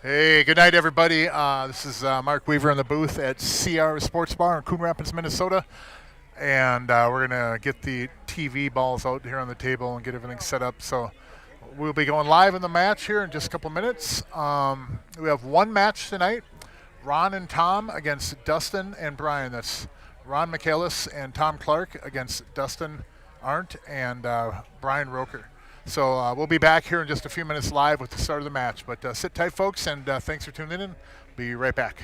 Hey, good night, everybody. This is Mark Weaver in the booth at CRs Sportsbar in Coon Rapids, Minnesota. And we're going to get the TV balls out here on the table and get everything set up. So we'll be going live in the match here in just a couple minutes. We have one match tonight, Ron and Tom against Dustin and Brian. That's Ron Michaelis and Tom Clark against Dustin Arndt and Brian Roker. So we'll be back here in just a few minutes live with the start of the match. But sit tight, folks, and thanks for tuning in. Be right back.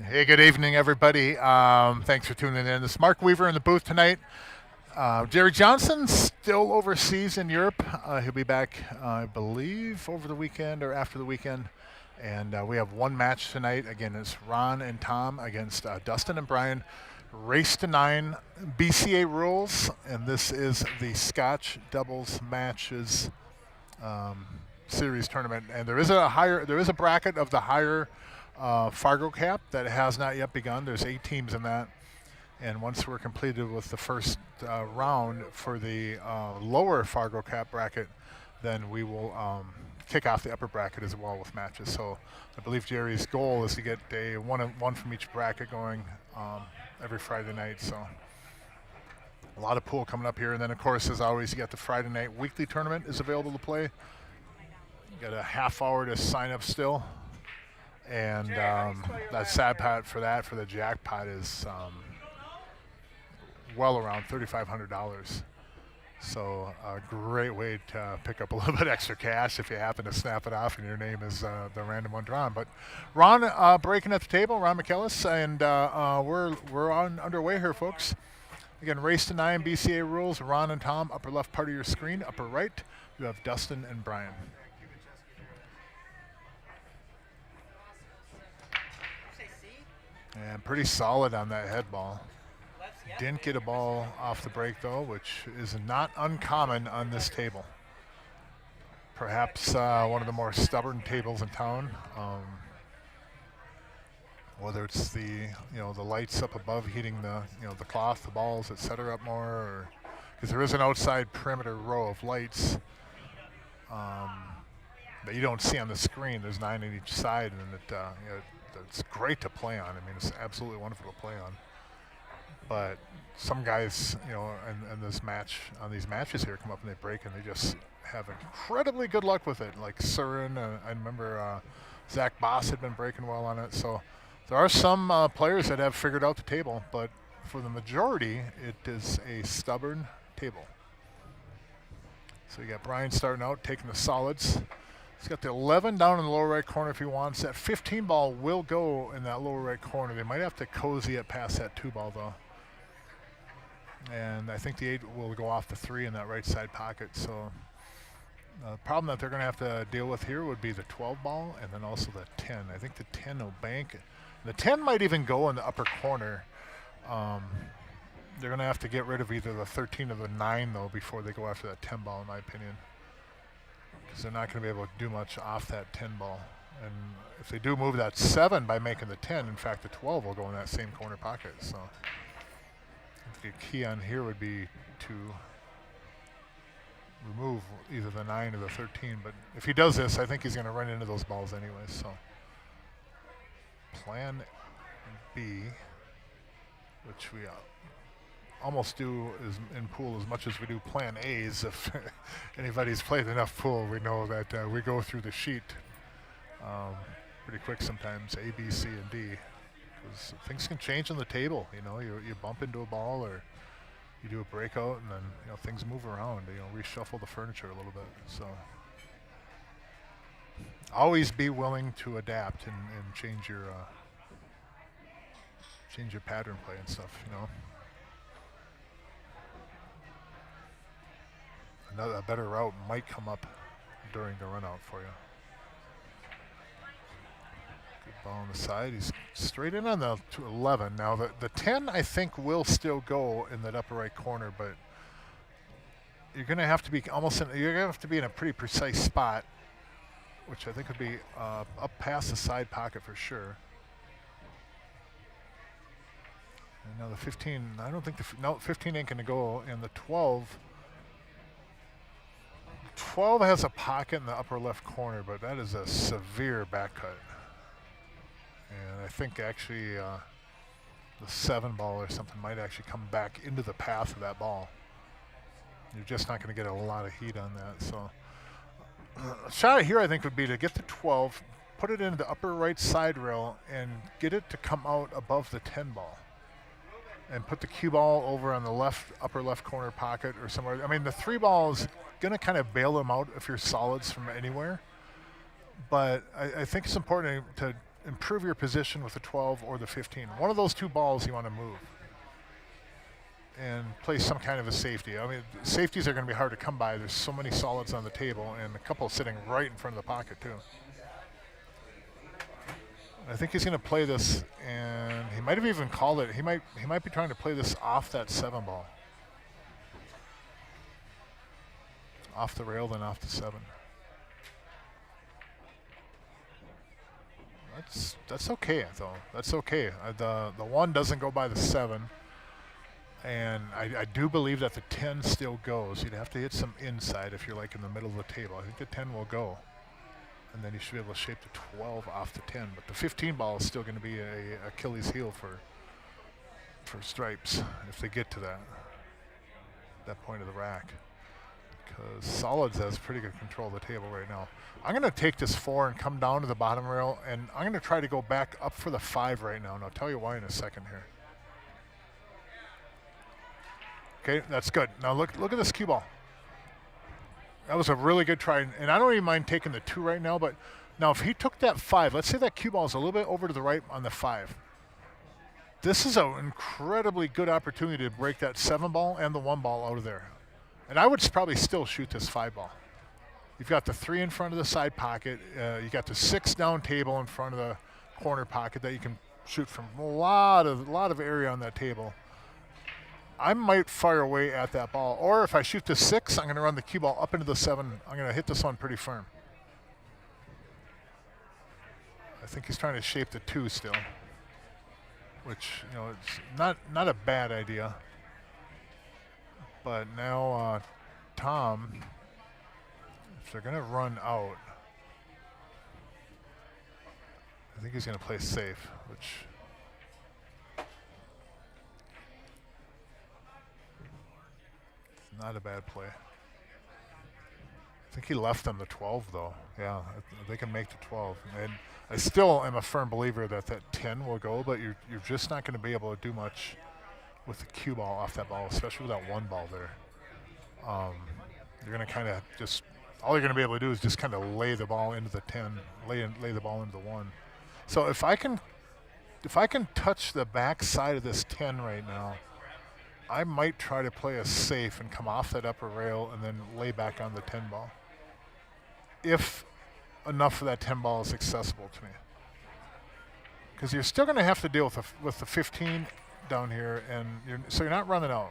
Hey, good evening, everybody. Thanks for tuning in. This is Mark Weaver in the booth tonight. Jerry Johnson still overseas in Europe. He'll be back, I believe, over the weekend or after the weekend. And we have one match tonight. Again, it's Ron and Tom against Dustin and Brian. Race to 9 BCA rules, and this is the Scotch doubles matches series tournament. And there is a bracket of the higher Fargo cap that has not yet begun. There's 8 teams in that. And once we're completed with the first round for the lower Fargo cap bracket, then we will kick off the upper bracket as well with matches. So I believe Jerry's goal is to get one from each bracket going every Friday night. So a lot of pool coming up here. And then, of course, as always, you got the Friday night weekly tournament is available to play. You got a half hour to sign up still. And that sad pot for the jackpot is well around $3,500. So a great way to pick up a little bit extra cash if you happen to snap it off and your name is the random one drawn. But Ron breaking at the table, Ron McKellis, and we're on underway here, folks. Again, race to 9 BCA rules. Ron and Tom, upper left part of your screen. Upper right, you have Dustin and Brian. And pretty solid on that head ball. Didn't get a ball off the break, though, which is not uncommon on this table. Perhaps one of the more stubborn tables in town. Whether it's the the lights up above heating the the cloth, the balls, etc. up more, or because there is an outside perimeter row of lights that you don't see on the screen. There's 9 on each side, and it's great to play on. I mean, it's absolutely wonderful to play on. But some guys, in this match, on these matches here, come up and they break and they just have incredibly good luck with it. Like Surin, I remember Zach Boss had been breaking well on it. So there are some players that have figured out the table, but for the majority, it is a stubborn table. So you got Brian starting out, taking the solids. He's got the 11 down in the lower right corner if he wants. That 15 ball will go in that lower right corner. They might have to cozy it past that 2 ball, though. And I think the 8 will go off the 3 in that right side pocket. So the problem that they're going to have to deal with here would be the 12 ball and then also the 10. I think the 10 will bank. The 10 might even go in the upper corner. They're going to have to get rid of either the 13 or the 9, though, before they go after that 10 ball, in my opinion. Because they're not going to be able to do much off that 10 ball. And if they do move that 7 by making the 10, in fact, the 12 will go in that same corner pocket. So the key on here would be to remove either the 9 or the 13. But if he does this, I think he's going to run into those balls anyway. So plan B, which we almost do is in pool as much as we do plan A's. If anybody's played enough pool, we know that we go through the sheet pretty quick sometimes, A, B, C, and D. Because things can change on the table. You bump into a ball or you do a breakout, and then things move around. Reshuffle the furniture a little bit. So always be willing to adapt and change your pattern play and stuff. A better route might come up during the run out for you. Good ball on the side. He's straight in on the 11. Now the 10 I think will still go in that upper right corner, but you're going to have to be you're going to have to be in a pretty precise spot, which I think would be up past the side pocket for sure. And now the 15, I don't think 15 ain't going to go, and the 12 has a pocket in the upper left corner, but that is a severe back cut. And I think actually the 7 ball or something might actually come back into the path of that ball. You're just not going to get a lot of heat on that. So a shot here I think would be to get the 12, put it into the upper right side rail, and get it to come out above the 10 ball. And put the cue ball over on the upper left corner pocket or somewhere. I mean, the 3 ball is going to kind of bail them out if you're solids from anywhere. But I think it's important to improve your position with the 12 or the 15. One of those 2 balls you want to move and play some kind of a safety. I mean, safeties are going to be hard to come by. There's so many solids on the table, and a couple sitting right in front of the pocket too. I think he's going to play this, and he might have even called it. He might be trying to play this off that 7 ball. Off the rail, then off the 7. That's okay, though. That's okay. The 1 doesn't go by the 7, and I do believe that the 10 still goes. You'd have to hit some inside if you're like in the middle of the table. I think the 10 will go, and then you should be able to shape the 12 off the 10. But the 15 ball is still going to be a Achilles heel for stripes if they get to that point of the rack. Because Solids has pretty good control of the table right now. I'm going to take this 4 and come down to the bottom rail, and I'm going to try to go back up for the 5 right now, and I'll tell you why in a second here. Okay, that's good. Now look at this cue ball. That was a really good try, and I don't even mind taking the 2 right now, but now if he took that 5, let's say that cue ball is a little bit over to the right on the 5. This is an incredibly good opportunity to break that 7 ball and the 1 ball out of there. And I would probably still shoot this 5 ball. You've got the 3 in front of the side pocket. You got the 6 down table in front of the corner pocket that you can shoot from a lot of area on that table. I might fire away at that ball, or if I shoot the 6, I'm going to run the cue ball up into the 7. I'm going to hit this one pretty firm. I think he's trying to shape the 2 still, which it's not a bad idea. But now Tom, if they're going to run out, I think he's going to play safe, which is not a bad play. I think he left them the 12, though. Yeah, they can make the 12. And I still am a firm believer that 10 will go, but you're just not going to be able to do much with the cue ball off that ball, especially with that 1 ball there. You're going to kind of just, all you're going to be able to do is just kind of lay the ball into the 10, lay the ball into the 1. So if I can touch the back side of this 10 right now, I might try to play a safe and come off that upper rail and then lay back on the 10 ball, if enough of that 10 ball is accessible to me. Because you're still going to have to deal with the 15 down here, and so you're not running out.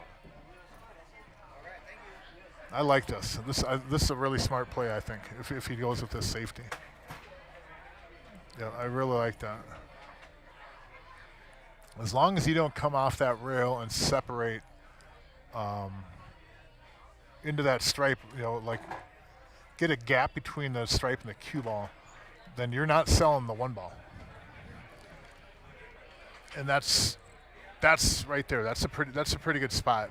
I like this. This is a really smart play, I think, if he goes with this safety. Yeah, I really like that. As long as you don't come off that rail and separate into that stripe, like get a gap between the stripe and the cue ball, then you're not selling the 1 ball. And that's right there. That's a pretty good spot.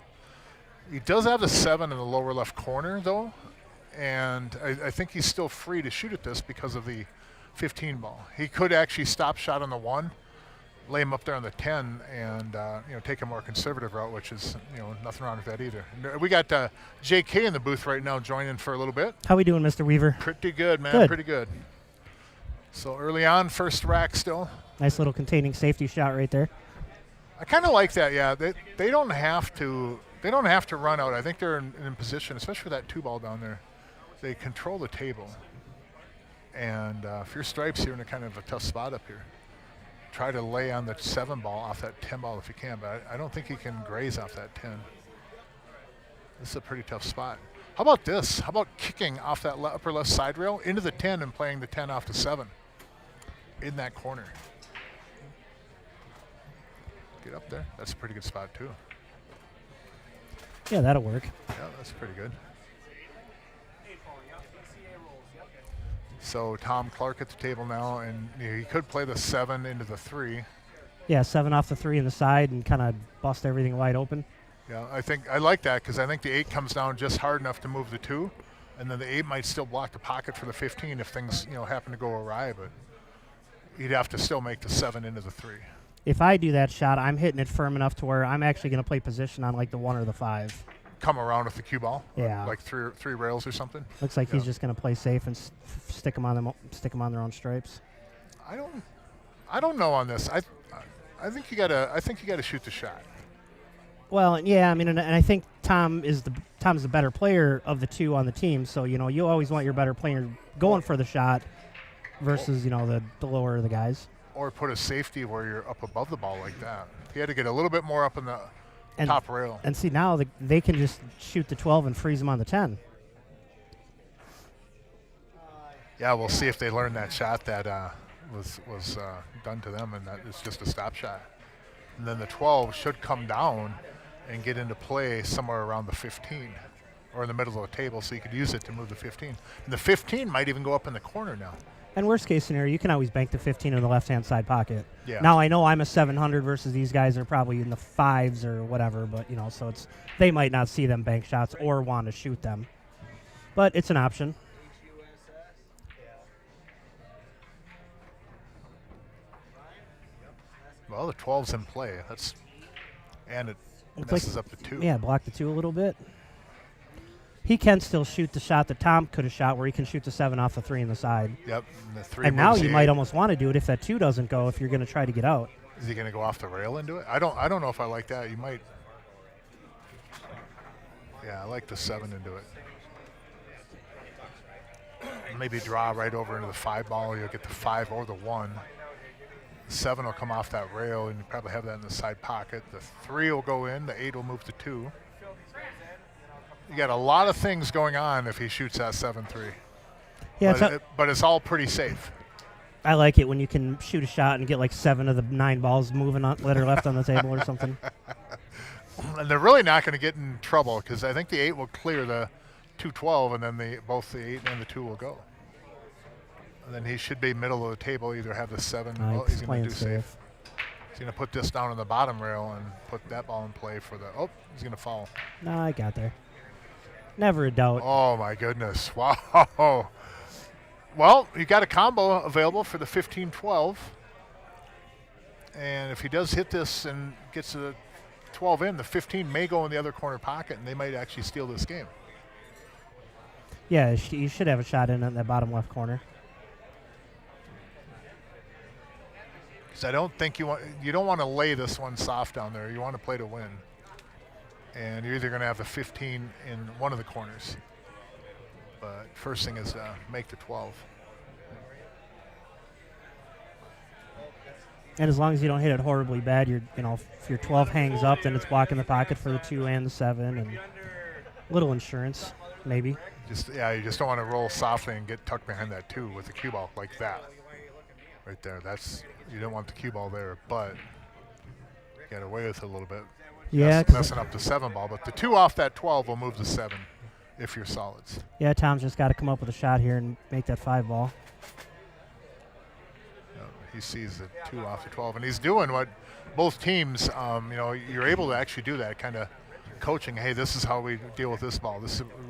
He does have the 7 in the lower left corner, though, and I think he's still free to shoot at this because of the 15 ball. He could actually stop shot on the 1, lay him up there on the 10, and take a more conservative route, which is nothing wrong with that either. And we got JK in the booth right now, joining for a little bit. How we doing, Mr. Weaver? Pretty good, man. Good. Pretty good. So early on, first rack still. Nice little containing safety shot right there. I kind of like that. Yeah, they don't have to. They don't have to run out. I think they're in position, especially with that 2 ball down there. They control the table. And if your stripes, you're in a kind of a tough spot up here. Try to lay on the 7 ball off that 10 ball if you can, but I don't think he can graze off that 10. This is a pretty tough spot. How about this? How about kicking off that upper left side rail into the 10 and playing the 10 off the 7 in that corner? Get up there. That's a pretty good spot, too. Yeah, that'll work. Yeah, that's pretty good. So Tom Clark at the table now, and he could play the 7 into the 3. Yeah, 7 off the 3 in the side and kind of bust everything wide open. Yeah, I like that because I think the 8 comes down just hard enough to move the 2, and then the 8 might still block the pocket for the 15 if things happen to go awry, but he'd have to still make the 7 into the 3. If I do that shot, I'm hitting it firm enough to where I'm actually going to play position on like the 1 or the 5. Come around with the cue ball? Yeah. Like three rails or something? Looks like he's just going to play safe and stick them on their own stripes. I don't know on this. I think you gotta shoot the shot. Well, yeah, I mean, and I think Tom's the better player of the 2 on the team. So you always want your better player going for the shot versus the lower of the guys. Or put a safety where you're up above the ball like that. He had to get a little bit more up in the top rail. And see, now they can just shoot the 12 and freeze them on the 10. Yeah, we'll see if they learn that shot that was done to them, and that is just a stop shot. And then the 12 should come down and get into play somewhere around the 15 or in the middle of the table, so you could use it to move the 15. And the 15 might even go up in the corner now. And worst case scenario, you can always bank the 15 in the left-hand side pocket. Yeah. Now I know I'm a 700 versus these guys are probably in the 5s or whatever, but so they might not see them bank shots or want to shoot them. But it's an option. Well, the 12's in play. Messes up the 2. Yeah, block the 2 a little bit. He can still shoot the shot that Tom could have shot, where he can shoot the 7 off the 3 in the side. Yep. And the 3 And now moves you the might 8. almost want to do it if that 2 doesn't go, if you're going to try to get out. Is he going to go off the rail into it? I don't know if I like that. You might. Yeah, I like the 7 into it. Maybe draw right over into the 5 ball. You'll get the 5 or the 1. The 7 will come off that rail, and you probably have that in the side pocket. The 3 will go in. The 8 will move to 2. You got a lot of things going on if he shoots that 7-3. Yeah, but it's all pretty safe. I like it when you can shoot a shot and get like 7 of the 9 balls moving on, that are left on the table or something. And they're really not going to get in trouble because I think the 8 will clear the 2-12, and then both the 8 and the 2 will go. And then he should be middle of the table, either have the 7. Well, he's going to do safe. He's going to put this down on the bottom rail and put that ball in play for the. Oh, he's going to foul. No, I got there. Never a doubt. Oh my goodness! Wow. Well, you got a combo available for the 15-12, and if he does hit this and gets the 12 in, the 15 may go in the other corner pocket, and they might actually steal this game. Yeah, you should have a shot in that bottom left corner. Because I don't think you don't want to lay this one soft down there. You want to play to win, and you're either going to have the 15 in one of the corners. But first thing is make the 12. And as long as you don't hit it horribly bad, if your 12 hangs up, then it's blocking the pocket for the 2 and the 7, and little insurance, maybe. You just don't want to roll softly and get tucked behind that 2 with the cue ball like that. Right there. You don't want the cue ball there, but get away with it a little bit. Yeah, messing up the 7 ball, but the 2 off that 12 will move the 7 if you're solids. Yeah, Tom's just got to come up with a shot here and make that 5 ball. He sees the 2 off the 12, and he's doing what both teams, you're able to actually do that kind of coaching. Hey, this is how we deal with this ball.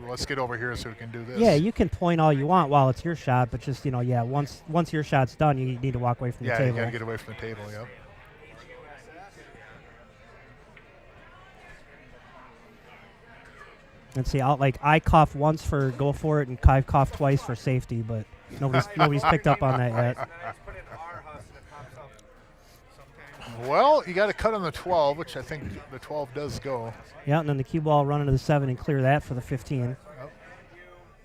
Let's get over here so we can do this. Yeah, you can point all you want while it's your shot, but just, once your shot's done, you need to walk away from the table. Yeah, you got to get away from the table, yep. And see, I cough once for go for it, and Kai coughed twice for safety, but nobody's picked up on that yet. Well, you got to cut on the 12, which I think the 12 does go. Yeah, and then the cue ball run into the 7 and clear that for the 15. Yep.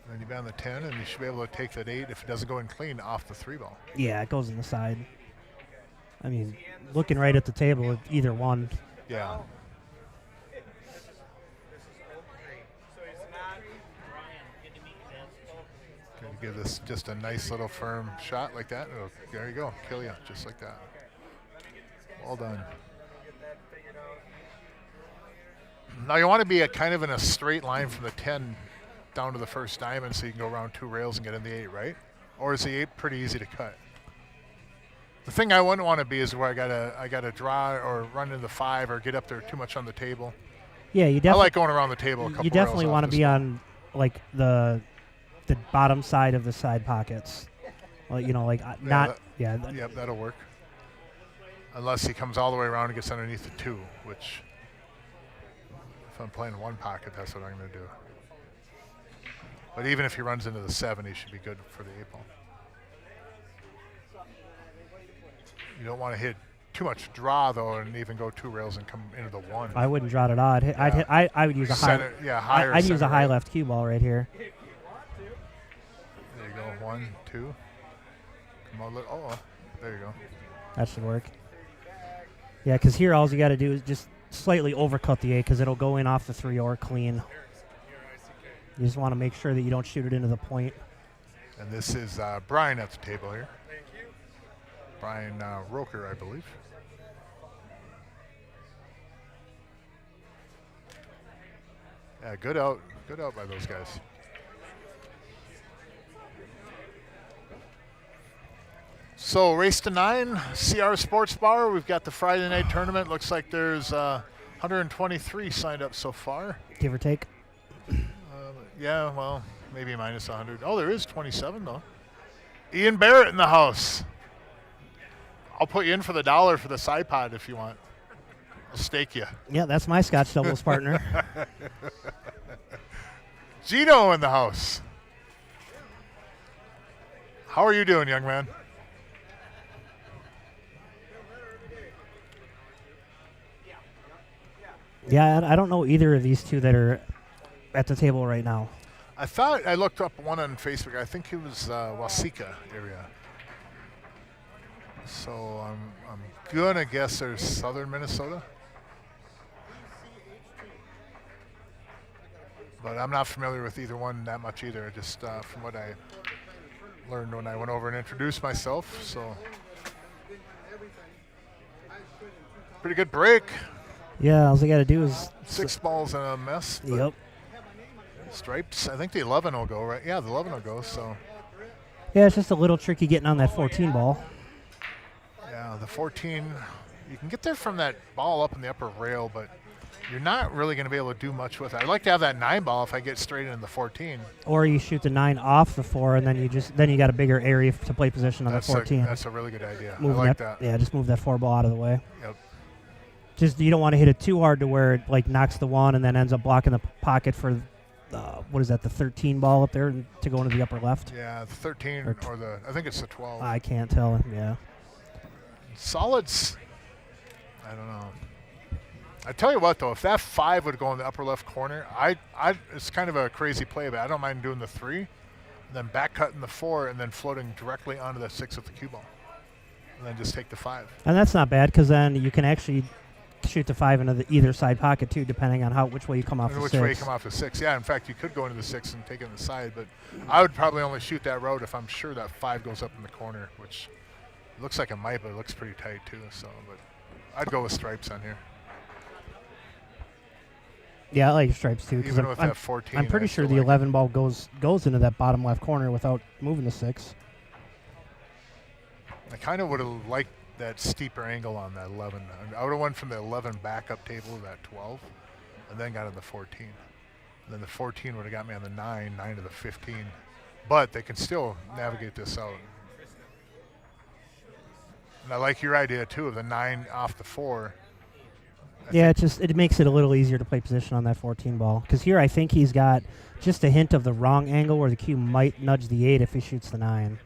And then you be on the 10, and you should be able to take that 8 if it doesn't go in clean off the 3 ball. Yeah, it goes in the side. I mean, looking right at the table, either one. Yeah. Give this just a nice little firm shot like that. There you go. Kill you just like that. Well done. Now you want to be kind of in a straight line from the 10 down to the first diamond so you can go around 2 rails and get in the 8, right? Or is the 8 pretty easy to cut? The thing I wouldn't want to be is where I gotta draw or run into the 5 or get up there too much on the table. Yeah, I like going around the table a couple You definitely want to be ball. on like the bottom side of the side pockets. Well, Yep, that'll work. Unless he comes all the way around and gets underneath the 2, which if I'm playing one pocket, that's what I'm going to do. But even if he runs into the 7, he should be good for the 8 ball. You don't want to hit too much draw, though, and even go 2 rails and come into the 1. I wouldn't draw it at all. I would use a high. Higher. I'd use a high left cue ball right here. There you go. 1, 2. Come on. There you go. That should work. Yeah, because here all you got to do is just slightly overcut the 8 because it'll go in off the 3 or clean. You just want to make sure that you don't shoot it into the point. And this is Brian at the table here. Brian Roker, I believe. Yeah, good out by those guys. So race to 9, CRs Sportsbar. We've got the Friday night tournament. Looks like there's 123 signed up so far. Give or take. Yeah, well, maybe minus 100. Oh, there is 27 though. Ian Barrett in the house. I'll put you in for the $1 for the side pod if you want. Stake you. Yeah, that's my Scotch doubles partner. Gino in the house. How are you doing, young man? Yeah, I don't know either of these two that are at the table right now. I thought I looked up one on Facebook. I think it was Waseca area. So I'm gonna guess there's southern Minnesota, but I'm not familiar with either one that much either. Just from what I learned when I went over and introduced myself. So pretty good break. Yeah, all I got to do is 6 balls and a mess. Yep. Stripes. I think the 11 will go, right? Yeah, the 11 will go. So yeah, it's just a little tricky getting on that 14 ball. yeah, the 14. You can get there from that ball up in the upper rail, but you're not really going to be able to do much with it. I'd like to have that 9 ball if I get straight into the 14. Or you shoot the 9 off the 4, and then you got a bigger area to play position on the 14. That's a really good idea. Moving I like that. Yeah, just move that 4 ball out of the way. Yep. Just you don't want to hit it too hard to where it like knocks the 1 and then ends up blocking the pocket for what is that, the 13 ball up there to go into the upper left? Yeah, the 13 or the I think it's the 12. I can't tell. Yeah. Solids. I don't know. I tell you what though, if that 5 would go in the upper left corner, it's kind of a crazy play, but I don't mind doing the 3, and then back cutting the 4, and then floating directly onto the 6 with the cue ball, and then just take the 5. And that's not bad because then you can actually shoot the 5 into the either side pocket too, depending on which way you come off and the which 6. way you come off the 6. Yeah, in fact, you could go into the 6 and take it on the side, but I would probably only shoot that route if I'm sure that 5 goes up in the corner, which it looks like it might, but it looks pretty tight too. So, but I'd go with stripes on here. Yeah, I like stripes too. Even with that 14, I'm pretty sure the 11 ball goes into that bottom left corner without moving the 6. I kind of would have liked that steeper angle on that 11. I would have went from the 11 backup table to that 12, and then got to the 14. And then the 14 would have got me on the 9 to the 15. But they can still navigate this out. And I like your idea too of the 9 off the 4. Yeah, it makes it a little easier to play position on that 14 ball. Because here I think he's got just a hint of the wrong angle where the cue might nudge the 8 if he shoots the 9.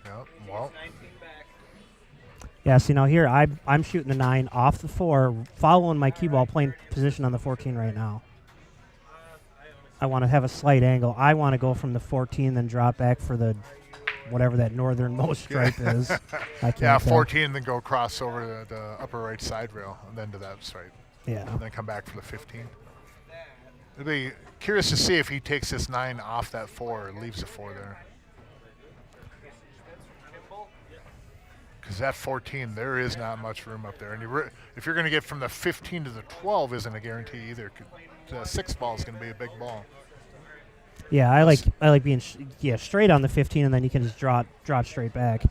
Yep, well. Yeah, see now here I'm shooting the 9 off the 4, following my cue ball, playing position on the 14 right now. I want to have a slight angle. I want to go from the 14, then drop back for the whatever that northernmost stripe is. I can't tell. 14, then go across over the upper right side rail, and then to that stripe. Yeah. And then come back for the 15. It'll be curious to see if he takes this 9 off that 4 or leaves the 4 there. Because that 14, there is not much room up there. And if you're going to get from the 15 to the 12, isn't a guarantee either. The 6 ball is going to be a big ball. Yeah, I like being straight on the 15, and then you can just drop straight back.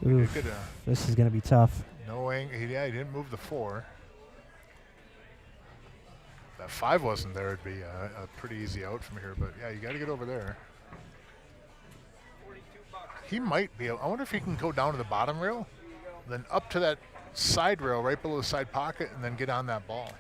Yeah. Oof, this is going to be tough. No angle. Yeah, he didn't move the 4. If that 5 wasn't there, it'd be a pretty easy out from here. But yeah, you got to get over there. He might be. I wonder if he can go down to the bottom rail, then up to that side rail right below the side pocket, and then get on that ball.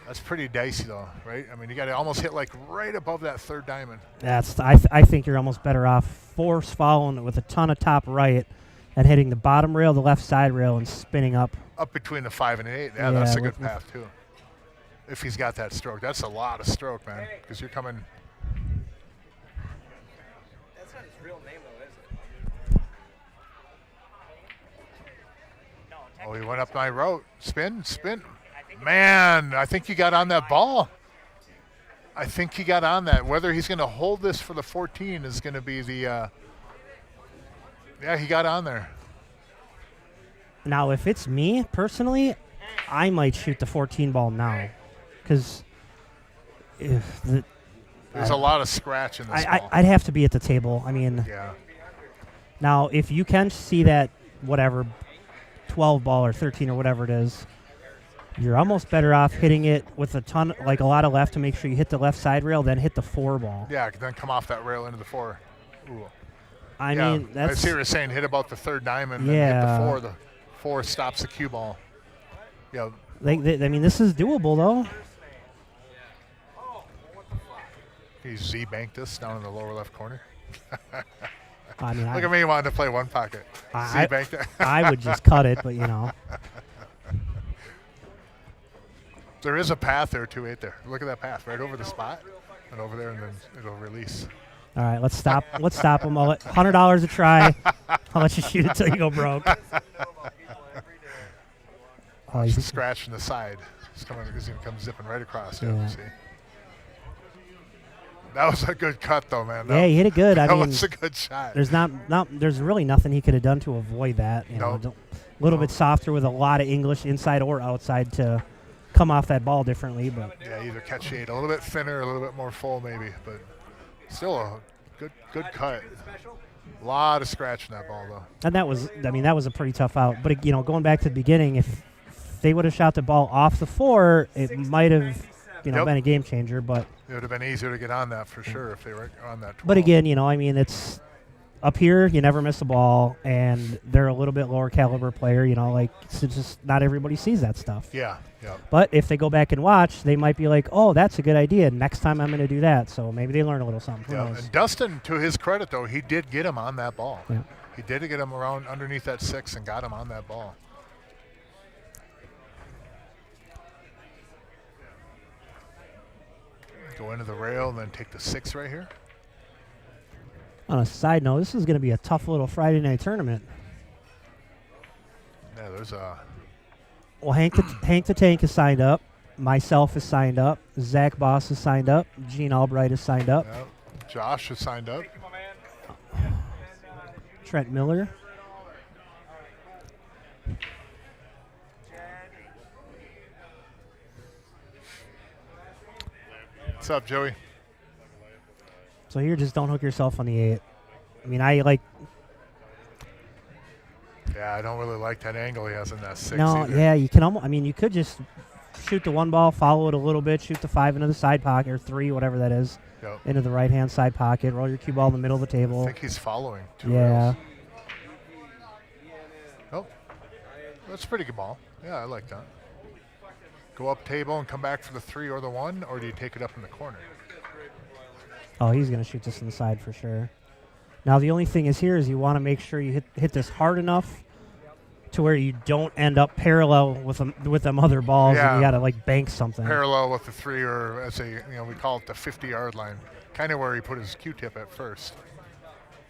That's pretty dicey though, right? I mean, you got to almost hit like right above that 3rd diamond. I think you're almost better off force following it with a ton of top right and hitting the bottom rail, the left side rail, and spinning up Between the 5 and 8. Yeah, that's a good path too. If he's got that stroke. That's a lot of stroke, man, because you're coming. That's not his real name though, is it? Oh, he went up my route. Spin. Man, I think he got on that ball. I think he got on that. Whether he's going to hold this for the 14 is going to be the yeah, he got on there. Now, if it's me personally, I might shoot the 14 ball now, because there's a lot of scratch in this ball. I'd have to be at the table. I mean, yeah. Now, if you can see that whatever 12 ball or 13 or whatever it is, You're almost better off hitting it with a lot of left to make sure you hit the left side rail, then hit the 4 ball. Yeah, then come off that rail into the 4. Ooh. I Yeah, mean, that's. I see what you're saying. Hit about the 3rd diamond, then hit the 4. The 4 stops the cue ball. Yeah. I mean, this is doable, though. He Z-banked this down in the lower left corner. I mean, Look at me wanting to play one pocket. Z-banked it. I would just cut it, but, There is a path there, too, right there. Look at that path, right over the spot, and over there, and then it'll release. All right, let's stop. Let's stop him. I'll let $100 a try. I'll let you shoot it till you go broke. Oh, He's scratching the side. He's going to come zipping right across. Yeah. See? That was a good cut, though, man. Yeah, he hit it good. That was a good shot. There's really nothing he could have done to avoid that. A little bit softer with a lot of English inside or outside to come off that ball differently, but yeah, either catch shade a little bit thinner, a little bit more full, maybe, but still a good cut. A lot of scratch in that ball, though. And that was a pretty tough out. But going back to the beginning, if they would have shot the ball off the 4, it might have been a game changer. But it would have been easier to get on that for sure if they were on that 12. But again, it's up here, you never miss a ball, and they're a little bit lower caliber player. It's just not everybody sees that stuff. Yeah. But if they go back and watch, they might be like, oh, that's a good idea. Next time I'm going to do that. So maybe they learn a little something. Yeah, and Dustin, to his credit, though, he did get him on that ball. Yeah. He did get him around underneath that 6 and got him on that ball. Go into the rail and then take the 6 right here. On a side note, this is going to be a tough little Friday night tournament. Yeah, there's a... Well, Hank the Tank is signed up. Myself is signed up. Zach Boss is signed up. Gene Albright is signed up. Yep. Josh is signed up. Trent Miller. What's up, Joey? So here, just don't hook yourself on the 8. I mean, Yeah, I don't really like that angle he has in that 6 No, either. yeah, you can almost. I mean, you could just shoot the 1 ball, follow it a little bit, shoot the 5 into the side pocket, or 3, whatever that is, into the right-hand side pocket, roll your cue ball in the middle of the table. I think he's following 2 Yeah. rails. Oh, that's a pretty good ball. Yeah, I like that. Go up table and come back for the 3 or the 1, or do you take it up in the corner? Oh, he's going to shoot this in the side for sure. Now, the only thing is you want to make sure you hit this hard enough to where you don't end up parallel with them other balls, and you got to bank something. Parallel with the 3, or as we call it the 50-yard line, kind of where he put his Q-tip at first.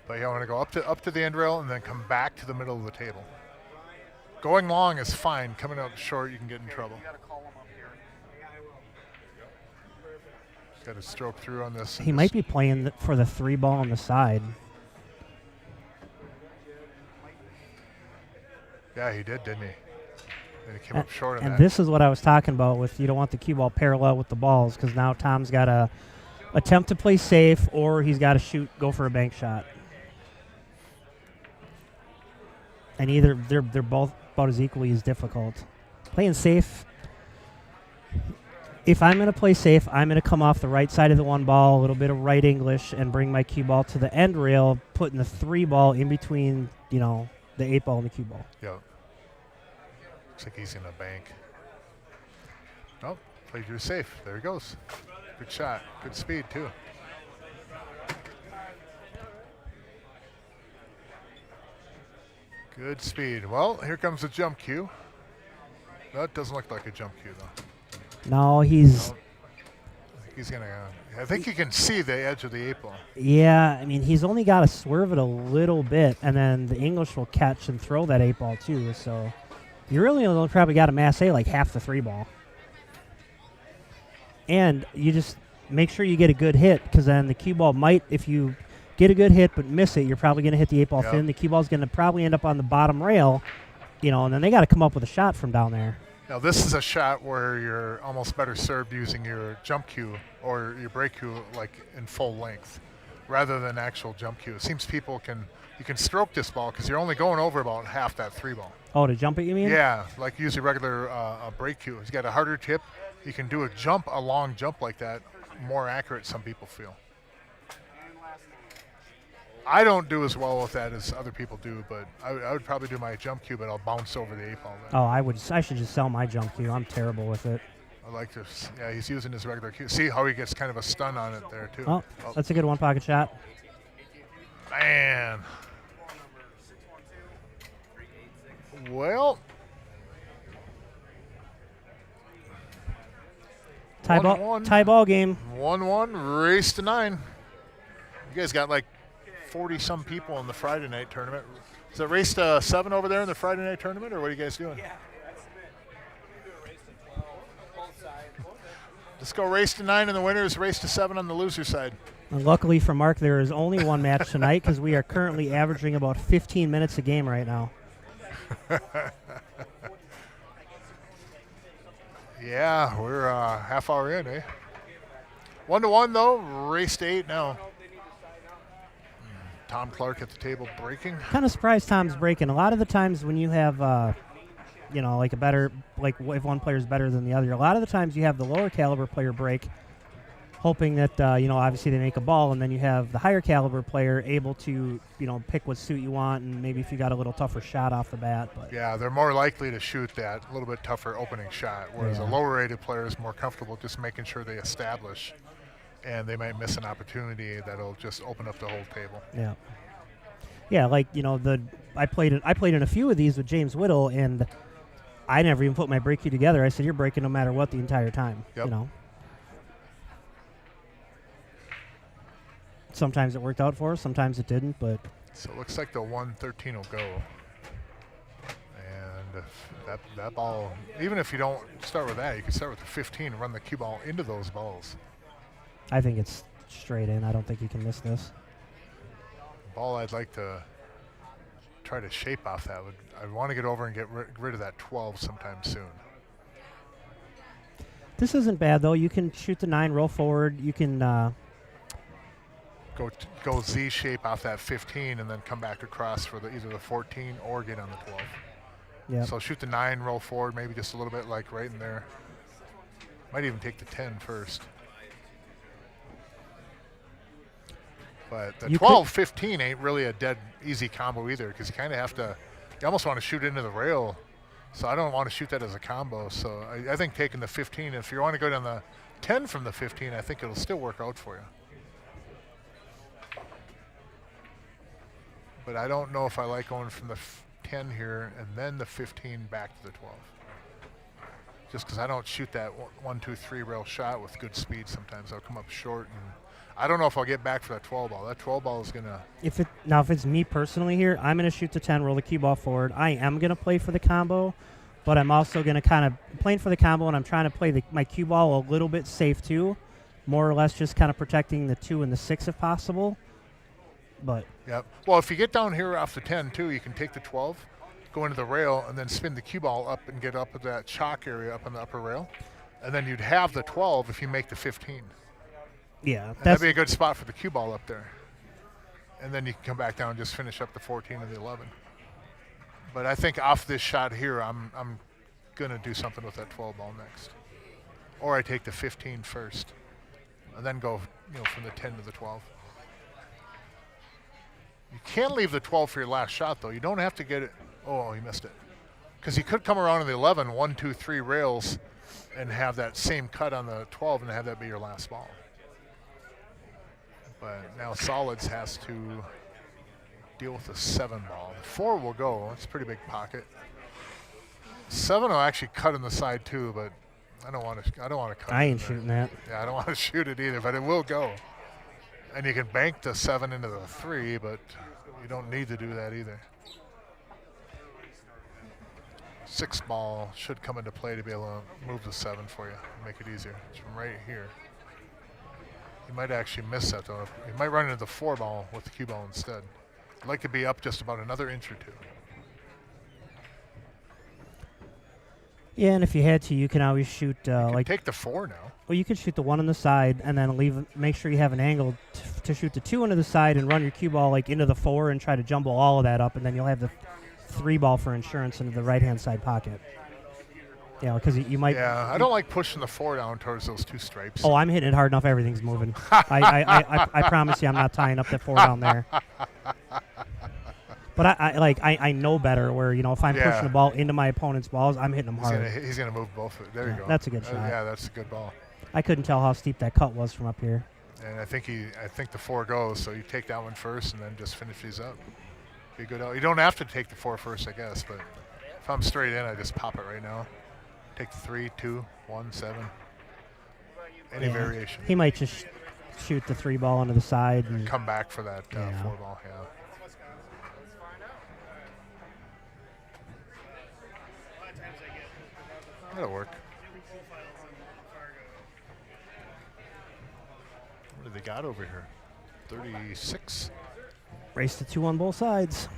But you want to go up to the end rail and then come back to the middle of the table. Going long is fine. Coming up short, you can get in trouble. Got to stroke through on this. He might be playing for the 3 ball on the side. Yeah, he did, didn't he? And he came up short on that. And this is what I was talking about with you don't want the cue ball parallel with the balls, because now Tom's got to attempt to play safe, or he's got to go for a bank shot. And either they're both about as equally as difficult. Playing safe. If I'm going to play safe, I'm going to come off the right side of the 1 ball, a little bit of right English, and bring my cue ball to the end rail, putting the 3 ball in between, the 8 ball and the cue ball. Yeah. Looks like he's in a bank. Oh, played you safe. There he goes. Good shot. Good speed, too. Good speed. Well, here comes the jump cue. That doesn't look like a jump cue, though. No, he's... He's going to... I think you can see the edge of the 8 ball. Yeah, I mean, he's only got to swerve it a little bit, and then the English will catch and throw that 8 ball, too. So you really only probably got to mass A half the 3 ball. And you just make sure you get a good hit, because then the cue ball might, if you get a good hit but miss it, you're probably going to hit the 8 ball thin. The cue ball's going to probably end up on the bottom rail, and then they got to come up with a shot from down there. Now, this is a shot where you're almost better served using your jump cue or your break cue in full length rather than actual jump cue. It seems you can stroke this ball because you're only going over about half that 3 ball. Oh, to jump it, you mean? Yeah, like use a regular break cue. He's got a harder tip. He can do a long jump like that, more accurate, some people feel. I don't do as well with that as other people do, but I would probably do my jump cue, but I'll bounce over the 8 ball then. Oh, I should just sell my jump cue. I'm terrible with it. I like to, yeah, he's using his regular cue. See how he gets kind of a stun on it there, too. Oh, that's a good one pocket shot. Man. Well. Tie ball game. 1-1, race to 9. You guys got like 40-some people in the Friday night tournament. Is it race to 7 over there in the Friday night tournament, or what are you guys doing? Yeah, that's the bit. We can do a race to 12 on both sides. Let's go race to 9 in the winners, race to 7 on the loser side. And luckily for Mark, there is only one match tonight because we are currently averaging about 15 minutes a game right now. Yeah, we're half hour in, eh? 1-1 though, race to 8 now. Tom Clark at the table breaking. Kind of surprised Tom's breaking. A lot of the times when you have, like a better, like if one player is better than the other, a lot of the times you have the lower caliber player break, hoping that, obviously they make a ball, and then you have the higher caliber player able to, pick what suit you want, and maybe if you got a little tougher shot off the bat. But yeah, they're more likely to shoot that a little bit tougher opening shot, whereas a lower rated player is more comfortable just making sure they establish, and they might miss an opportunity that'll just open up the whole table. Yeah. Yeah, like, I played in a few of these with James Whittle, and I never even put my break cue together. I said, you're breaking no matter what the entire time, Yep. Sometimes it worked out for us, sometimes it didn't, but So it looks like the 113 will go. And if that ball, even if you don't start with that, you can start with the 15 and run the cue ball into those balls. I think it's straight in. I don't think you can miss this. The ball I'd like to try to shape off that would, I want to get over and get rid of that 12 sometime soon. This isn't bad, though. You can shoot the 9, roll forward. You can Go Z shape off that 15 and then come back across for either the 14 or get on the 12. Yeah. So shoot the 9, roll forward, maybe just a little bit like right in there. Might even take the 10 first. But the 12-15 ain't really a dead easy combo either, because you kind of have to, you almost want to shoot into the rail. So I don't want to shoot that as a combo. So I think taking the 15, if you want to go down the 10 from the 15, I think it'll still work out for you. But I don't know if I like going from the 10 here and then the 15 back to the 12. Just because I don't shoot that 1, 2, 3 rail shot with good speed sometimes. I'll come up short, and I don't know if I'll get back for that 12 ball. That 12 ball is going to... If it's me personally here, I'm going to shoot the 10, roll the cue ball forward. I am going to play for the combo, but I'm also going to kind of playing for the combo, and I'm trying to play my cue ball a little bit safe too, more or less just kind of protecting the 2 and the 6 if possible. But yep. Well, if you get down here off the 10 too, you can take the 12, go into the rail, and then spin the cue ball up and get up at that chalk area up on the upper rail. And then you'd have the 12 if you make the 15. yeah, That'd be a good spot for the cue ball up there. And then you can come back down and just finish up the 14 and the 11. But I think off this shot here, I'm going to do something with that 12 ball next. Or I take the 15 first and then go from the 10 to the 12. You can't leave the 12 for your last shot, though. You don't have to get it. Oh, he missed it. Because he could come around in the 11, 1, 2, 3 rails, and have that same cut on the 12 and have that be your last ball. But now Solids has to deal with the 7 ball. The 4 will go. It's a pretty big pocket. 7 will actually cut in the side too, but I don't want to cut. I ain't shooting that. Yeah, I don't want to shoot it either, but it will go. And you can bank the 7 into the 3, but you don't need to do that either. 6 ball should come into play to be able to move the 7 for you and make it easier. It's from right here. You might actually miss that though. You might run into the 4 ball with the cue ball instead. I'd like to be up just about another inch or 2. Yeah, and if you had to, you can always shoot Take the 4 now. Well, you could shoot the 1 on the side and then make sure you have an angle to shoot the 2 into the side and run your cue ball like into the 4 and try to jumble all of that up, and then you'll have the 3 ball for insurance into the right-hand side pocket. You know, because you might. Yeah, I don't like pushing the 4 down towards those 2 stripes. Oh, I'm hitting it hard enough. Everything's moving. I promise you, I'm not tying up the 4 down there. But I know better. Where if I'm pushing the ball into my opponent's balls, I'm hitting them hard. He's gonna move both. There you go. That's a good shot. Yeah, that's a good ball. I couldn't tell how steep that cut was from up here. And I think the 4 goes. So you take that one first, and then just finish these up. Be good. You don't have to take the 4 first, I guess. But if I'm straight in, I just pop it right now. Take the 3, 2, 1, 7. Any variation. He might just shoot the 3 ball into the side and come back for that 4 ball. Yeah. That'll work. What do they got over here? 36. Race to 2 on both sides.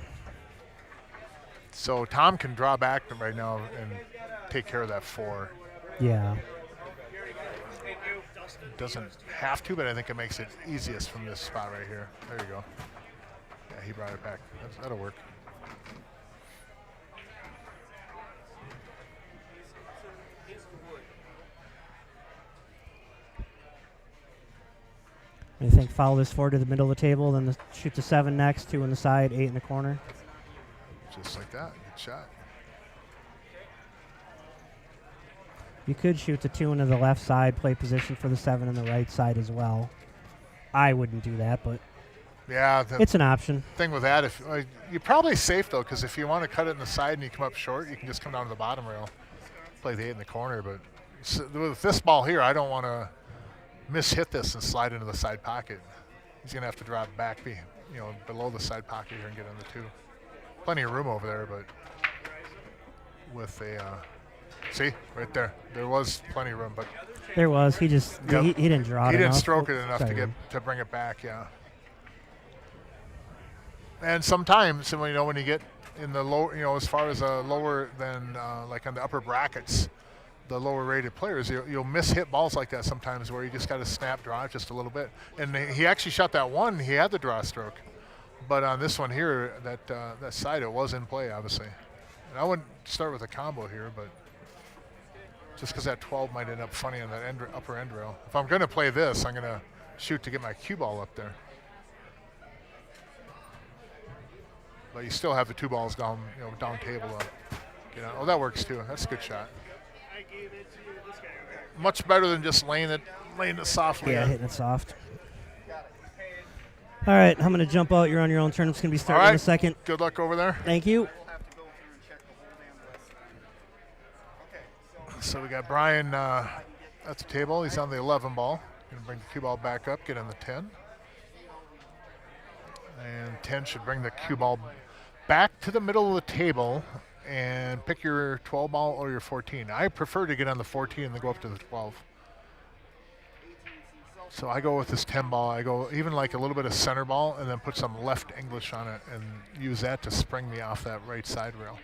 So Tom can draw back right now and take care of that 4. Yeah. Doesn't have to, but I think it makes it easiest from this spot right here. There you go. Yeah, he brought it back. That'll work. You think follow this 4 to the middle of the table, then shoot the 7 next, 2 in the side, 8 in the corner? Just like that. Good shot. You could shoot the 2 into the left side, play position for the 7 in the right side as well. I wouldn't do that, but yeah, it's an option. Thing with that, if you're probably safe though, because if you want to cut it in the side and you come up short, you can just come down to the bottom rail, play the 8 in the corner. But with this ball here, I don't want to mishit this and slide into the side pocket. He's gonna have to drop back, below the side pocket here and get on the 2. Plenty of room over there, but with a see right there, there was plenty of room, but there was. He just he didn't draw it. He didn't enough. stroke it enough to bring it back. Yeah. And sometimes when you get in the low, as far as lower than like on the upper brackets, the lower rated players, you'll miss hit balls like that sometimes where you just got to snap draw it just a little bit. And he actually shot that one. He had the draw stroke, but on this one here, that side, it was in play obviously. And I wouldn't start with a combo here, but just because that 12 might end up funny on that upper end rail. If I'm going to play this, I'm going to shoot to get my cue ball up there. But you still have the 2 balls down, down table. Oh, that works too. That's a good shot. Much better than just laying it softly. Yeah, hitting it soft. All right, I'm going to jump out. You're on your own turn. It's going to be starting in a second. Good luck over there. Thank you. So we got Brian at the table. He's on the 11 ball. Going to bring the cue ball back up, get on the 10. And 10 should bring the cue ball back to the middle of the table and pick your 12 ball or your 14. I prefer to get on the 14 and then go up to the 12. So I go with this 10 ball. I go even like a little bit of center ball and then put some left English on it and use that to spring me off that right side rail.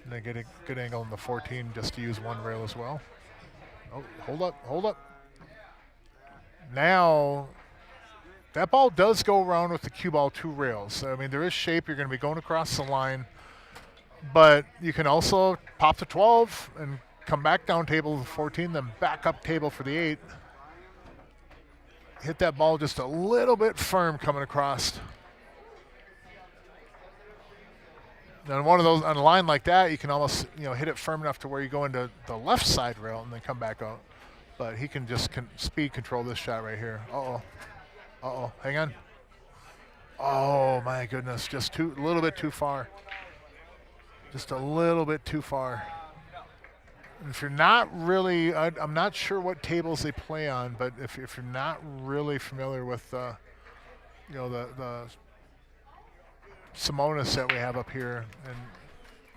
And then get a good angle on the 14 just to use one rail as well. Oh, hold up. Now, that ball does go around with the cue ball 2 rails. I mean, there is shape. You're going to be going across the line. But you can also pop the 12 and come back down table to the 14, then back up table for the 8. Hit that ball just a little bit firm coming across. Then one of those on a line like that, you can almost hit it firm enough to where you go into the left side rail and then come back out. But he can just speed control this shot right here. Uh-oh, hang on. Oh my goodness, just a little bit too far. Just a little bit too far. If you're not really, I'm not sure what tables they play on, but if you're not really familiar with the Simonis that we have up here, and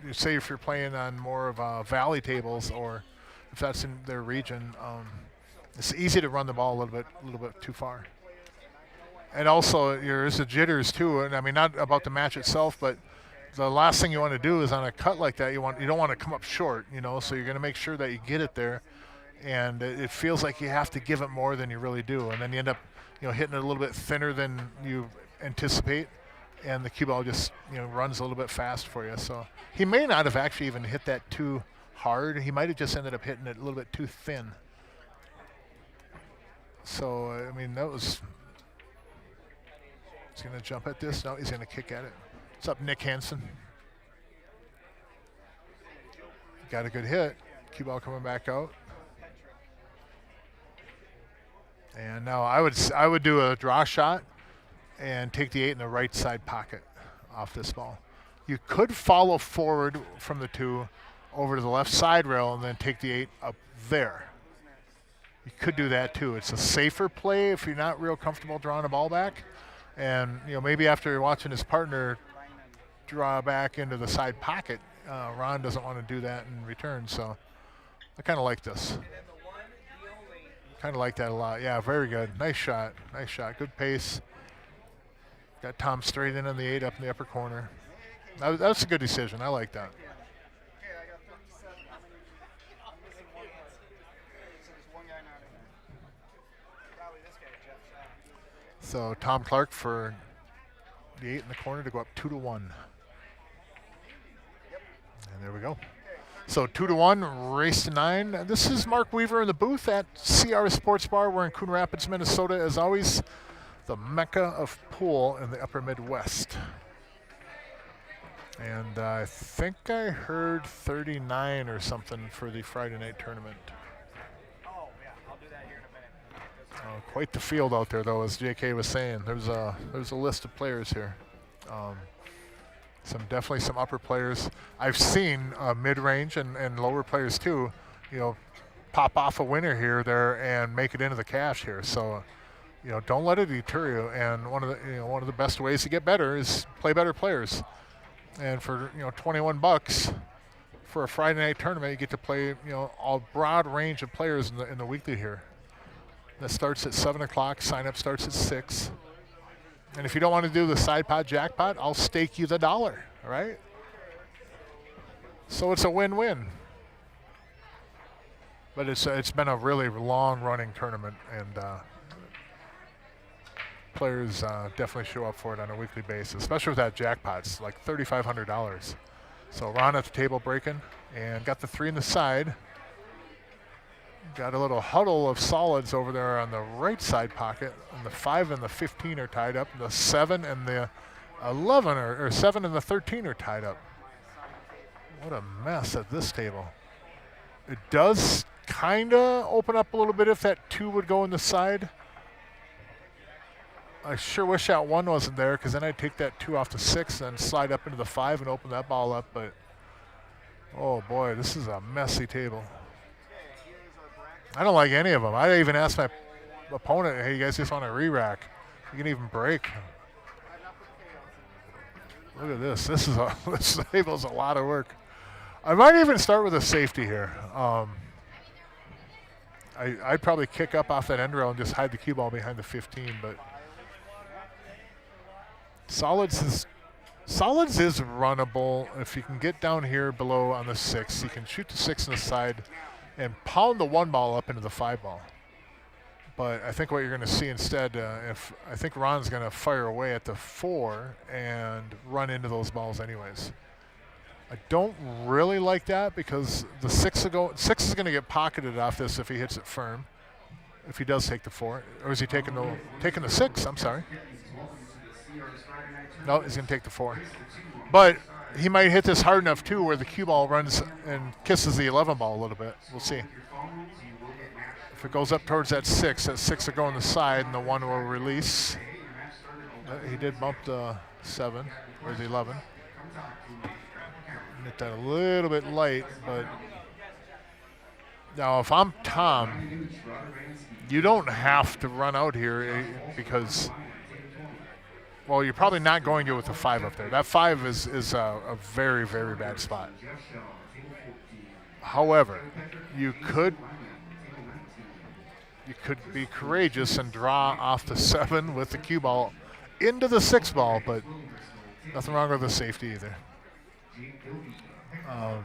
you say if you're playing on more of valley tables or if that's in their region, it's easy to run the ball a little bit too far. And also there's the jitters too, and I mean not about the match itself, but the last thing you want to do is on a cut like that, you don't want to come up short, so you're going to make sure that you get it there, and it feels like you have to give it more than you really do, and then you end up hitting it a little bit thinner than you anticipate, and the cue ball just runs a little bit fast for you. So he may not have actually even hit that too hard. He might have just ended up hitting it a little bit too thin. So I mean, that was. He's going to jump at this. No, he's going to kick at it. What's up, Nick Hansen? Got a good hit. Cue ball coming back out. And now I would do a draw shot and take the 8 in the right side pocket off this ball. You could follow forward from the 2 over to the left side rail and then take the 8 up there. You could do that too. It's a safer play if you're not real comfortable drawing a ball back. And maybe after watching his partner draw back into the side pocket, Ron doesn't want to do that in return. So I kind of like this. Kind of like that a lot. Yeah, very good. Nice shot. Nice shot. Good pace. Got Tom straight in on the 8 up in the upper corner. That's a good decision. I like that. So Tom Clark for the 8 in the corner to go up 2-1. And there we go. So 2-1, race to 9. This is Mark Weaver in the booth at CRs Sportsbar. We're in Coon Rapids, Minnesota. As always, the mecca of pool in the upper Midwest. And I think I heard 39 or something for the Friday night tournament. Quite the field out there, though, as JK was saying. There's a list of players here. Definitely some upper players. I've seen mid-range and lower players too. Pop off a winner here, there, and make it into the cash here. So, don't let it deter you. And one of the best ways to get better is play better players. And for $21 for a Friday night tournament, you get to play a broad range of players in the weekly here. That starts at 7 o'clock. Sign up starts at 6. And if you don't want to do the side pot jackpot, I'll stake you the $1. All right. So it's a win-win. But it's been a really long-running tournament, and players definitely show up for it on a weekly basis, especially with that jackpot. It's like $3,500. So Ron at the table breaking, and got the 3 in the side. Got a little huddle of solids over there on the right side pocket, and the 5 and the 15 are tied up. The 7 and the 11 or 7 and the 13 are tied up. What a mess at this table. It does kind of open up a little bit if that 2 would go in the side. I sure wish that 1 wasn't there, because then I'd take that 2 off the 6 and slide up into the 5 and open that ball up. But oh boy, this is a messy table. I don't like any of them. I even asked my opponent, hey, you guys just want to re-rack? You can even break. Look at this. This table's a lot of work. I might even start with a safety here. I'd probably kick up off that end rail and just hide the cue ball behind the 15, but solids is runnable. If you can get down here below on the 6, you can shoot the 6 in the side and pound the 1 ball up into the 5 ball. But I think what you're going to see instead, I think Ron's going to fire away at the 4 and run into those balls anyways. I don't really like that, because the 6 is going to get pocketed off this if he hits it firm. If he does take the 4, or is he taking the 6? I'm sorry. No, he's going to take the 4. But he might hit this hard enough too, where the cue ball runs and kisses the 11 ball a little bit. We'll see. If it goes up towards that 6 will go on the side, and the 1 will release. He did bump the 7 or the 11. Hit that a little bit light, but now if I'm Tom, you don't have to run out here, because, well, you're probably not going to with the 5 up there. That 5 is a very, very bad spot. However, you could be courageous and draw off the 7 with the cue ball into the 6 ball, but nothing wrong with the safety either. Now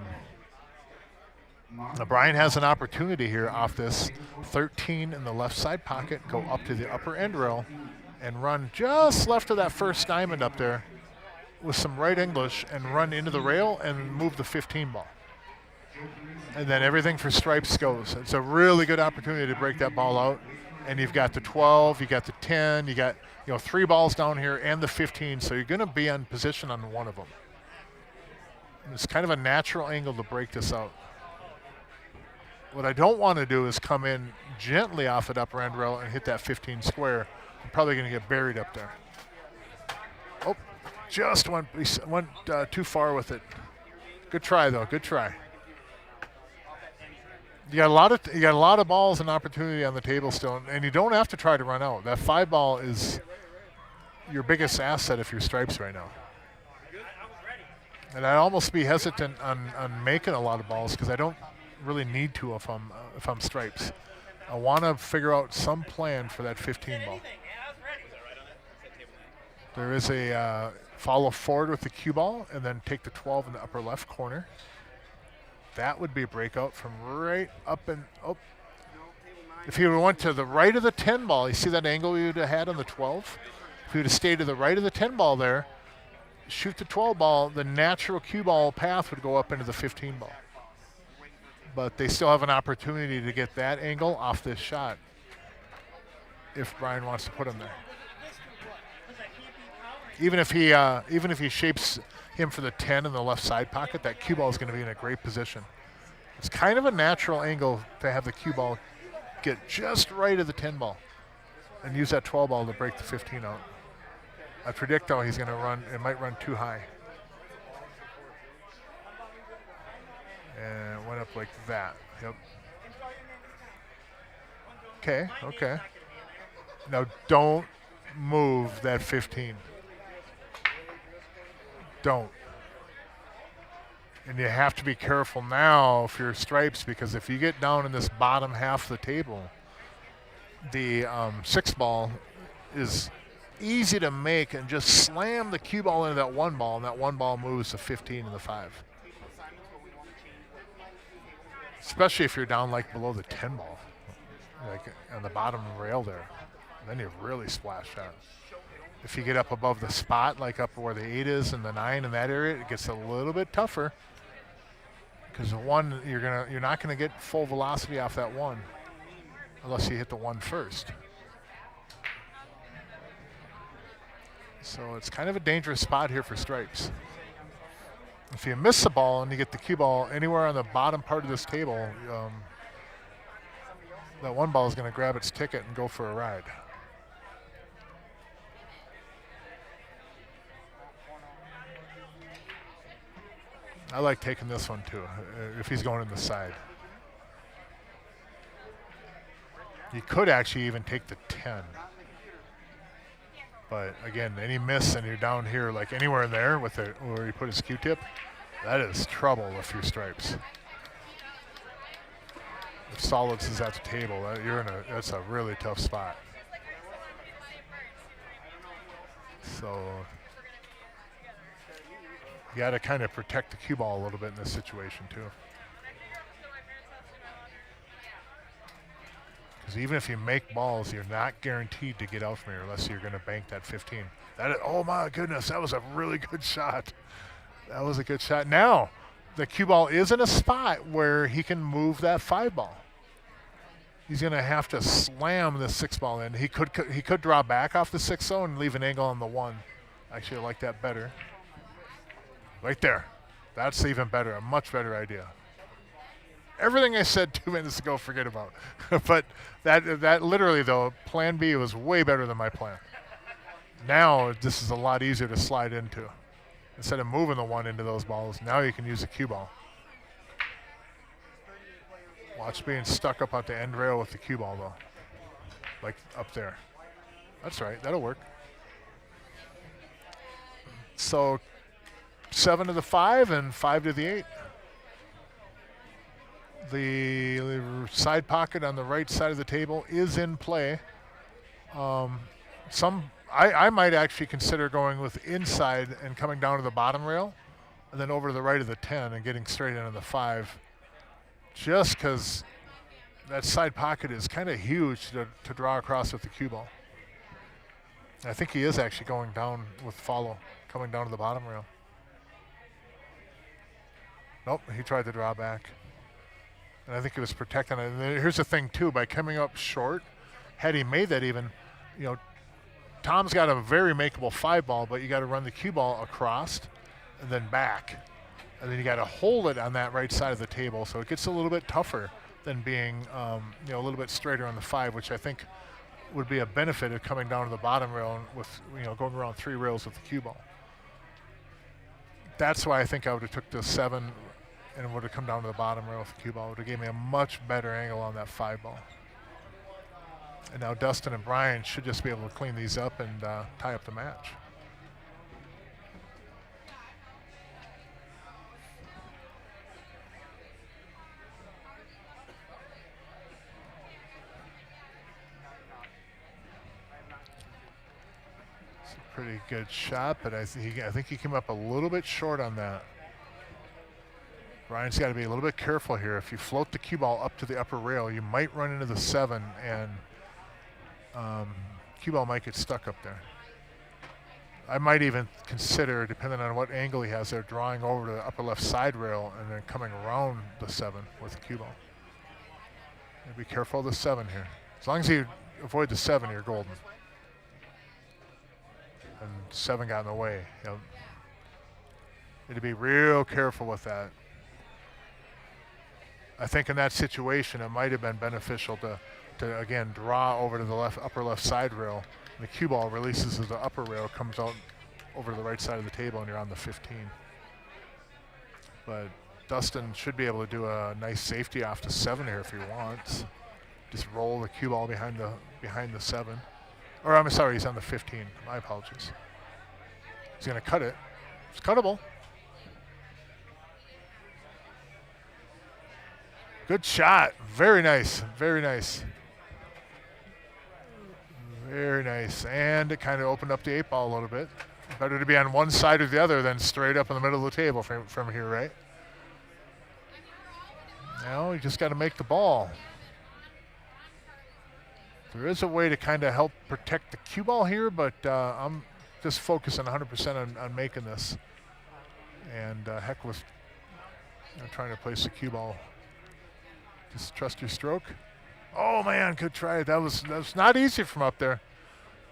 Brian has an opportunity here off this 13 in the left side pocket, go up to the upper end rail and run just left of that first diamond up there with some right English and run into the rail and move the 15 ball. And then everything for stripes goes. It's a really good opportunity to break that ball out. And you've got the 12, you got the 10, you got 3 balls down here and the 15, so you're going to be on position on one of them. And it's kind of a natural angle to break this out. What I don't want to do is come in gently off that upper end rail and hit that 15 square. I'm probably going to get buried up there. Oh, just went too far with it. Good try though. Good try. You got a lot of balls and opportunity on the table still, and you don't have to try to run out. That 5 ball is your biggest asset if you're stripes right now. And I'd almost be hesitant on making a lot of balls because I don't really need to if I'm stripes. I want to figure out some plan for that 15 ball. There is a follow forward with the cue ball and then take the 12 in the upper left corner. That would be a breakout from right up and up. If you went to the right of the 10 ball, you see that angle you would have had on the 12? If you would have stayed to the right of the 10 ball there, shoot the 12 ball, the natural cue ball path would go up into the 15 ball. But they still have an opportunity to get that angle off this shot if Brian wants to put him there. Even if he shapes him for the 10 in the left side pocket, that cue ball is going to be in a great position. It's kind of a natural angle to have the cue ball get just right of the 10 ball and use that 12 ball to break the 15 out. I predict, though, he's going to run. It might run too high. And it went up like that. Yep. Okay. Now don't move that 15. Don't. And you have to be careful now if you're stripes, because if you get down in this bottom half of the table, the 6 ball is easy to make and just slam the cue ball into that 1 ball, and that 1 ball moves to 15 and the 5. Especially if you're down like below the 10 ball, like on the bottom rail there. Then you really splash out. If you get up above the spot, like up where the 8 is and the 9 in that area, it gets a little bit tougher. Because the 1, you're not gonna get full velocity off that 1 unless you hit the 1 first. So it's kind of a dangerous spot here for stripes. If you miss the ball and you get the cue ball anywhere on the bottom part of this table, that 1 ball is going to grab its ticket and go for a ride. I like taking this one too, if he's going in the side. You could actually even take the 10. But again, any miss and you're down here, like anywhere in there with it, where he put his Q-tip, that is trouble if you're stripes. If solids is at the table, that's a really tough spot. So you got to kind of protect the cue ball a little bit in this situation too. Because even if you make balls, you're not guaranteed to get out from here unless you're going to bank that 15. Oh my goodness, that was a really good shot. That was a good shot. Now, the cue ball is in a spot where he can move that 5 ball. He's going to have to slam the 6 ball in. He could draw back off the 6 zone and leave an angle on the 1. Actually, I like that better. Right there. That's even better, a much better idea. Everything I said 2 minutes ago, forget about. But that literally, though, plan B was way better than my plan. Now, this is a lot easier to slide into. Instead of moving the 1 into those balls, now you can use the cue ball. Watch being stuck up at the end rail with the cue ball, though. Like up there. That's right, that'll work. So 7 to the 5 and 5 to the 8. The side pocket on the right side of the table is in play. I might actually consider going with inside and coming down to the bottom rail and then over to the right of the 10 and getting straight into the 5. Just because that side pocket is kind of huge to draw across with the cue ball. I think he is actually going down with follow, coming down to the bottom rail. Nope, he tried to draw back. And I think he was protecting it. And here's the thing, too. By coming up short, had he made that even, Tom's got a very makeable 5-ball, but you got to run the cue ball across and then back. And then you got to hold it on that right side of the table. So it gets a little bit tougher than being, a little bit straighter on the 5, which I think would be a benefit of coming down to the bottom rail with, going around 3 rails with the cue ball. That's why I think I would have took the 7 and would have come down to the bottom rail with the cue ball. It would have gave me a much better angle on that 5-ball. And now Dustin and Brian should just be able to clean these up and tie up the match. It's a pretty good shot, but I think he came up a little bit short on that. Brian's got to be a little bit careful here. If you float the cue ball up to the upper rail, you might run into the 7, and cue ball might get stuck up there. I might even consider, depending on what angle he has there, drawing over to the upper left side rail and then coming around the 7 with the cue ball. Be careful of the 7 here. As long as you avoid the 7, you're golden. And 7 got in the way. Need to be real careful with that. I think in that situation, it might have been beneficial to again, draw over to the upper left side rail. And the cue ball releases to the upper rail, comes out over to the right side of the table, and you're on the 15. But Dustin should be able to do a nice safety off the 7 here if he wants. Just roll the cue ball behind the 7. Or I'm sorry, he's on the 15. My apologies. He's going to cut it. It's cuttable. Good shot. Very nice. Very nice. Very nice. And it kind of opened up the 8-ball a little bit. Better to be on one side or the other than straight up in the middle of the table from here, right? Now you just got to make the ball. There is a way to kind of help protect the cue ball here, but I'm just focusing 100% on making this. And heck with trying to place the cue ball. Just trust your stroke. Oh man, good try. That was not easy from up there.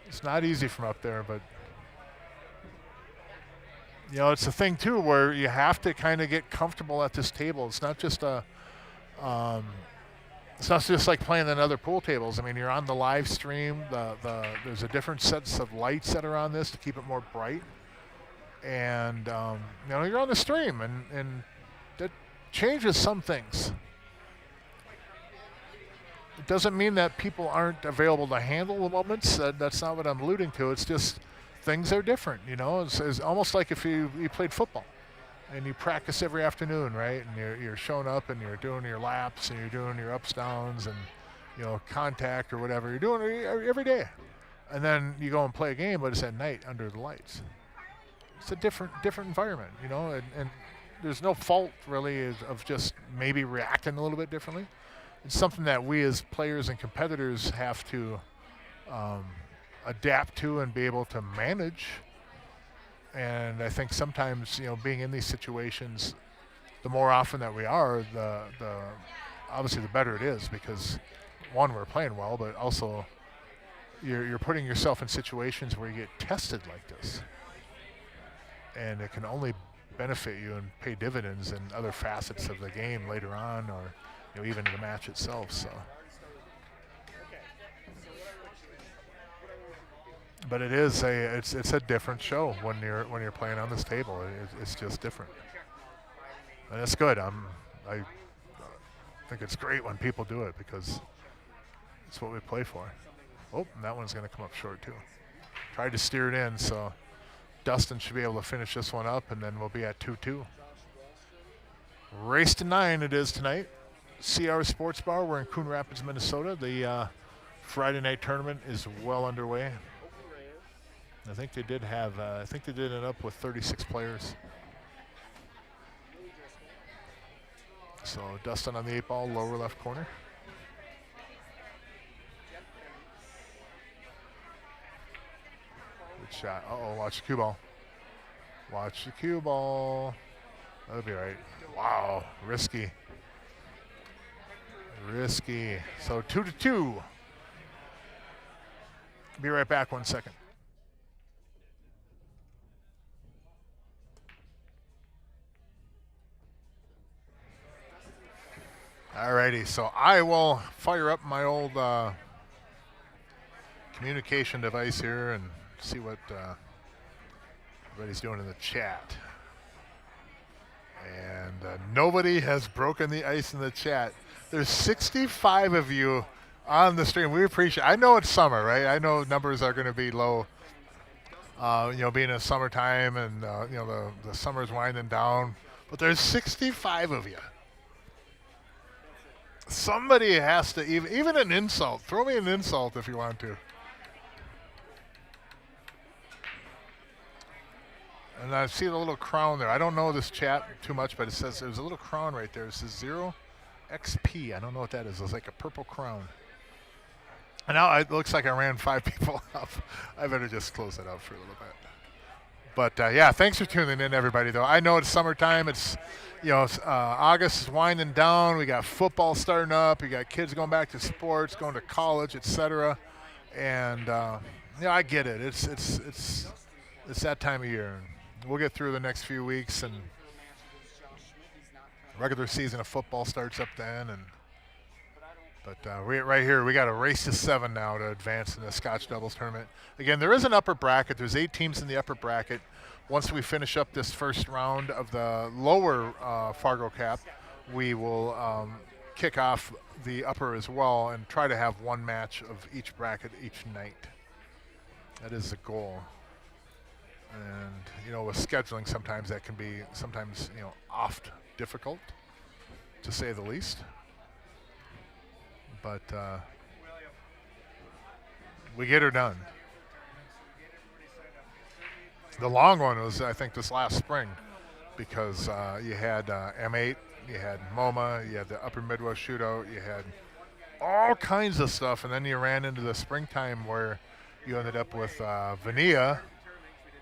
It's not easy from up there, but it's a thing too where you have to kind of get comfortable at this table. It's not just it's not just like playing on other pool tables. I mean, you're on the live stream. There's a different sets of lights that are on this to keep it more bright, and you're on the stream, and that changes some things. It doesn't mean that people aren't available to handle the moments. That's not what I'm alluding to. It's just things are different, It's almost like if you played football and you practice every afternoon, right? And you're showing up and you're doing your laps and you're doing your ups, downs, and, contact or whatever. You're doing it every day. And then you go and play a game, but it's at night under the lights. It's a different environment, and there's no fault really of just maybe reacting a little bit differently. It's something that we as players and competitors have to adapt to and be able to manage. And I think sometimes, being in these situations, the more often that we are, the obviously the better it is, because one, we're playing well, but also you're putting yourself in situations where you get tested like this, and it can only benefit you and pay dividends in other facets of the game later on, or even in the match itself. So, but it's a different show when you're playing on this table. It's just different, and it's good. I think it's great when people do it because it's what we play for. Oh, and that one's going to come up short too. Tried to steer it in, so Dustin should be able to finish this one up, and then we'll be at 2-2. Race to 9 it is tonight. CRs Sportsbar. We're in Coon Rapids, Minnesota. The Friday night tournament is well underway. I think they did end up with 36 players. So Dustin on the 8-ball, lower left corner. Good shot. Uh-oh, watch the cue ball. Watch the cue ball. That'll be right. Wow, risky. Risky. So 2-2. Be right back 1 second. Alrighty, so I will fire up my old communication device here and see what everybody's doing in the chat. And nobody has broken the ice in the chat. There's 65 of you on the stream. We appreciate. I know it's summer, right? I know numbers are going to be low. Being in summertime and the summer's winding down, but there's 65 of you. Somebody has to even an insult. Throw me an insult if you want to. And I see the little crown there. I don't know this chat too much, but it says there's a little crown right there. It says 0XP. I don't know what that is. It's like a purple crown. And now it looks like I ran 5 people up. I better just close it out for a little bit. But yeah, thanks for tuning in, everybody. Though I know it's summertime. It's August is winding down. We got football starting up. We got kids going back to sports, going to college, etc. And I get it. It's that time of year. We'll get through the next few weeks, and regular season of football starts up then. But right here, we got a race to 7 now to advance in the Scotch Doubles tournament. Again, there is an upper bracket. There's 8 teams in the upper bracket. Once we finish up this first round of the lower Fargo Cap, we will kick off the upper as well and try to have one match of each bracket each night. That is the goal. And, with scheduling, sometimes that can be oft difficult, to say the least. But we get her done. The long one was, I think, this last spring, because you had M8, you had MoMA, you had the Upper Midwest Shootout, you had all kinds of stuff, and then you ran into the springtime where you ended up with Vanilla,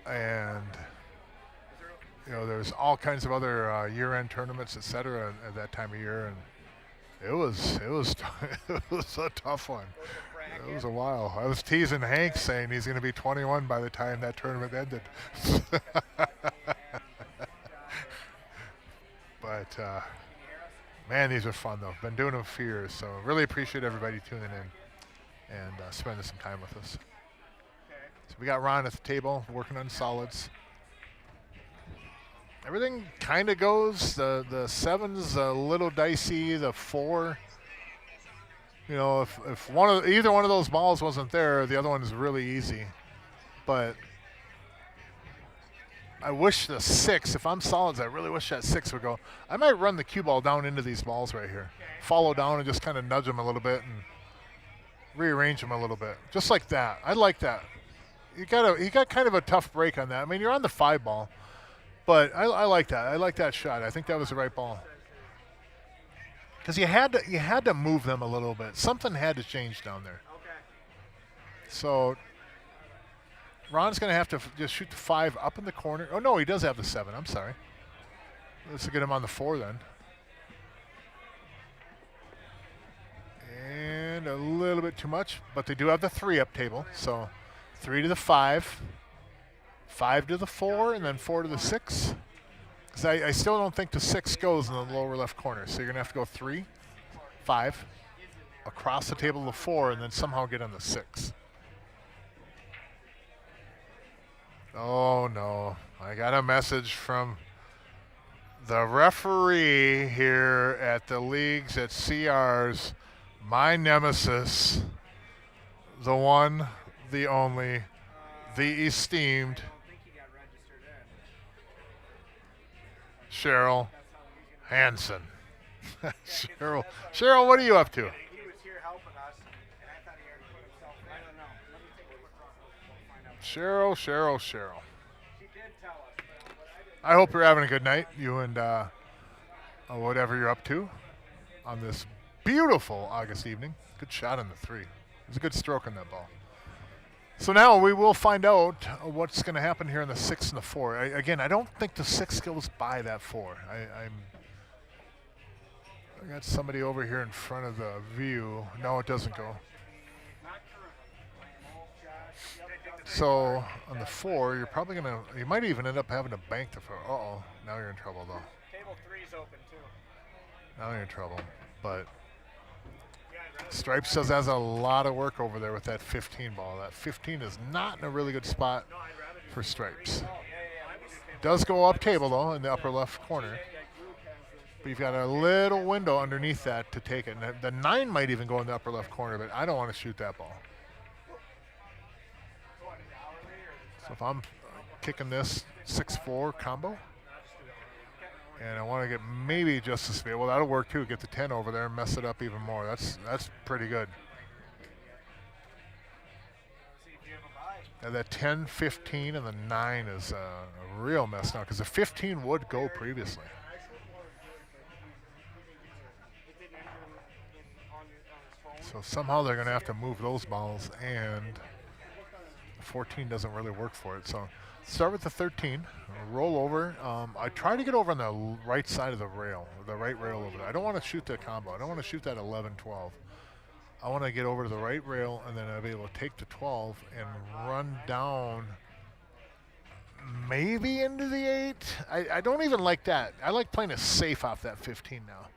and there's all kinds of other year-end tournaments, etc. At that time of year, and it was it was a tough one. It was a while. I was teasing Hank, saying he's going to be 21 by the time that tournament ended. But man, these are fun though. Been doing them for years, so really appreciate everybody tuning in and spending some time with us. So we got Ron at the table working on solids. Everything kind of goes. The 7's a little dicey. The 4, if either one of those balls wasn't there, the other one is really easy. But I wish the 6, if I'm solids, I really wish that 6 would go. I might run the cue ball down into these balls right here. Follow down and just kind of nudge them a little bit and rearrange them a little bit. Just like that. I like that. You got kind of a tough break on that. I mean, you're on the 5 ball. But I like that. I like that shot. I think that was the right ball. Because you had to move them a little bit. Something had to change down there. Okay. So Ron's going to have to just shoot the 5 up in the corner. Oh, no, he does have the 7. I'm sorry. Let's get him on the 4 then. And a little bit too much. But they do have the 3 up table. So 3 to the 5. 5 to the 4, and then 4 to the 6. Because I still don't think the 6 goes in the lower left corner. So you're going to have to go 3, 5, across the table to the 4, and then somehow get on the 6. Oh, no. I got a message from the referee here at the leagues at CRs. My nemesis, the one, the only, the esteemed Cheryl Hansen. Cheryl, what are you up to? He was here helping us, and I thought he already put himself in. I don't know. Let me take a quick run. We'll find out. Cheryl. She did tell us, but I didn't. I hope you're having a good night, you and whatever you're up to on this beautiful August evening. Good shot on the 3. It was a good stroke on that ball. So now we will find out what's going to happen here in the 6 and the 4. Again, I don't think the 6 goes by that 4. I got somebody over here in front of the view. No, it doesn't go. So on the 4, you're probably going to, you might even end up having to bank the 4. Uh-oh, now you're in trouble though. Table 3's open too. Now you're in trouble. But Stripes says has a lot of work over there with that 15 ball. That 15 is not in a really good spot for Stripes. Does go up table though in the upper left corner. But you've got a little window underneath that to take it. And the 9 might even go in the upper left corner, but I don't want to shoot that ball. So if I'm kicking this 6-4 combo, and I want to get maybe just a speed. Well, that'll work too. Get the 10 over there and mess it up even more. That's pretty good. And that 10, 15, and the 9 is a real mess now because the 15 would go previously. So somehow they're going to have to move those balls, and 14 doesn't really work for it. So start with the 13, roll over. I try to get over on the right side of the rail, the right rail over there. I don't want to shoot the combo. I don't want to shoot that 11, 12. I want to get over to the right rail, and then I'll be able to take the 12 and run down maybe into the 8. I don't even like that. I like playing it safe off that 15 now.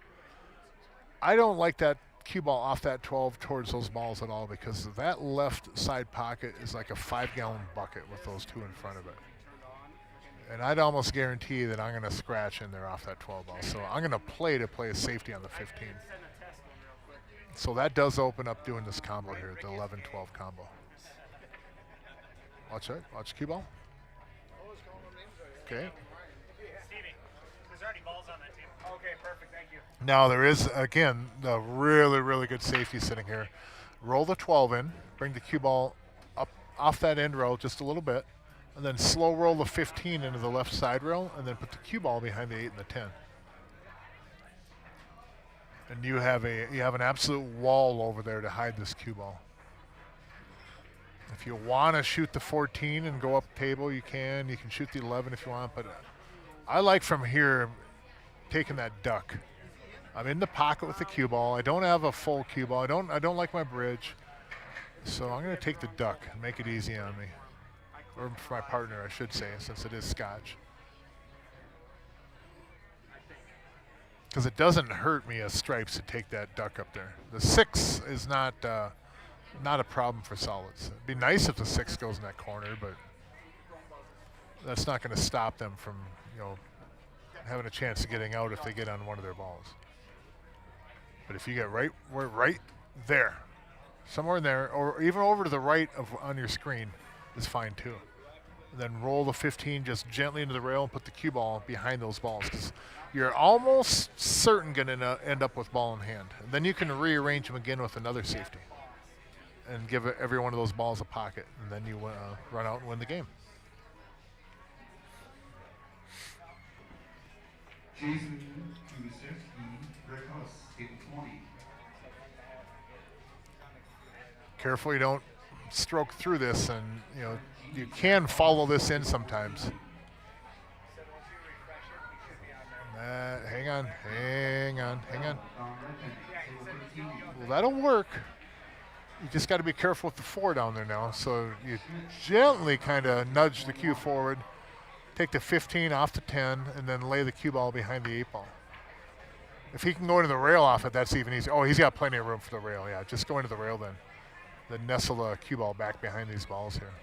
I don't like that cue ball off that 12 towards those balls at all because that left side pocket is like a 5-gallon bucket with those 2 in front of it. And I'd almost guarantee that I'm going to scratch in there off that 12 ball. So I'm going to play a safety on the 15. So that does open up doing this combo here, the 11-12 combo. Watch it. Watch cue ball. Okay. Stevie, there's already balls on that team. Okay, perfect. Thank you. Now there is, again, the really, really good safety sitting here. Roll the 12 in, bring the cue ball up off that end rail just a little bit, and then slow roll the 15 into the left side rail, and then put the cue ball behind the 8 and the 10. And you have an absolute wall over there to hide this cue ball. If you want to shoot the 14 and go up table, you can. You can shoot the 11 if you want, but I like from here taking that duck. I'm in the pocket with the cue ball. I don't have a full cue ball. I don't like my bridge. So I'm going to take the duck and make it easy on me. Or for my partner, I should say, since it is Scotch. Because it doesn't hurt me as Stripes to take that duck up there. The 6 is not a problem for solids. It'd be nice if the 6 goes in that corner, but that's not going to stop them from, having a chance of getting out if they get on one of their balls. But if you get right there, somewhere in there, or even over to the right on your screen is fine too. And then roll the 15 just gently into the rail and put the cue ball behind those balls because you're almost certain going to end up with ball in hand. And then you can rearrange them again with another safety and give every one of those balls a pocket, and then you run out and win the game. Jason Kulisevsky, Red House, table 20. Careful you don't stroke through this, and you can follow this in sometimes. Hang on. Well, that'll work. You just got to be careful with the 4 down there now. So you gently kind of nudge the cue forward, take the 15 off the 10, and then lay the cue ball behind the 8 ball. If he can go into the rail off it, that's even easier. Oh, he's got plenty of room for the rail. Yeah, just go into the rail then. Then nestle the cue ball back behind these balls here.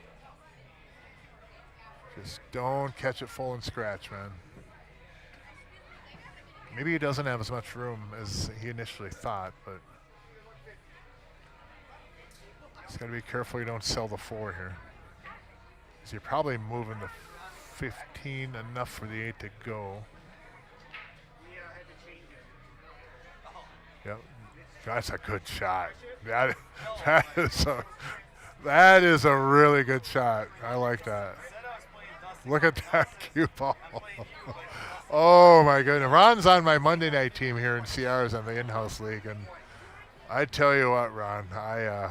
Just don't catch it full and scratch, man. Maybe he doesn't have as much room as he initially thought, but just got to be careful you don't sell the 4 here. Because you're probably moving the 15 enough for the 8 to go. Yep, that's a good shot. That is a really good shot. I like that. Look at that cue ball. Oh my goodness. Ron's on my Monday night team here in CRs on the in-house league, and I tell you what, Ron, I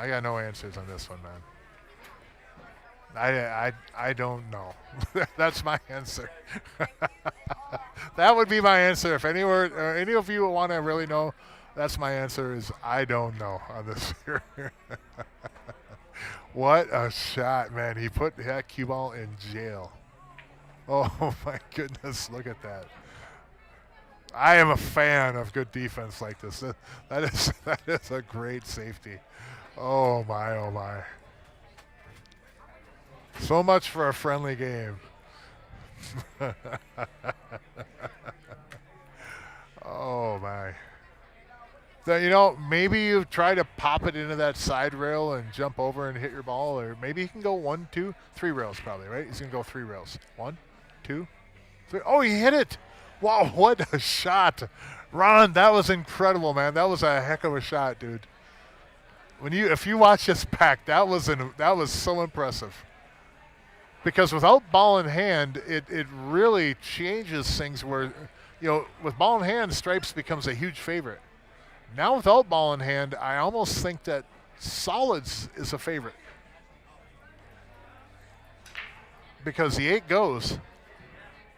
got no answers on this one, man. I don't know. That's my answer. That would be my answer. If any of you want to really know, that's my answer is I don't know on this here. What a shot, man. He put that cue ball in jail. Oh, my goodness. Look at that. I am a fan of good defense like this. That is a great safety. Oh, my, oh, my. So much for a friendly game. Oh, my. So, maybe you try to pop it into that side rail and jump over and hit your ball, or maybe he can go 1, 2, 3 rails probably, right? He's going to go 3 rails. 1, 2, 3. Oh, he hit it. Wow, what a shot. Ron, that was incredible, man. That was a heck of a shot, dude. If you watch this back, that was so impressive. Because without ball in hand, it really changes things where, with ball in hand, Stripes becomes a huge favorite. Now without ball in hand, I almost think that Solids is a favorite. Because the 8 goes,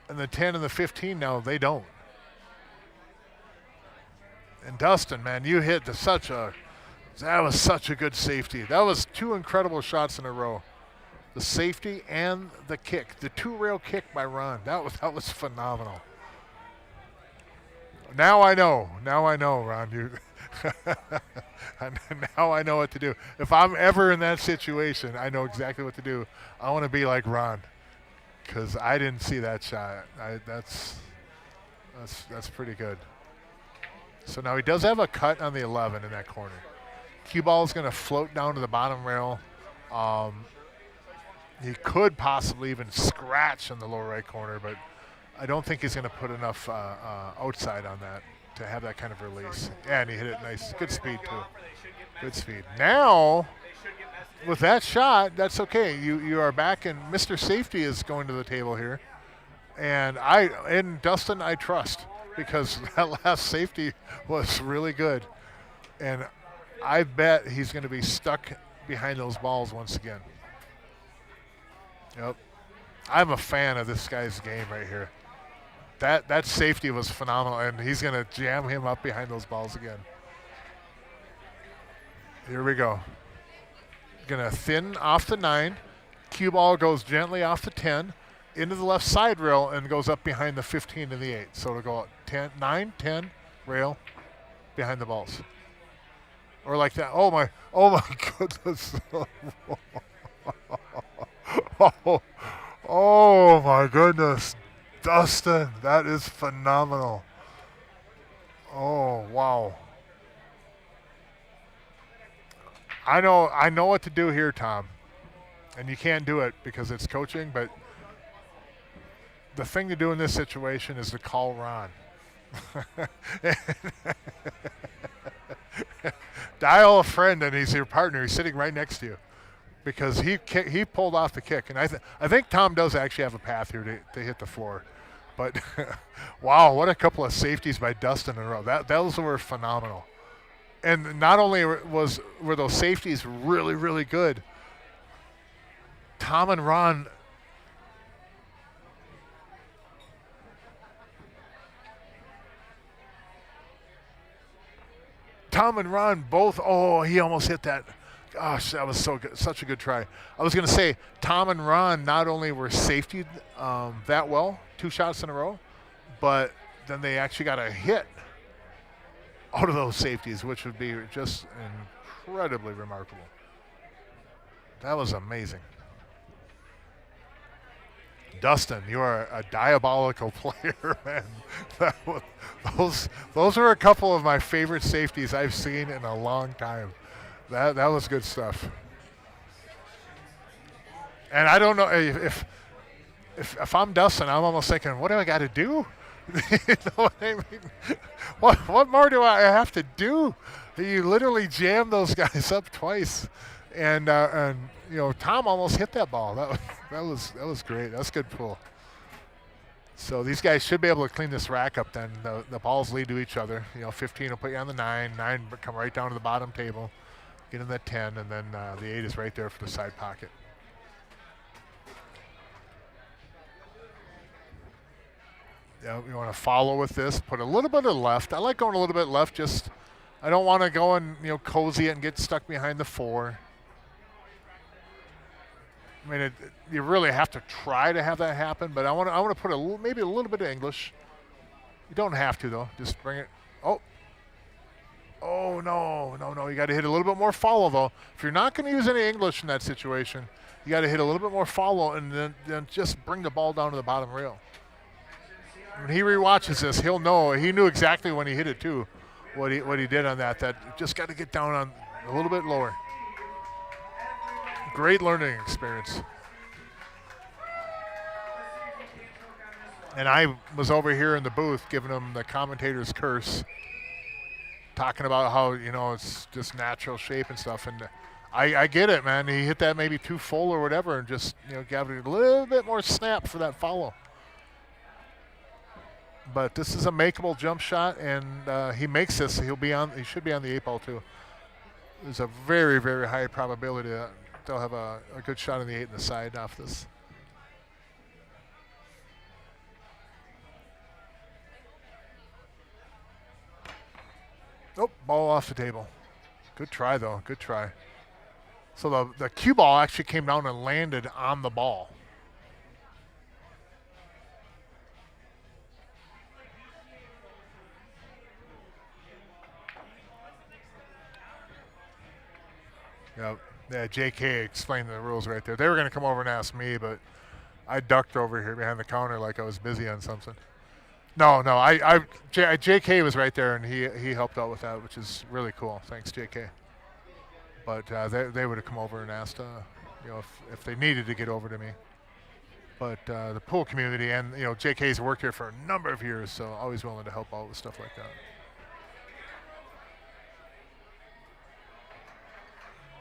and the 10 and the 15 now, they don't. And Dustin, man, you hit that was such a good safety. That was 2 incredible shots in a row. The safety and the kick, the 2-rail kick by Ron. That was phenomenal. Now I know, Ron. You now I know what to do. If I'm ever in that situation, I know exactly what to do. I want to be like Ron, because I didn't see that shot. That's pretty good. So now he does have a cut on the 11 in that corner. Cue ball is going to float down to the bottom rail. He could possibly even scratch in the lower right corner, but I don't think he's going to put enough outside on that to have that kind of release. Yeah, and he hit it nice. Good speed, too. Good speed. Now, with that shot, that's okay. You are back, and Mr. Safety is going to the table here. And Dustin, I trust, because that last safety was really good. And I bet he's going to be stuck behind those balls once again. Yep. I'm a fan of this guy's game right here. That safety was phenomenal, and he's going to jam him up behind those balls again. Here we go. Going to thin off the 9. Cue ball goes gently off the 10 into the left side rail and goes up behind the 15 and the 8. So it'll go 9, 10, rail, behind the balls. Or like that. Oh my goodness. Oh my goodness. Dustin, that is phenomenal. Oh, wow. I know what to do here, Tom. And you can't do it because it's coaching, but the thing to do in this situation is to call Ron. Dial a friend, and he's your partner. He's sitting right next to you. Because he pulled off the kick, and I think Tom does actually have a path here to hit the floor, but wow, what a couple of safeties by Dustin in a row. Those were phenomenal, and not only were those safeties really, really good, Tom and Ron. Tom and Ron both. Oh, he almost hit that. Gosh, that was so good. Such a good try. I was going to say, Tom and Ron not only were safetied that well, 2 shots in a row, but then they actually got a hit out of those safeties, which would be just incredibly remarkable. That was amazing. Dustin, you are a diabolical player, man. Those are a couple of my favorite safeties I've seen in a long time. That was good stuff. And I don't know if I'm Dustin, I'm almost thinking, what do I got to do? You know what I mean? What more do I have to do? You literally jammed those guys up twice, and Tom almost hit that ball. That was great. That's good pull. So these guys should be able to clean this rack up. Then the balls lead to each other. 15 will put you on the 9. 9 come right down to the bottom table. Get in that 10, and then the 8 is right there for the side pocket. You want to follow with this. Put a little bit of left. I like going a little bit left. Just I don't want to go and cozy it and get stuck behind the 4. I mean, you really have to try to have that happen. But I want to put maybe a little bit of English. You don't have to though. Just bring it. Oh no! You got to hit a little bit more follow though. If you're not going to use any English in that situation, you got to hit a little bit more follow and then just bring the ball down to the bottom rail. When he rewatches this, he'll know. He knew exactly when he hit it too, what he did on that. That just got to get down on a little bit lower. Great learning experience. And I was over here in the booth giving him the commentator's curse, talking about how it's just natural shape and stuff. And I get it, man. He hit that maybe too full or whatever, and just gave it a little bit more snap for that follow. But this is a makeable jump shot, and he makes this. He should be on the 8 ball too. There's a very, very high probability that they'll have a good shot on the 8 and the side off this. Oh, ball off the table. Good try though. Good try. So the cue ball actually came down and landed on the ball. Yeah, JK explained the rules right there. They were going to come over and ask me, but I ducked over here behind the counter like I was busy on something. No, JK was right there, and he helped out with that, which is really cool. Thanks, JK. But they would have come over and asked, if they needed to get over to me. But the pool community and JK's worked here for a number of years, so always willing to help out with stuff like that.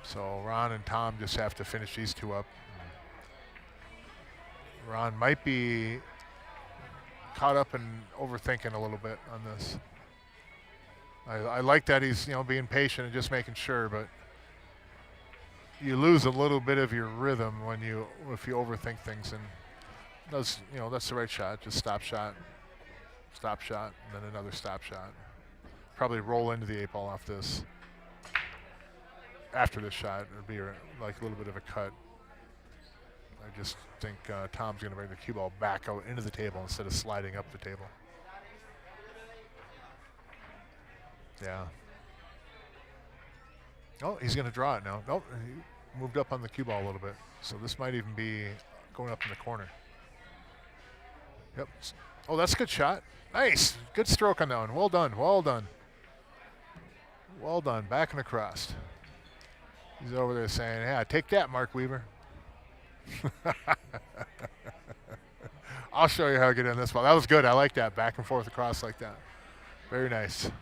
So Ron and Tom just have to finish these 2 up. Ron might be caught up and overthinking a little bit on this. I like that he's being patient and just making sure, but you lose a little bit of your rhythm if you overthink things. And that's the right shot. Just stop shot, and then another stop shot. Probably roll into the 8 ball off this. After this shot, it would be like a little bit of a cut. I just think Tom's going to bring the cue ball back out into the table instead of sliding up the table. Yeah. Oh, he's going to draw it now. Nope, he moved up on the cue ball a little bit. So this might even be going up in the corner. Yep. Oh, that's a good shot. Nice. Good stroke on that one. Well done. Well done. Well done. Back and across. He's over there saying, yeah, take that, Mark Weaver. I'll show you how to get in this ball. That was good. I like that. Back and forth across like that. Very nice.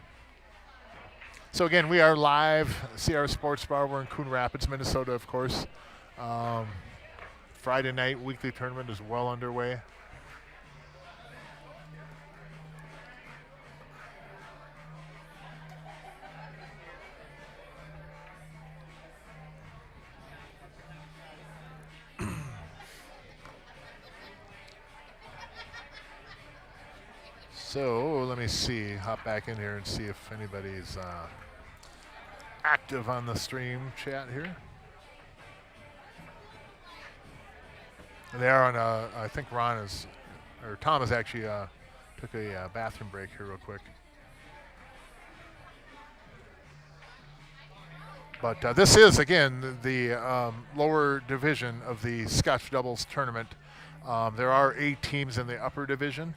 So, again, we are live. CRs Sportsbar. We're in Coon Rapids, Minnesota, of course. Friday night weekly tournament is well underway. So let me see, hop back in here and see if anybody's active on the stream chat here. And they are on, I think Tom is actually took a bathroom break here real quick. But this is, again, the lower division of the Scotch Doubles tournament. There are 8 teams in the upper division.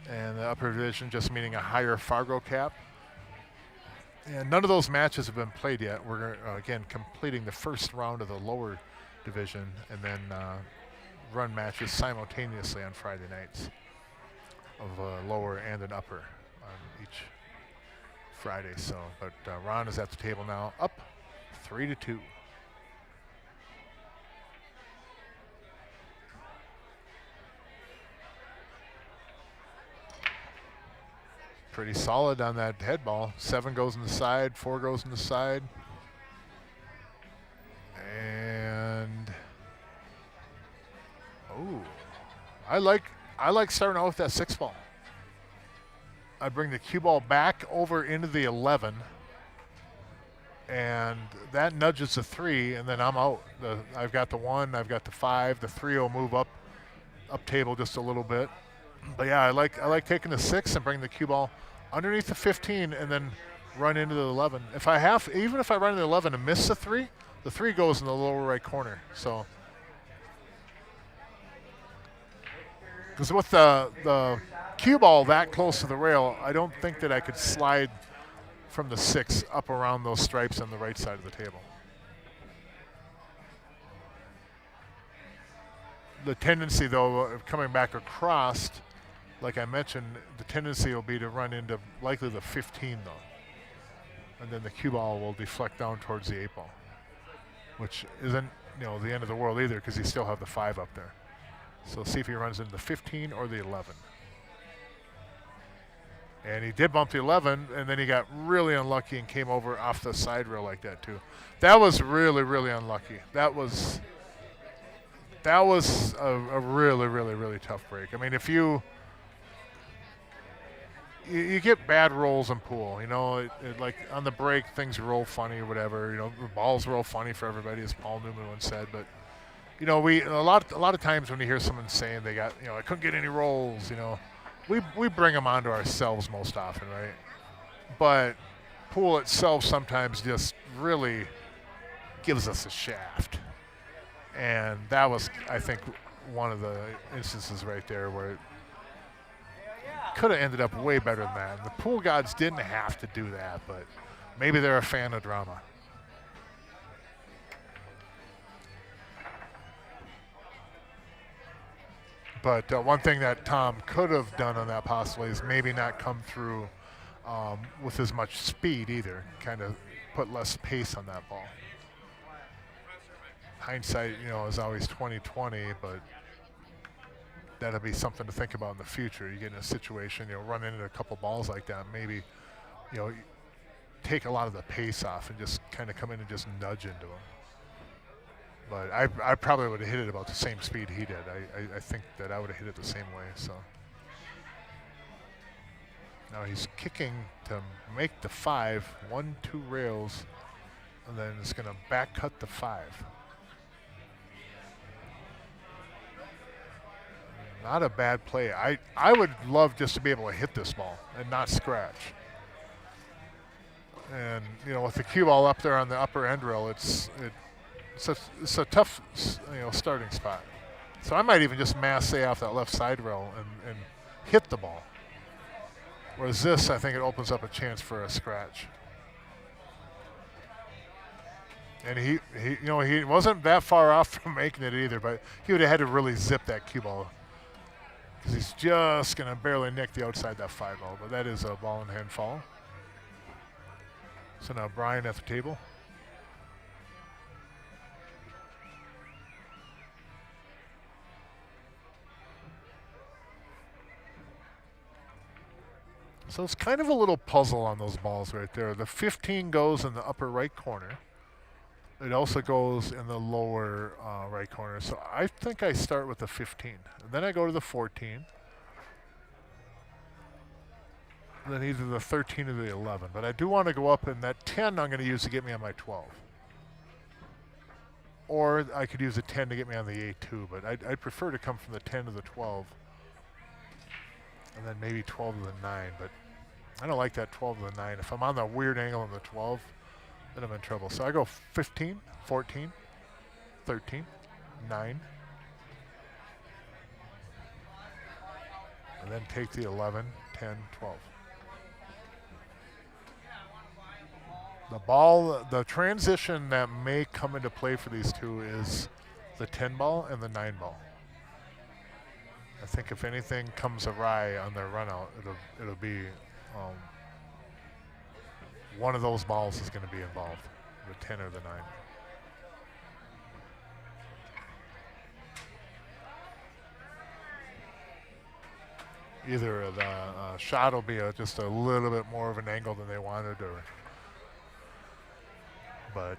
And the upper division just meaning a higher Fargo cap. And none of those matches have been played yet. We're, again, completing the first round of the lower division and then run matches simultaneously on Friday nights of lower and an upper on each Friday. So, but Ron is at the table now, up 3-2. Pretty solid on that head ball. 7 goes in the side, 4 goes in the side. And oh, I like starting out with that 6 ball. I bring the cue ball back over into the 11, and that nudges the 3, and then I'm out. I've got the 1, I've got the 5, the 3 will move up table just a little bit. But yeah, I like taking the 6 and bring the cue ball underneath the 15 and then run into the 11. Even if I run into the 11 and miss the 3 goes in the lower right corner. So, because with the cue ball that close to the rail, I don't think that I could slide from the 6 up around those stripes on the right side of the table. The tendency, though, of coming back across, like I mentioned, the tendency will be to run into likely the 15, though. And then the cue ball will deflect down towards the 8 ball, which isn't, the end of the world either, because you still have the 5 up there. So see if he runs into the 15 or the 11. And he did bump the 11, and then he got really unlucky and came over off the side rail like that, too. That was really, really unlucky. That was a really, really, really tough break. I mean, if you get bad rolls in pool, like on the break, things roll funny or whatever. The balls roll funny for everybody, as Paul Newman once said. But we a lot of times when you hear someone saying they got, I couldn't get any rolls, we bring them onto ourselves most often, right? But pool itself sometimes just really gives us a shaft. And that was, I think, one of the instances right there where it could have ended up way better than that. And the pool gods didn't have to do that, but maybe they're a fan of drama. But one thing that Tom could have done on that possibly is maybe not come through with as much speed either, kind of put less pace on that ball. Hindsight, is always 20/20, but that'll be something to think about in the future. You get in a situation, run into a couple balls like that, maybe, take a lot of the pace off and just kind of come in and just nudge into them. But I probably would have hit it about the same speed he did. I think that I would have hit it the same way. So now he's kicking to make the 5, 1, 2 rails, and then it's going to back cut the 5. Not a bad play. I would love just to be able to hit this ball and not scratch. And with the cue ball up there on the upper end rail, it's a tough starting spot. So I might even just masse off that left side rail and hit the ball. Whereas this, I think it opens up a chance for a scratch. And he wasn't that far off from making it either, but he would have had to really zip that cue ball, because he's just going to barely nick the outside that 5 ball. But that is a ball in hand fall. So now Brian at the table. So it's kind of a little puzzle on those balls right there. The 15 goes in the upper right corner. It also goes in the lower right corner. So I think I start with the 15. And then I go to the 14. And then either the 13 or the 11. But I do want to go up, and that 10 I'm going to use to get me on my 12. Or I could use a 10 to get me on the 8 too. But I'd prefer to come from the 10 to the 12. And then maybe 12 to the 9. But I don't like that 12 to the 9. If I'm on the weird angle on the 12, then I'm in trouble. So I go 15, 14, 13, 9. And then take the 11, 10, 12. The transition that may come into play for these two is the 10 ball and the 9 ball. I think if anything comes awry on their run out, it'll be one of those balls is going to be involved, the 10 or the 9. Either the shot will be just a little bit more of an angle than they wanted, but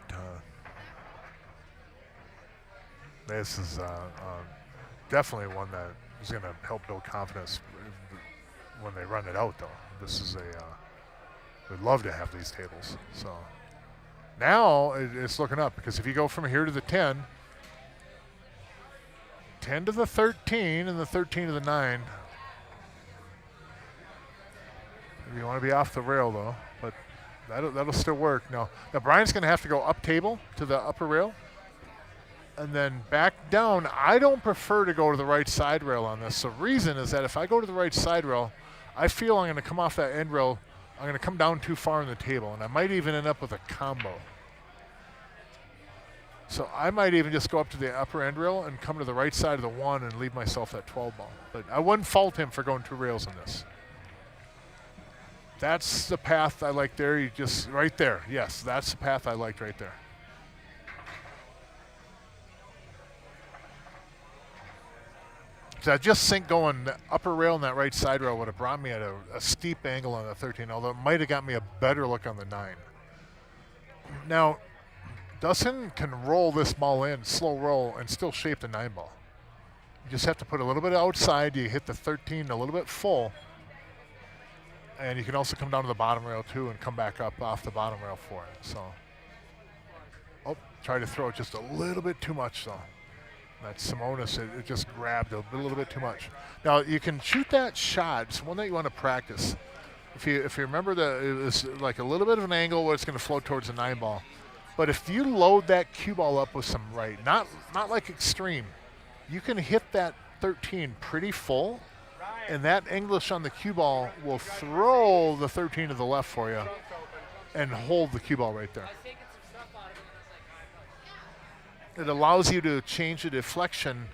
this is definitely one that is going to help build confidence when they run it out, though. This is we'd love to have these tables. So now it's looking up, because if you go from here to the 10, 10 to the 13, and the 13 to the 9. You want to be off the rail, though, but that'll still work. Now Brian's going to have to go up table to the upper rail and then back down. I don't prefer to go to the right side rail on this. The reason is that if I go to the right side rail, I feel I'm going to come off that end rail. I'm going to come down too far on the table, and I might even end up with a combo. So I might even just go up to the upper end rail and come to the right side of the 1 and leave myself that 12 ball. But I wouldn't fault him for going 2 rails on this. That's the path I like there. You just, right there. Yes, that's the path I liked right there. So I just think going the upper rail and that right side rail would have brought me at a steep angle on the 13, although it might have got me a better look on the 9. Now, Dustin can roll this ball in, slow roll, and still shape the 9 ball. You just have to put a little bit outside. You hit the 13 a little bit full. And you can also come down to the bottom rail, too, and come back up off the bottom rail for it. So, try to throw it just a little bit too much, though. That Simonis, it just grabbed a little bit too much. Now, you can shoot that shot. It's one that you want to practice. If you remember, it was like a little bit of an angle where it's going to float towards the 9 ball. But if you load that cue ball up with some right, not like extreme, you can hit that 13 pretty full, and that English on the cue ball will throw the 13 to the left for you and hold the cue ball right there. It allows you to change the deflection.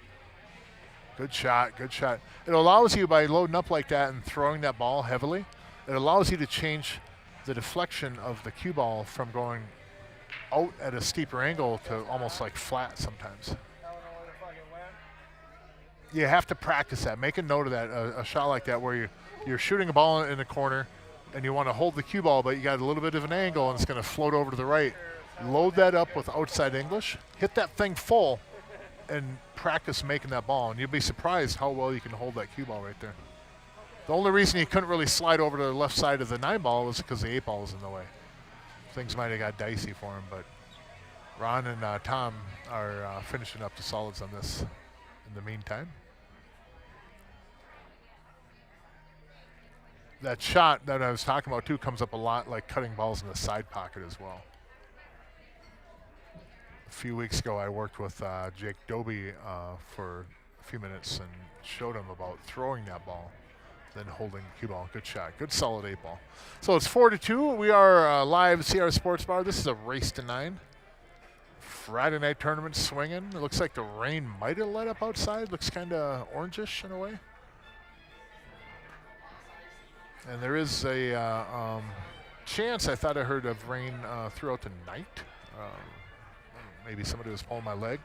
Good shot, good shot. It allows you, by loading up like that and throwing that ball heavily, it allows you to change the deflection of the cue ball from going out at a steeper angle to almost like flat sometimes. You have to practice that. Make a note of that. A shot like that where you're shooting a ball in the corner and you want to hold the cue ball, but you got a little bit of an angle and it's going to float over to the right. Load that up with outside English, hit that thing full, and practice making that ball. And you'll be surprised how well you can hold that cue ball right there. The only reason you couldn't really slide over to the left side of the 9 ball was because the 8 ball was in the way. Things might have got dicey for him, but Ron and Tom are finishing up the solids on this in the meantime. That shot that I was talking about too comes up a lot like cutting balls in the side pocket as well. A few weeks ago I worked with Jake Doby for a few minutes and showed him about throwing that ball, then holding the cue ball. Good shot, good solid 8 ball. So it's 4-2. We are live CRs Sports Bar. This is a race to 9. Friday night tournament swinging. It looks like the rain might have let up outside. Looks kind of orangish in a way. And there is a chance, I thought I heard, of rain throughout the night. Maybe somebody was pulling my leg,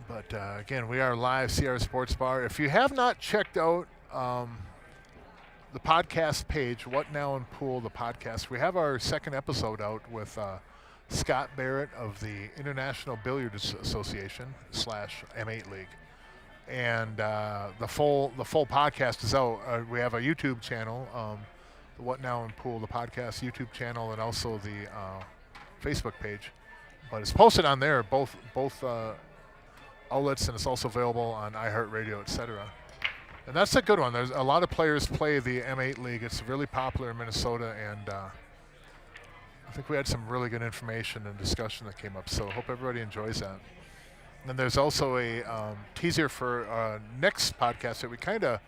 but again, we are live CR Sports Bar. If you have not checked out the podcast page, What Now in Pool, the podcast, we have our second episode out with Scott Barrett of the International Billiards Association / M8 League. And the full podcast is out. We have a YouTube channel, the What Now in Pool, the podcast YouTube channel, and also the Facebook page. But it's posted on there, both outlets, and it's also available on iHeartRadio, etc. And that's a good one. There's a lot of players play the M8 League. It's really popular in Minnesota, and I think we had some really good information and discussion that came up. So I hope everybody enjoys that. And there's also a teaser for next podcast that we kind of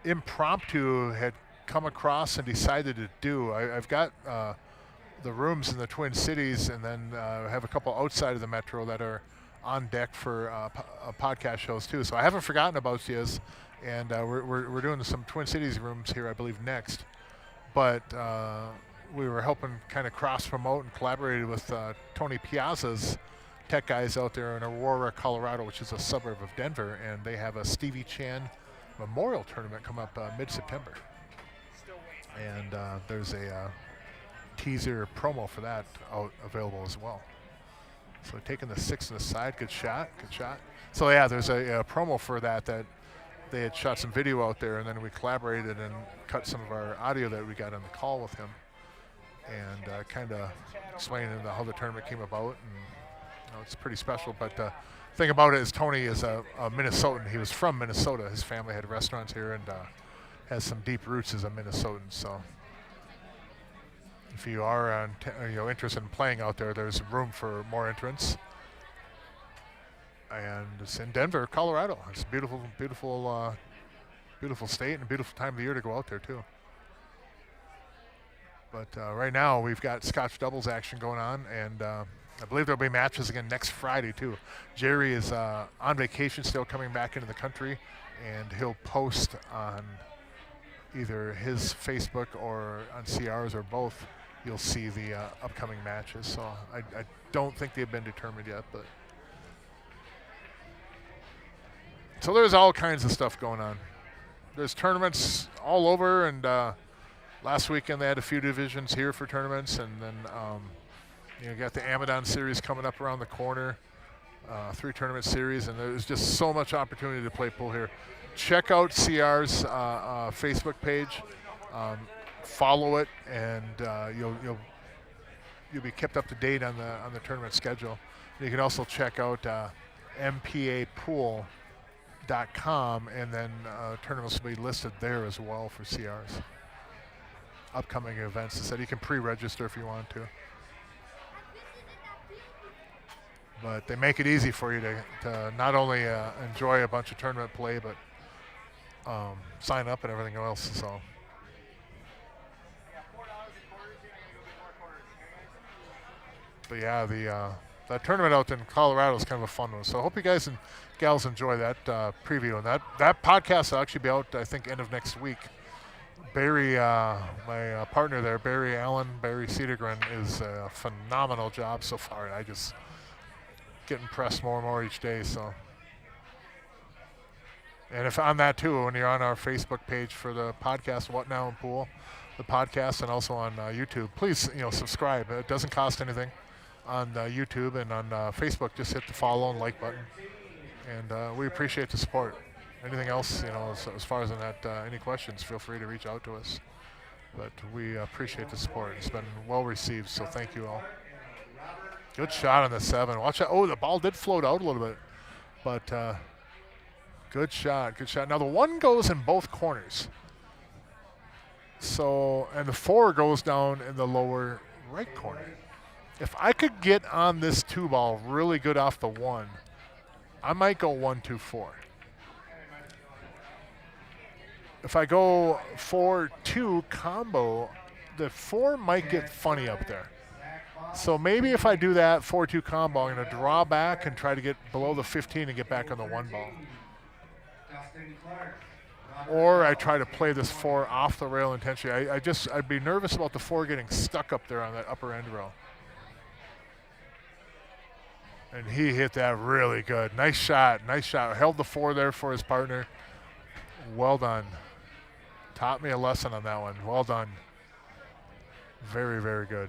impromptu had come across and decided to do. I've got the rooms in the Twin Cities, and then have a couple outside of the metro that are on deck for podcast shows too. So I haven't forgotten about yous, and we're doing some Twin Cities rooms here, I believe, next. But we were helping kind of cross promote and collaborated with Tony Piazza's tech guys out there in Aurora, Colorado, which is a suburb of Denver, and they have a Stevie Chan Memorial Tournament come up mid-September. And there's a teaser promo for that out available as well. So taking the 6 on the side, good shot, good shot. So yeah, there's a promo for that they had shot some video out there, and then we collaborated and cut some of our audio that we got on the call with him, and kind of explaining how the tournament came about. And it's pretty special. But the thing about it is Tony is a Minnesotan. He was from Minnesota. His family had restaurants here and has some deep roots as a Minnesotan. So if you are interested in playing out there, there's room for more entrants. And it's in Denver, Colorado. It's a beautiful, beautiful, beautiful state and a beautiful time of the year to go out there too. But right now we've got Scotch doubles action going on, and I believe there'll be matches again next Friday too. Jerry is on vacation still, coming back into the country, and he'll post on either his Facebook or on CRs or both. You'll see the upcoming matches. So I don't think they've been determined yet, but. So there's all kinds of stuff going on. There's tournaments all over, and last weekend they had a few divisions here for tournaments, and then you got the Amadon series coming up around the corner, 3 tournament series, and there's just so much opportunity to play pool here. Check out CR's Facebook page, follow it, and you'll be kept up to date on the tournament schedule. You can also check out MPApool.com, and then tournaments will be listed there as well for CRs. Upcoming events. They said you can pre-register if you want to. But they make it easy for you to not only enjoy a bunch of tournament play, but sign up and everything else. So. But yeah, that tournament out in Colorado is kind of a fun one. So I hope you guys and gals enjoy that preview. And that podcast will actually be out, I think, end of next week. Barry, my partner there, Barry Cedergren, is a phenomenal job so far. And I just get impressed more and more each day. So, and if on that too, when you're on our Facebook page for the podcast, What Now in Pool, the podcast, and also on YouTube, please subscribe. It doesn't cost anything. On YouTube and on Facebook, just hit the follow and like button, and we appreciate the support. Anything else, as far as in that, any questions, feel free to reach out to us. But we appreciate the support. It's been well received, so thank you all. Good shot on the 7. Watch out! Oh, the ball did float out a little bit, but good shot, good shot. Now the 1 goes in both corners. So, and the 4 goes down in the lower right corner. If I could get on this 2 ball really good off the 1, I might go 1-2-4. If I go 4-2 combo, the 4 might get funny up there. So maybe if I do that 4-2 combo, I'm going to draw back and try to get below the 15 and get back on the 1 ball. Or I try to play this 4 off the rail intentionally. I'd be nervous about the 4 getting stuck up there on that upper end rail. And he hit that really good. Nice shot, nice shot. Held the 4 there for his partner. Well done. Taught me a lesson on that one. Well done. Very, very good.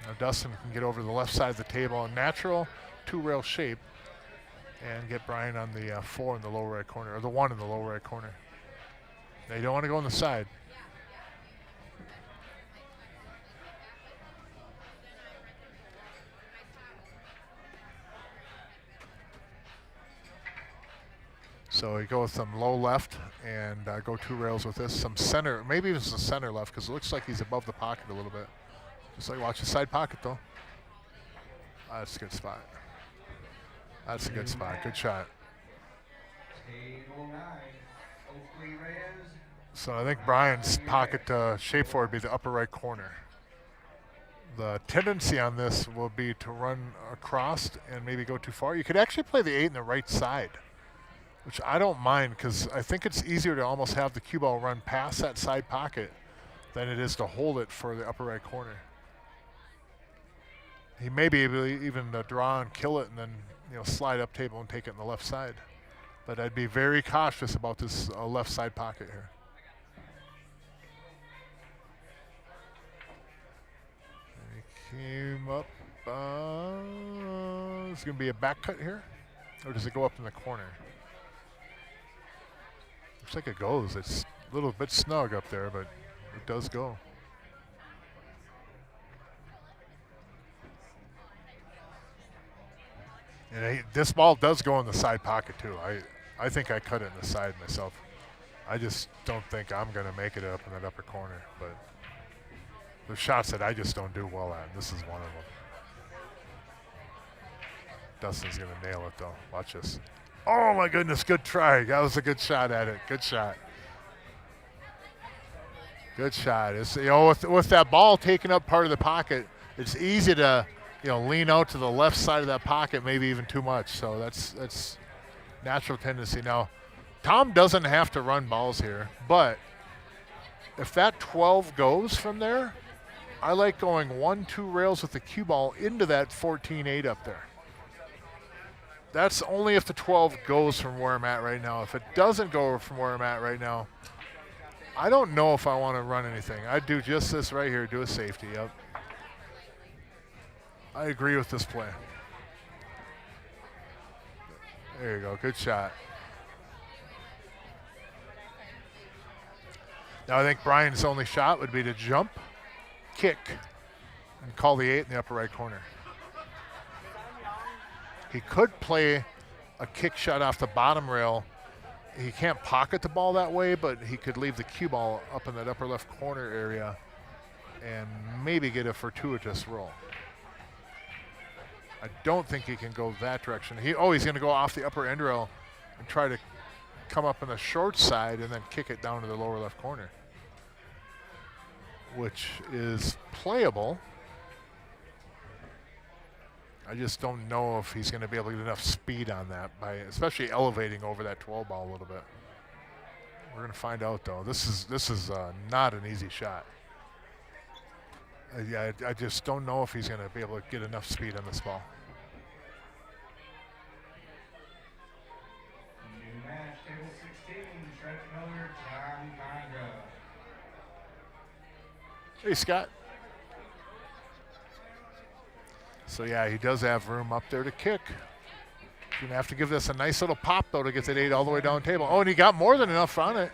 Now Dustin can get over to the left side of the table in natural 2-rail shape and get Brian on the 4 in the lower right corner, or the 1 in the lower right corner. Now you don't want to go on the side. So you go with some low left and go 2 rails with this. Some center, maybe even some center left, because it looks like he's above the pocket a little bit. Just like watch the side pocket though. That's a good spot. That's a good spot. Good shot. So I think Brian's pocket shape for it would be the upper right corner. The tendency on this will be to run across and maybe go too far. You could actually play the 8 in the right side, which I don't mind, because I think it's easier to almost have the cue ball run past that side pocket than it is to hold it for the upper right corner. He may be able to even draw and kill it and then slide up table and take it on the left side. But I'd be very cautious about this left side pocket here. And he came up. Is it going to be a back cut here? Or does it go up in the corner? Looks like it goes. It's a little bit snug up there, but it does go. And this ball does go in the side pocket too. I think I cut it in the side myself. I just don't think I'm going to make it up in that upper corner. But there's shots that I just don't do well at. This is one of them. Dustin's going to nail it though. Watch this. Oh my goodness, good try. That was a good shot at it. Good shot. Good shot. It's, you know, with that ball taking up part of the pocket, it's easy to, you know, lean out to the left side of that pocket, maybe even too much. So that's natural tendency. Now, Tom doesn't have to run balls here, but if that 12 goes from there, I like going 1-2 rails with the cue ball into that 14-8 up there. That's only if the 12 goes from where I'm at right now. If it doesn't go from where I'm at right now, I don't know if I want to run anything. I'd do just this right here, do a safety. Yep. I agree with this play. There you go, good shot. Now I think Brian's only shot would be to jump, kick, and call the 8 in the upper right corner. He could play a kick shot off the bottom rail. He can't pocket the ball that way, but he could leave the cue ball up in that upper left corner area and maybe get a fortuitous roll. I don't think he can go that direction. He's going to go off the upper end rail and try to come up on the short side and then kick it down to the lower left corner, which is playable. I just don't know if he's going to be able to get enough speed on that, by especially elevating over that 12 ball a little bit. We're going to find out, though. This is not an easy shot. I just don't know if he's going to be able to get enough speed on this ball. New match, table 16, Trent Miller, John Conga. Hey, Scott. So, yeah, he does have room up there to kick. He's going to have to give this a nice little pop, though, to get that 8 all the way down the table. Oh, and he got more than enough on it.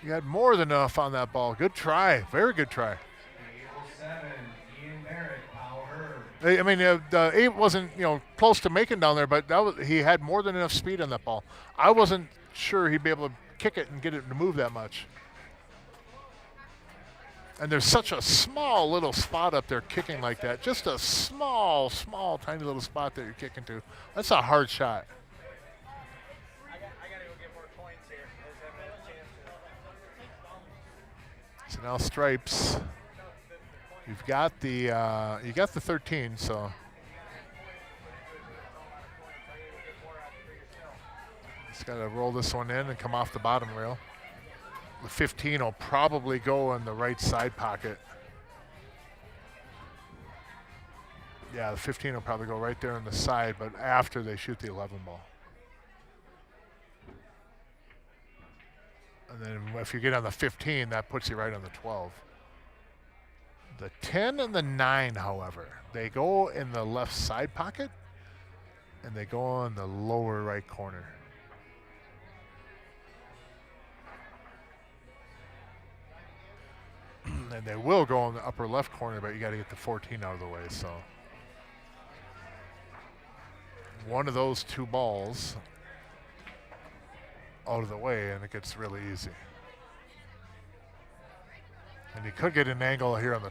He had more than enough on that ball. Good try. Very good try. Table 7, Ian Merritt, Power. I mean, the 8 wasn't, you know, close to making down there, but he had more than enough speed on that ball. I wasn't sure he'd be able to kick it and get it to move that much. And there's such a small little spot up there kicking like that. Just a small, tiny little spot that you're kicking to. That's a hard shot. I got to go get more coins here. So now stripes. You've got the 13, so just got to roll this one in and come off the bottom rail. The 15 will probably go in the right side pocket. Yeah, the 15 will probably go right there on the side, but after they shoot the 11 ball. And then if you get on the 15, that puts you right on the 12. The 10 and the 9, however, they go in the left side pocket, and they go in the lower right corner. And they will go in the upper left corner, but you got to get the 14 out of the way. So one of those 2 balls out of the way, and it gets really easy. And you could get an angle here on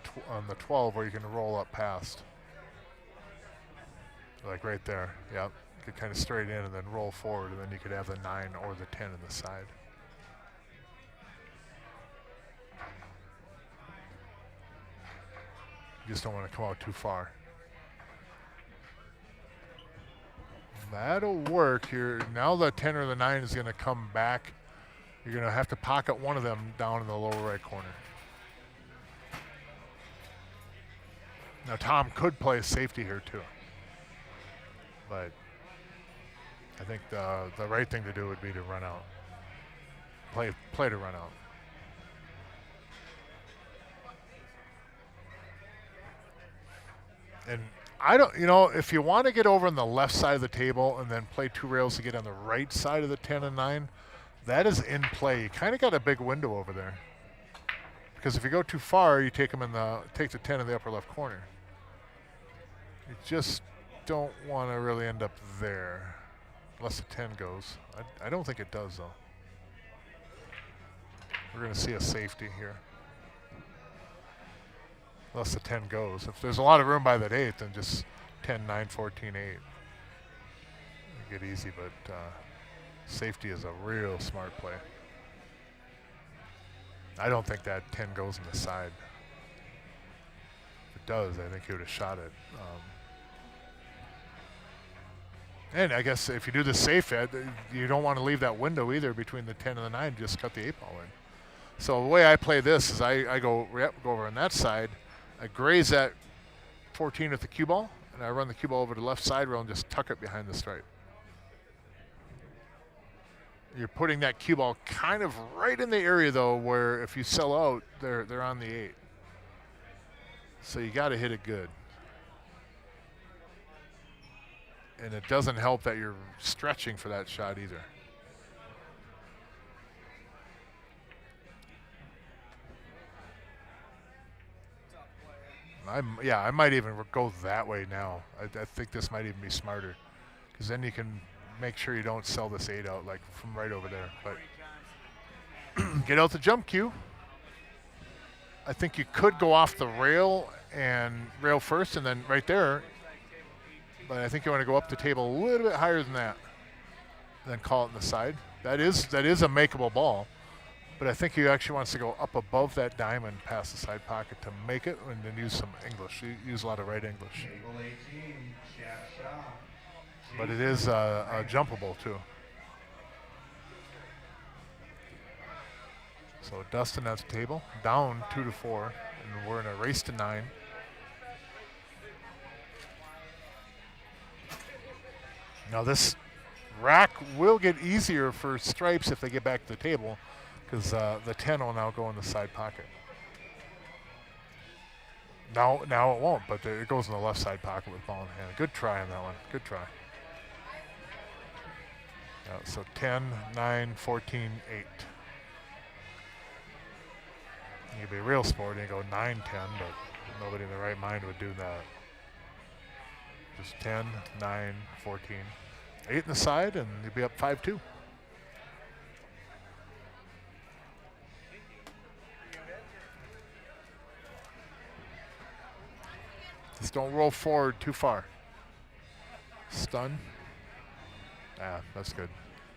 the 12 where you can roll up past, like right there. Yep, get kind of straight in and then roll forward, and then you could have the 9 or the 10 in the side. You just don't want to come out too far. That'll work here. Now the 10 or the 9 is going to come back. You're going to have to pocket one of them down in the lower right corner. Now Tom could play safety here too, but I think the right thing to do would be to run out. Play to run out. And I don't, you know, if you want to get over on the left side of the table and then play 2 rails to get on the right side of the 10 and 9, that is in play. You kind of got a big window over there. Because if you go too far, you take the 10 in the upper left corner. You just don't want to really end up there, unless the 10 goes. I don't think it does, though. We're going to see a safety here. Unless the 10 goes. If there's a lot of room by that 8, then just 10, 9, 14, 8. You get easy, but safety is a real smart play. I don't think that 10 goes on the side. If it does, I think he would have shot it. And I guess if you do the safe ed, you don't want to leave that window either between the 10 and the 9. Just cut the 8 ball in. So the way I play this is I go over on that side. I graze that 14 with the cue ball, and I run the cue ball over to the left side rail and just tuck it behind the stripe. You're putting that cue ball kind of right in the area, though, where if you sell out, they're on the 8. So you got to hit it good. And it doesn't help that you're stretching for that shot either. I might even go that way now. I think this might even be smarter, because then you can make sure you don't sell this 8 out like from right over there. But get out the jump cue. I think you could go off the rail and rail first and then right there. But I think you want to go up the table a little bit higher than that, then call it in the side. That is a makeable ball. But I think he actually wants to go up above that diamond past the side pocket to make it, and then use some English. Use a lot of right English. But it is jumpable too. So Dustin at the table, down 2-4, and we're in a race to 9. Now this rack will get easier for stripes if they get back to the table, because the 10 will now go in the side pocket. Now it won't, but it goes in the left side pocket with ball in hand. Good try on that one. Good try. So 10, 9, 14, 8. You could be real sporty and go 9, 10, but nobody in their right mind would do that. Just 10, 9, 14. 8 in the side, and you'd be up 5-2. Just don't roll forward too far. Stun. That's good.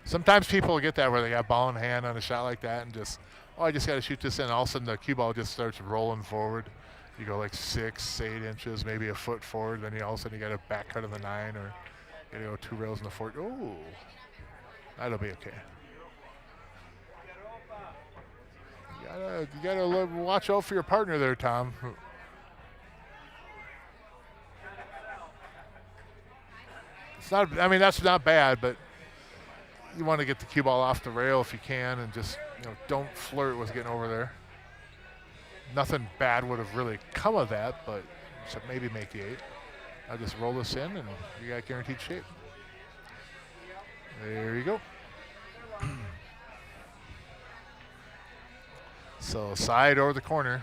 Sometimes people get that where they got ball in hand on a shot like that and just, I just got to shoot this in. All of a sudden the cue ball just starts rolling forward. You go like 6, 8 inches, maybe a foot forward. Then all of a sudden you got a back cut of the 9, or you got to go 2 rails in the 4. Ooh, that'll be okay. You gotta watch out for your partner there, Tom. It's not. I mean, that's not bad, but you want to get the cue ball off the rail if you can, and just don't flirt with getting over there. Nothing bad would have really come of that, but except maybe make the 8. I'll just roll this in, and you got guaranteed shape. There you go. So side or the corner.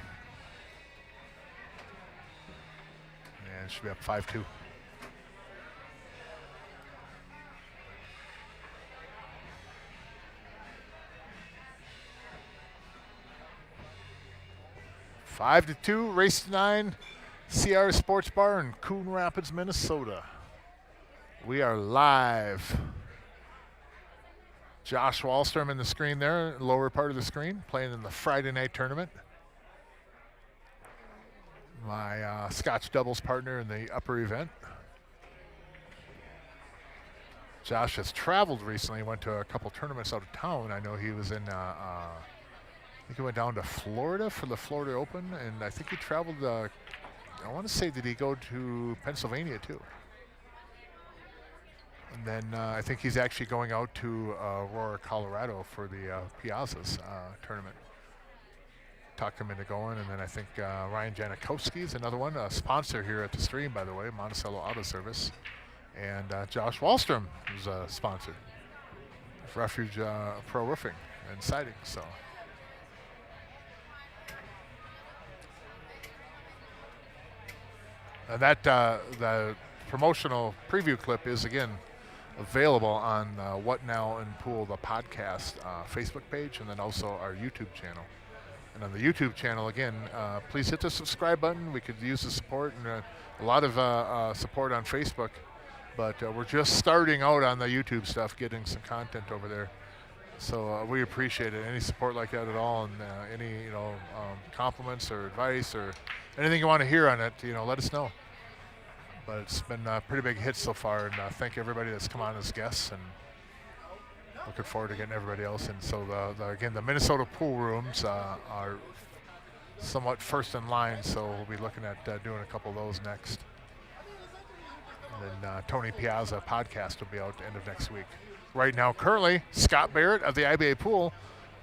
And should be up 5-2. Five to 2, race to 9, CRs Sportsbar in Coon Rapids, Minnesota. We are live. Josh Wallstrom in the screen there, lower part of the screen, playing in the Friday night tournament. My Scotch doubles partner in the upper event. Josh has traveled recently, went to a couple tournaments out of town. I know he was in, I think he went down to Florida for the Florida Open, and I think he traveled, I want to say, did he go to Pennsylvania too? And then I think he's actually going out to Aurora, Colorado for the Piazzas tournament. talked him into going. And then I think Ryan Janikowski is another one, a sponsor here at the stream, by the way, Monticello Auto Service. And Josh Wallstrom is a sponsor of Refuge Pro Roofing and Siding. So. And that the promotional preview clip is, again, available on What Now in Pool, the podcast Facebook page, and then also our YouTube channel. And on the YouTube channel, again, please hit the subscribe button. We could use the support, and a lot of support on Facebook. But we're just starting out on the YouTube stuff, getting some content over there. So we appreciate it. Any support like that at all, and any compliments or advice or anything you want to hear on it, let us know. But it's been a pretty big hit so far, and thank everybody that's come on as guests, and looking forward to getting everybody else in. So again, the Minnesota pool rooms are somewhat first in line, so we'll be looking at doing a couple of those next. And then Tony Piazza podcast will be out at the end of next week. Right now, currently, Scott Barrett of the IBA Pool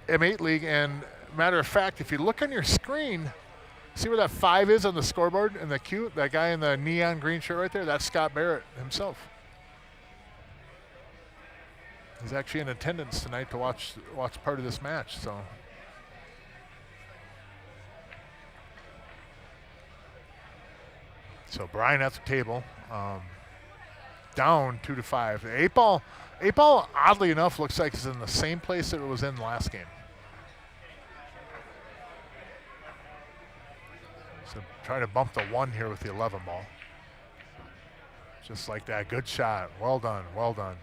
M8 League, and matter of fact, if you look on your screen, see where that 5 is on the scoreboard and that guy in the neon green shirt right there? That's Scott Barrett himself. He's actually in attendance tonight to watch part of this match. So Brian at the table, down 2-5. The 8-ball, oddly enough, looks like it's in the same place that it was in the last game. So trying to bump the 1 here with the 11 ball. Just like that. Good shot. Well done. Well done.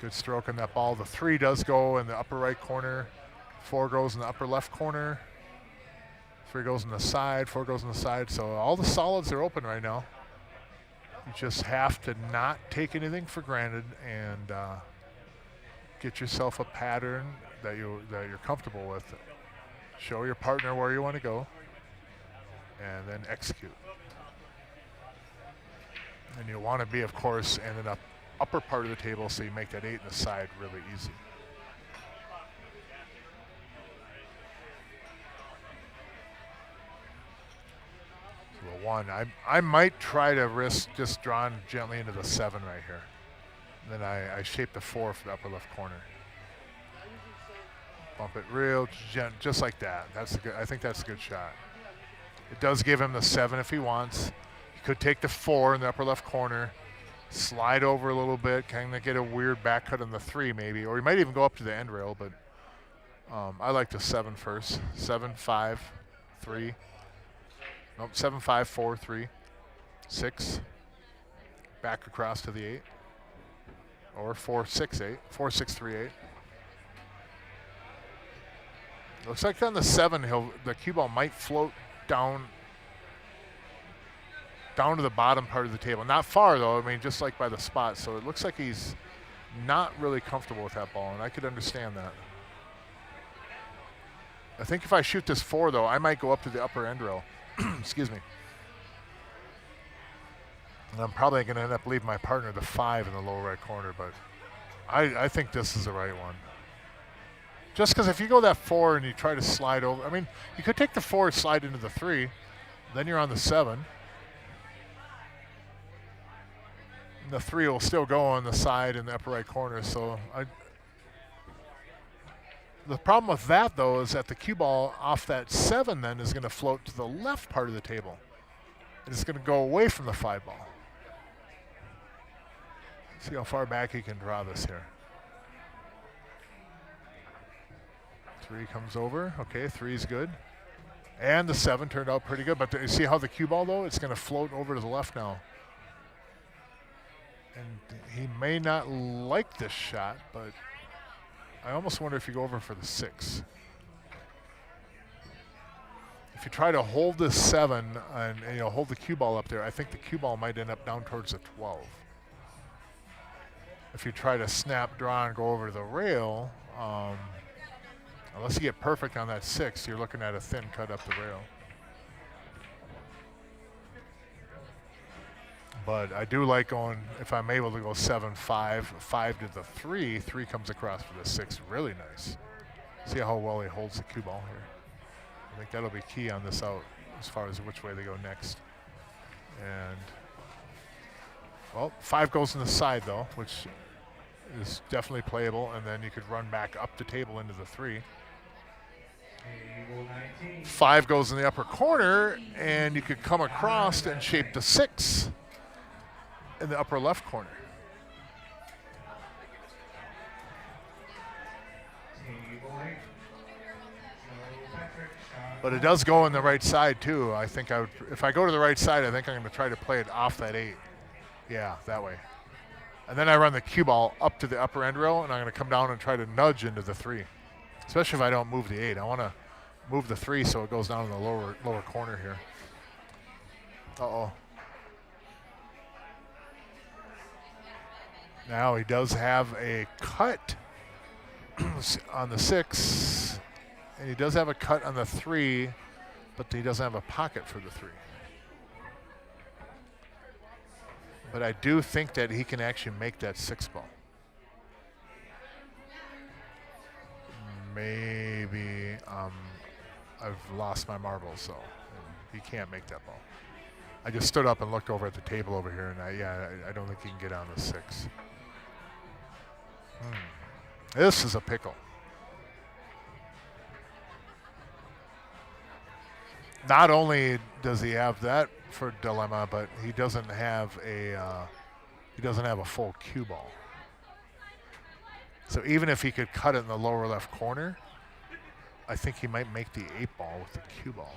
Good stroke on that ball. The 3 does go in the upper right corner. 4 goes in the upper left corner. 3 goes in the side. 4 goes in the side. So all the solids are open right now. You just have to not take anything for granted and get yourself a pattern that you're comfortable with. Show your partner where you want to go, and then execute. And you want to be, of course, in the upper part of the table, so you make that 8 in the side really easy. So the 1, I might try to risk just drawing gently into the 7 right here. And then I shape the 4 for the upper left corner. Bump it real just like that. I think that's a good shot. It does give him the 7 if he wants. He could take the 4 in the upper left corner, slide over a little bit, kind of get a weird back cut on the 3 maybe, or he might even go up to the end rail, but I like the 7 first. 7, 5, 3. Nope, 7, 5, 4, 3, 6. Back across to the 8. Or 4, 6, 8. 4, 6, 3, 8. Looks like on the 7, the cue ball might float down to the bottom part of the table. Not far, though. I mean, just like by the spot. So it looks like he's not really comfortable with that ball, and I could understand that. I think if I shoot this 4, though, I might go up to the upper end rail. Excuse me. And I'm probably going to end up leaving my partner the 5 in the lower right corner, but I think this is the right one. Just because if you go that 4 and you try to slide over, I mean, you could take the 4 and slide into the 3, then you're on the 7. And the 3 will still go on the side in the upper right corner, so the problem with that, though, is that the cue ball off that 7 then is going to float to the left part of the table. And it's going to go away from the 5 ball. See how far back he can draw this here. 3 comes over. Okay, 3's good. And the 7 turned out pretty good. But you see how the cue ball, though, it's going to float over to the left now. And he may not like this shot, but I almost wonder if you go over for the 6. If you try to hold this 7 and hold the cue ball up there, I think the cue ball might end up down towards the 12. If you try to snap, draw, and go over to the rail, unless you get perfect on that 6, you're looking at a thin cut up the rail. But I do like going, if I'm able to go 7, 5, 5 to the 3 comes across for the 6. Really nice. See how well he holds the cue ball here. I think that'll be key on this out as far as which way they go next. And, well, 5 goes in the side, though, which is definitely playable. And then you could run back up the table into the 3. Table 19. 5 goes in the upper corner, and you could come across and shape the 6 in the upper left corner. Table 8. Joe Patrick, shot But it does go in the right side, too. I think I would, if I go to the right side, I think I'm going to try to play it off that 8. Yeah, that way. And then I run the cue ball up to the upper end rail, and I'm going to come down and try to nudge into the 3. Especially if I don't move the 8. I want to move the 3 so it goes down in the lower corner here. Uh-oh. Now he does have a cut on the 6, and he does have a cut on the 3, but he doesn't have a pocket for the 3. But I do think that he can actually make that 6 ball. Maybe I've lost my marbles, so he can't make that ball. I just stood up and looked over at the table over here, and I don't think he can get on the 6. This is a pickle. Not only does he have that for dilemma, but he doesn't have a full cue ball. So even if he could cut it in the lower left corner, I think he might make the 8 ball with the cue ball.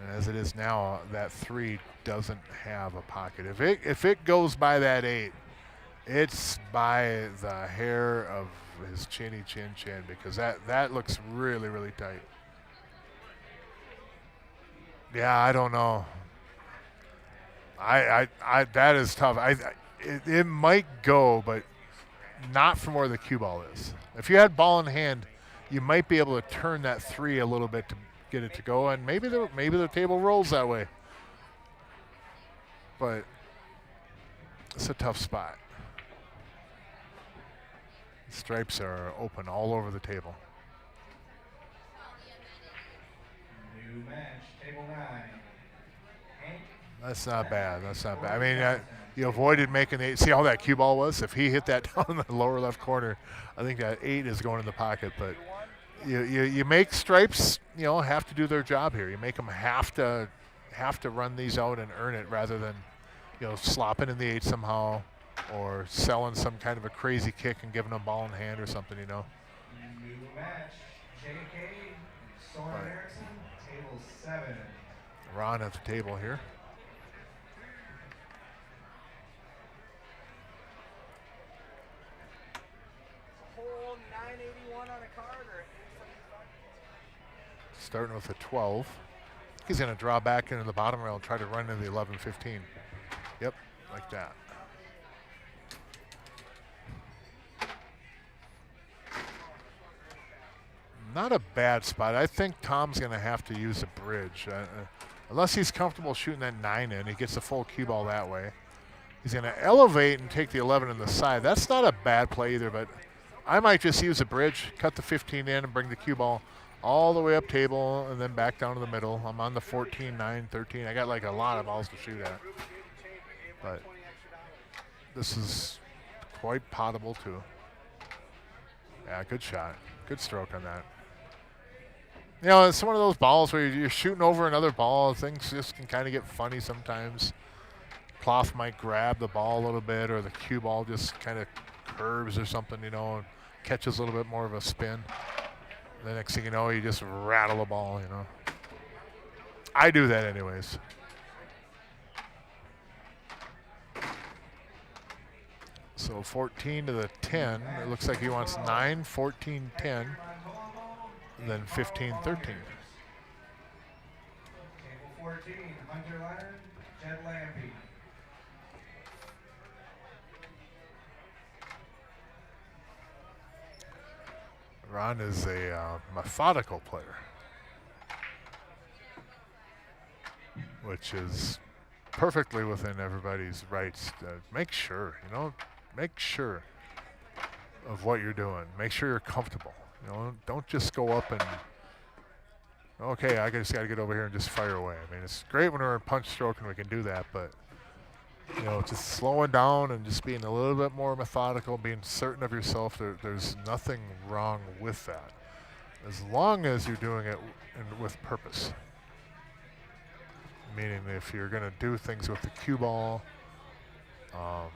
And as it is now, that 3 doesn't have a pocket. If it goes by that 8, it's by the hair of his chinny chin because that looks really, really tight. Yeah, I don't know. I that is tough. It might go, but not from where the cue ball is. If you had ball in hand, you might be able to turn that 3 a little bit to get it to go, and maybe the table rolls that way. But it's a tough spot. Stripes are open all over the table. new match, table 9. Hank That's not bad. That's not bad. I mean, you avoided making the 8. See how that cue ball was? If he hit that down in the lower left corner, I think that 8 is going in the pocket. But you make stripes, have to do their job here. You make them have to run these out and earn it rather than, slopping in the 8 somehow or selling some kind of a crazy kick and giving them a ball in hand or something, New match, JK, Soren Right. Erickson, table 7. Ron at the table here. Whole 981 on a card or 875? Starting with a 12. He's going to draw back into the bottom rail and try to run into the 11-15. Yep, like that. Not a bad spot. I think Tom's going to have to use a bridge. Unless he's comfortable shooting that 9 in, he gets a full cue ball that way. He's going to elevate and take the 11 in the side. That's not a bad play either, but I might just use a bridge, cut the 15 in, and bring the cue ball all the way up table and then back down to the middle. I'm on the 14, 9, 13. I got like a lot of balls to shoot at. But this is quite potable too. Yeah, good shot. Good stroke on that. It's one of those balls where you're shooting over another ball. Things just can kind of get funny sometimes. Cloth might grab the ball a little bit, or the cue ball just kind of curves or something, and catches a little bit more of a spin. The next thing you know, you just rattle the ball, I do that anyways. So 14 to the 10. It looks like he wants 9, 14, 10, and then 15, 13. Table 14, Hunter Leonard, Jed Lampy. Ron is a methodical player, which is perfectly within everybody's rights to make sure, make sure of what you're doing. Make sure you're comfortable. Don't just go up and okay, I just got to get over here and just fire away. I mean, it's great when we're in punch stroke and we can do that, but just slowing down and just being a little bit more methodical, being certain of yourself. There's nothing wrong with that, as long as you're doing it with purpose. Meaning, if you're going to do things with the cue ball, and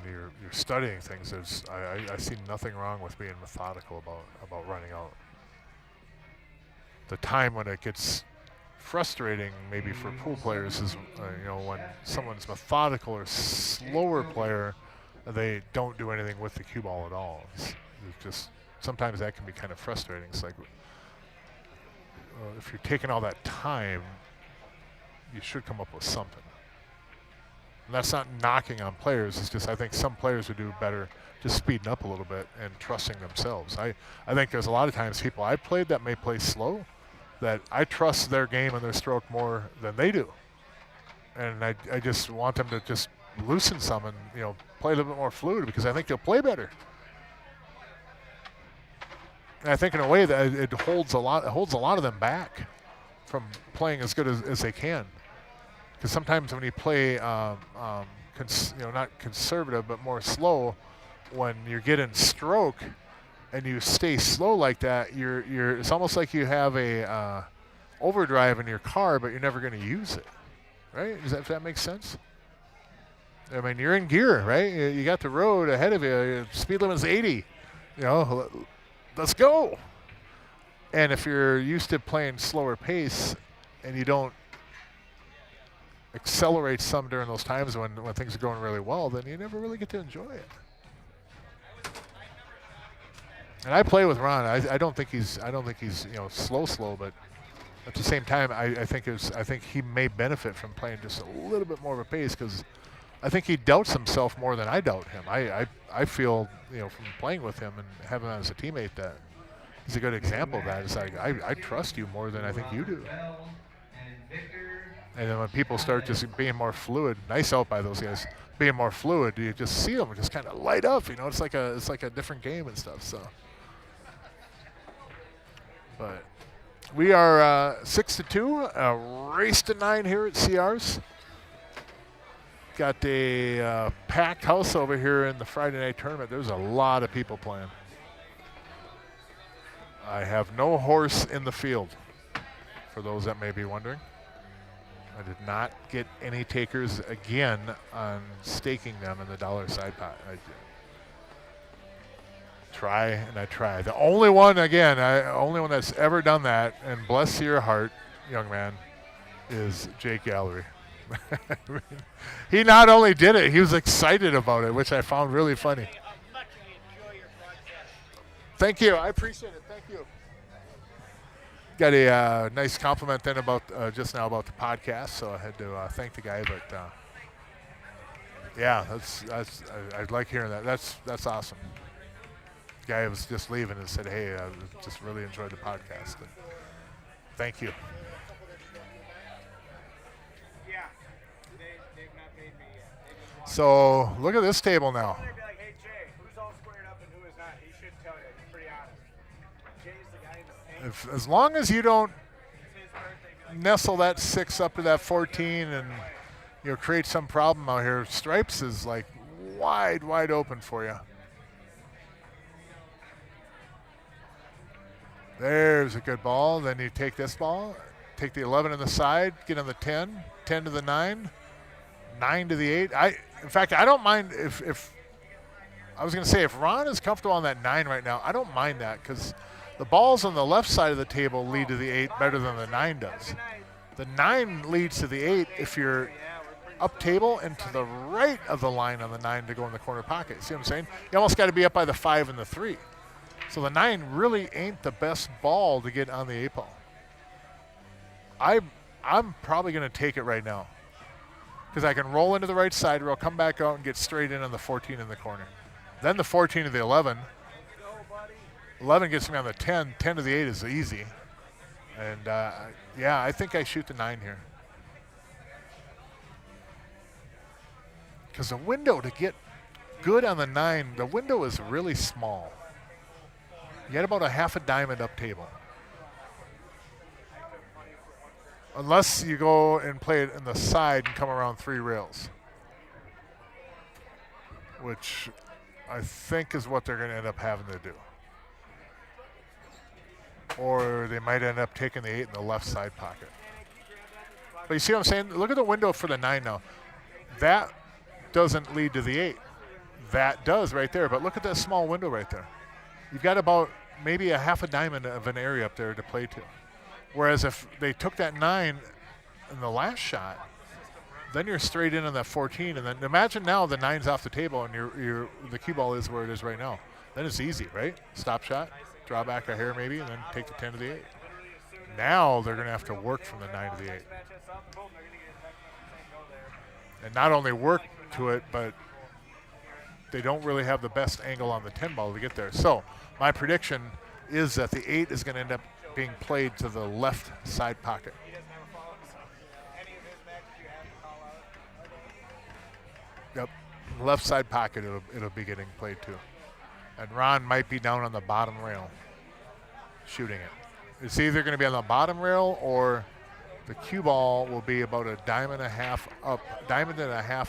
you're studying things, I see nothing wrong with being methodical about running out. The time when it gets frustrating, maybe for pool players, is when someone's methodical or slower player, they don't do anything with the cue ball at all. It's just sometimes that can be kind of frustrating. It's like if you're taking all that time, you should come up with something. And that's not knocking on players. It's just I think some players would do better just speeding up a little bit and trusting themselves. I think there's a lot of times people I played that may play slow, that I trust their game and their stroke more than they do. And I just want them to just loosen some and play a little bit more fluid, because I think they'll play better. And I think in a way that it holds a lot of them back from playing as good as they can. Because sometimes when you play, not conservative but more slow, when you're getting stroke and you stay slow like that, it's almost like you have a overdrive in your car, but you're never going to use it, right? If that makes sense? I mean, you're in gear, right? You got the road ahead of you. Speed limit's 80. Let's go. And if you're used to playing slower pace and you don't accelerate some during those times when things are going really well, then you never really get to enjoy it. And I play with Ron. I don't think he's slow, but at the same time, I think he may benefit from playing just a little bit more of a pace, because I think he doubts himself more than I doubt him. I feel from playing with him and having him as a teammate that he's a good example of that. It's like I trust you more than I think you do. And then when people start just being more fluid, nice out by those guys, being more fluid, you just see them just kind of light up. It's like a different game and stuff. So, but we are 6-2, a race to 9 here at CRs. Got a packed house over here in the Friday night tournament. There's a lot of people playing. I have no horse in the field, for those that may be wondering. I did not get any takers again on staking them in the dollar side pot. I try. The only one that's ever done that, and bless your heart, young man, is Jake Gallery. He not only did it, he was excited about it, which I found really funny. Thank you. I appreciate it. Thank you. Got a nice compliment then about just now about the podcast, so I had to thank the guy. But yeah, I like hearing that. That's awesome. The guy was just leaving and said, "Hey, I just really enjoyed the podcast." And thank you. Yeah, they've not paid me yet. So look at this table now. They'd be like, "Hey Jay, who's all squared up and who is not?" He should tell you. He's pretty honest. Jay's the guy in the pink. As long as you don't It's his birthday. nestle that 6 up to that 14 and create some problem out here, stripes is like wide open for you. There's a good ball. Then you take this ball, take the 11 on the side, get on the 10, 10 to the 9, 9 to the 8. In fact, I don't mind if I was going to say, if Ron is comfortable on that 9 right now, I don't mind that, because the balls on the left side of the table lead to the 8 better than the 9 does. The 9 leads to the 8 if you're up table and to the right of the line on the 9 to go in the corner pocket. See what I'm saying? You almost got to be up by the 5 and the 3. So the 9 really ain't the best ball to get on the 8 ball. I'm probably going to take it right now, because I can roll into the right side row, come back out, and get straight in on the 14 in the corner. Then the 14 to the 11. 11 gets me on the 10. 10 to the 8 is easy. And, yeah, I think I shoot the 9 here. Because the window to get good on the 9, the window is really small. You got about a half a diamond up table. unless you go and play it in the side and come around 3 rails, which I think is what they're going to end up having to do. Or they might end up taking the 8 in the left side pocket. But you see what I'm saying? Look at the window for the 9 now. That doesn't lead to the 8. That does right there, but look at that small window right there. You've got about maybe a half a diamond of an area up there to play to. Whereas if they took that 9 in the last shot, then you're straight in on that 14, and then imagine now the 9's off the table and the cue ball is where it is right now. Then it's easy, right? Stop shot, draw back a hair maybe, and then take the 10 to the 8. Now they're going to have to work from the 9 to the 8. And not only work to it, but they don't really have the best angle on the 10 ball to get there. So my prediction is that the 8 is going to end up being played to the left side pocket. Yep, left side pocket it'll be getting played to. And Ron might be down on the bottom rail shooting it. It's either going to be on the bottom rail or the cue ball will be about a diamond and a half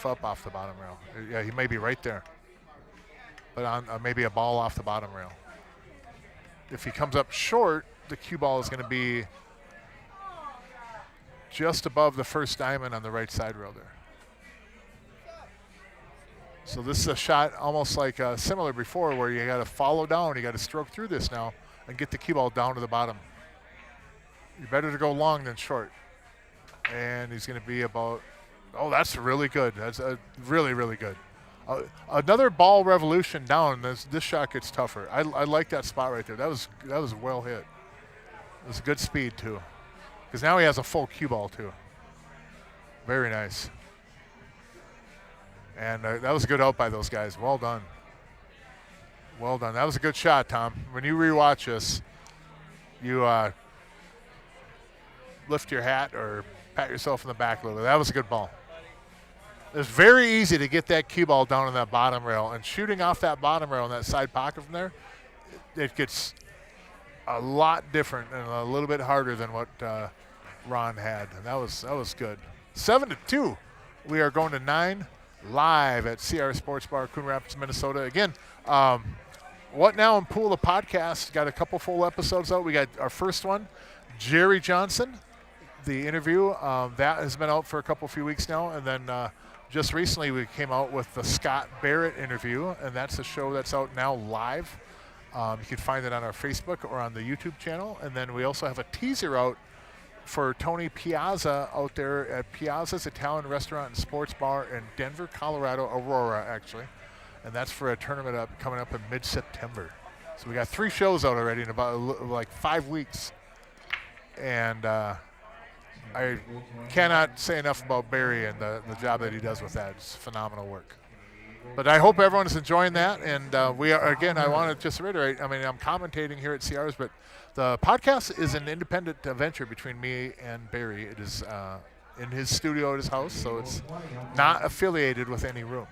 up off the bottom rail. Yeah, he may be right there. But on maybe a ball off the bottom rail. If he comes up short, the cue ball is going to be just above the first diamond on the right side rail there. So this is a shot almost like similar before where you got to follow down, you got to stroke through this now and get the cue ball down to the bottom. You're better to go long than short. And he's going to be about, oh, that's really good. That's really, really good. Another ball revolution down. This shot gets tougher. I like that spot right there. That was well hit. It was good speed too, because now he has a full cue ball too. Very nice. And that was a good out by those guys. Well done. Well done. That was a good shot, Tom. When you rewatch this, you lift your hat or pat yourself in the back a little bit. That was a good ball. It's very easy to get that cue ball down on that bottom rail, and shooting off that bottom rail in that side pocket from there, it gets a lot different and a little bit harder than what Ron had, and that was good. 7-2. We are going to 9 live at CRs Sportsbar, Coon Rapids, Minnesota. Again, What Now in Pool, the podcast, got a couple full episodes out. We got our first one, Jerry Johnson, the interview. That has been out for a few weeks now, and then just recently we came out with the Scott Barrett interview, and that's a show that's out now live. You can find it on our Facebook or on the YouTube channel. And then we also have a teaser out for Tony Piazza out there at Piazza's Italian Restaurant and Sports Bar in Denver, Colorado, Aurora, actually. And that's for a tournament coming up in mid-September. So we got 3 shows out already in about like 5 weeks. And I cannot say enough about Barry and the job that he does with that. It's phenomenal work. But I hope everyone is enjoying that. And we are, again, I want to just reiterate, I mean, I'm commentating here at CRs, but the podcast is an independent venture between me and Barry. It is in his studio at his house, so it's not affiliated with any room.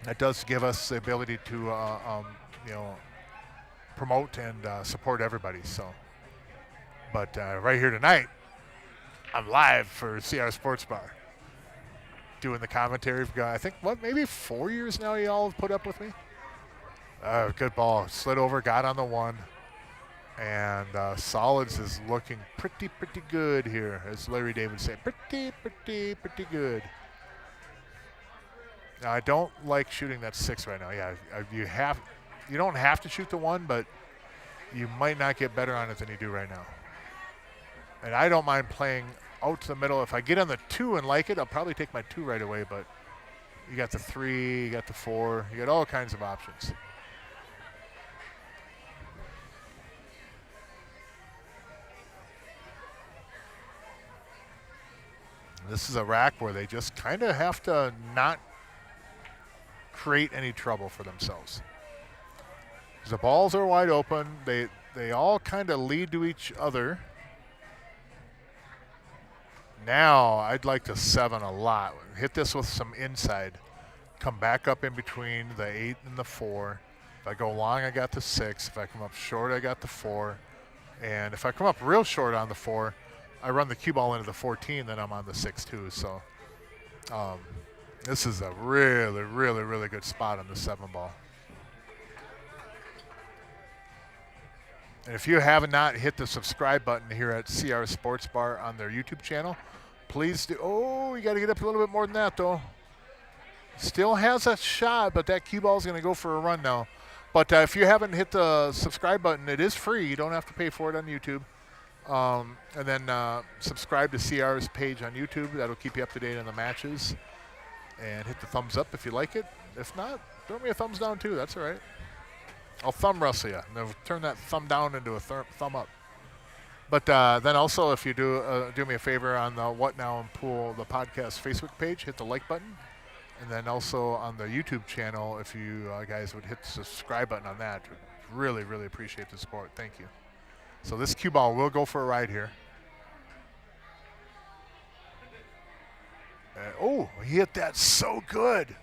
That does give us the ability to, promote and support everybody. So, but right here tonight, I'm live for CR Sports Bar, doing the commentary. We've got, I think, maybe 4 years now y'all have put up with me. Good ball. Slid over, got on the 1. And Solids is looking pretty good here, as Larry David would say. Pretty good. Now, I don't like shooting that 6 right now. Yeah, you don't have to shoot the 1, but you might not get better on it than you do right now. And I don't mind playing out to the middle. If I get on the 2 and like it, I'll probably take my 2 right away, but you got the 3, you got the 4, you got all kinds of options. This is a rack where they just kind of have to not create any trouble for themselves. The balls are wide open. They all kind of lead to each other. Now I'd like to 7 a lot. Hit this with some inside. Come back up in between the 8 and the 4. If I go long, I got the 6. If I come up short, I got the 4. And if I come up real short on the 4, I run the cue ball into the 14, then I'm on the 6-2. So this is a really, really, really good spot on the 7 ball. And if you have not hit the subscribe button here at CRs Sportsbar on their YouTube channel, please do. Oh, you got to get up a little bit more than that, though. Still has a shot, but that cue ball is going to go for a run now. But if you haven't hit the subscribe button, it is free. You don't have to pay for it on YouTube. And then subscribe to CR's page on YouTube. That'll keep you up to date on the matches. And hit the thumbs up if you like it. If not, throw me a thumbs down too. That's all right. I'll thumb wrestle you. And then turn that thumb down into a thumb up. But then also, if you do me a favor on the What Now in Pool, the podcast Facebook page, hit the like button. And then also on the YouTube channel, if you guys would hit the subscribe button on that, really, really appreciate the support. Thank you. So this cue ball will go for a ride here. Oh, he hit that so good.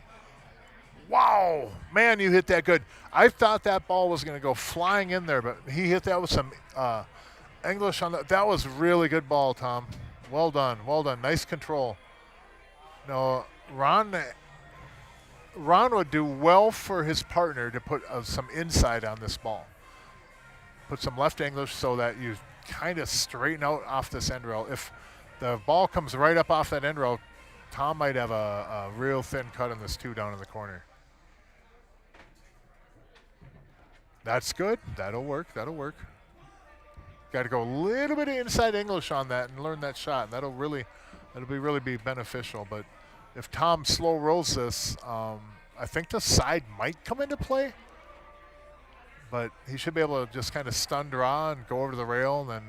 Wow, man, you hit that good. I thought that ball was going to go flying in there, but he hit that with some English on that. That was really good ball, Tom. Well done, well done. Nice control. No, Ron would do well for his partner to put some inside on this ball. Put some left English so that you kind of straighten out off this end rail. If the ball comes right up off that end rail, Tom might have a real thin cut on this 2 down in the corner. That's good. That'll work. That'll work. Got to go a little bit of inside English on that and learn that shot. That'll really be beneficial. But if Tom slow rolls this, I think the side might come into play. But he should be able to just kind of stun draw and go over to the rail, and then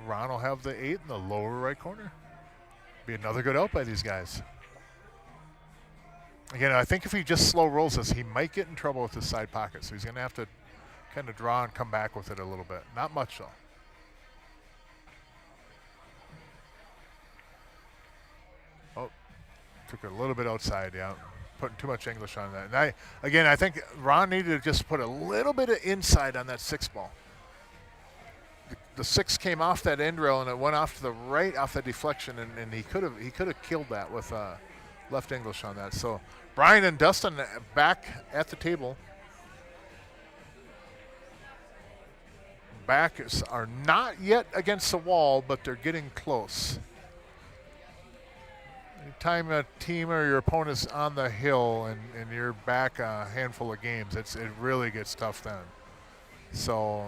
Ron will have the 8 in the lower right corner. Be another good out by these guys. Again, I think if he just slow rolls this, he might get in trouble with the side pocket. So he's going to have to kind of draw and come back with it a little bit. Not much, though. Oh, took it a little bit outside, yeah. Putting too much English on that. And I think Ron needed to just put a little bit of inside on that 6 ball. The 6 came off that end rail and it went off to the right off the deflection, and he could have killed that with left English on that. So Brian and Dustin back at the table. Backs are not yet against the wall, but they're getting close. Anytime a team or your opponent's on the hill and you're back a handful of games, it really gets tough then. So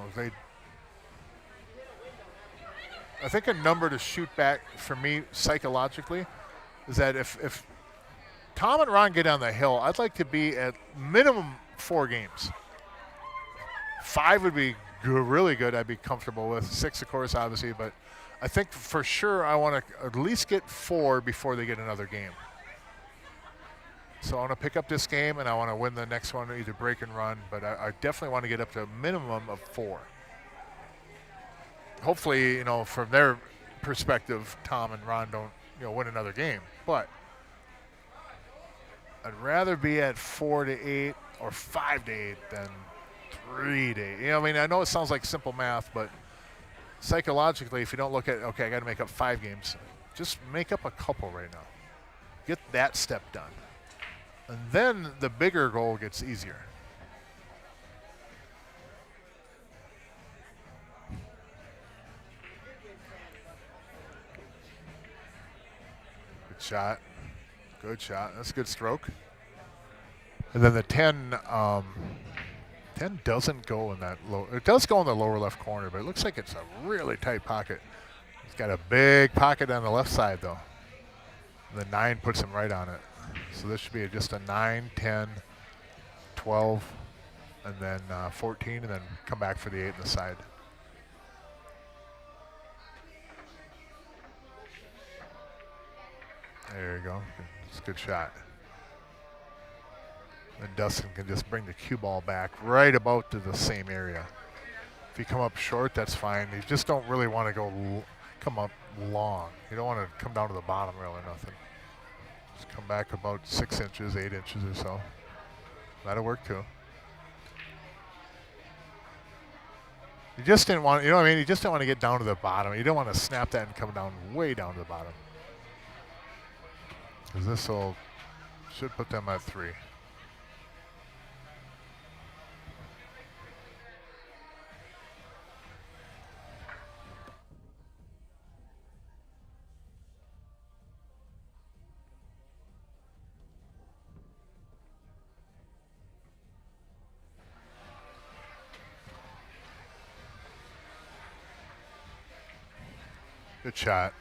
I think a number to shoot back for me psychologically is that if Tom and Ron get on the hill, I'd like to be at minimum 4 games. 5 would be really good. I'd be comfortable with 6, of course, obviously, but I think for sure I want to at least get 4 before they get another game. So I want to pick up this game and I want to win the next one, either break and run, but I definitely want to get up to a minimum of 4. Hopefully, from their perspective, Tom and Ron don't, win another game. But I'd rather be at 4 to 8 or 5 to 8 than 3 to 8. I know it sounds like simple math, but psychologically, if you don't look at, okay, I got to make up 5 games, just make up a couple right now. Get that step done. And then the bigger goal gets easier. Good shot. Good shot. That's a good stroke. And then the 10 doesn't go in that low. It does go in the lower left corner, but it looks like it's a really tight pocket. It's got a big pocket on the left side, though. The 9 puts him right on it. So this should be just a 9, 10, 12, and then 14, and then come back for the 8 in the side. There you go. It's a good shot. And Dustin can just bring the cue ball back right about to the same area. If you come up short, that's fine. You just don't really want to come up long. You don't want to come down to the bottom rail or nothing. Just come back about 6 inches, 8 inches or so. That'll work too. You just didn't want, you know what I mean? You just didn't want to get down to the bottom. You don't want to snap that and come down way down to the bottom. Because this will, should put them at 3. Good shot.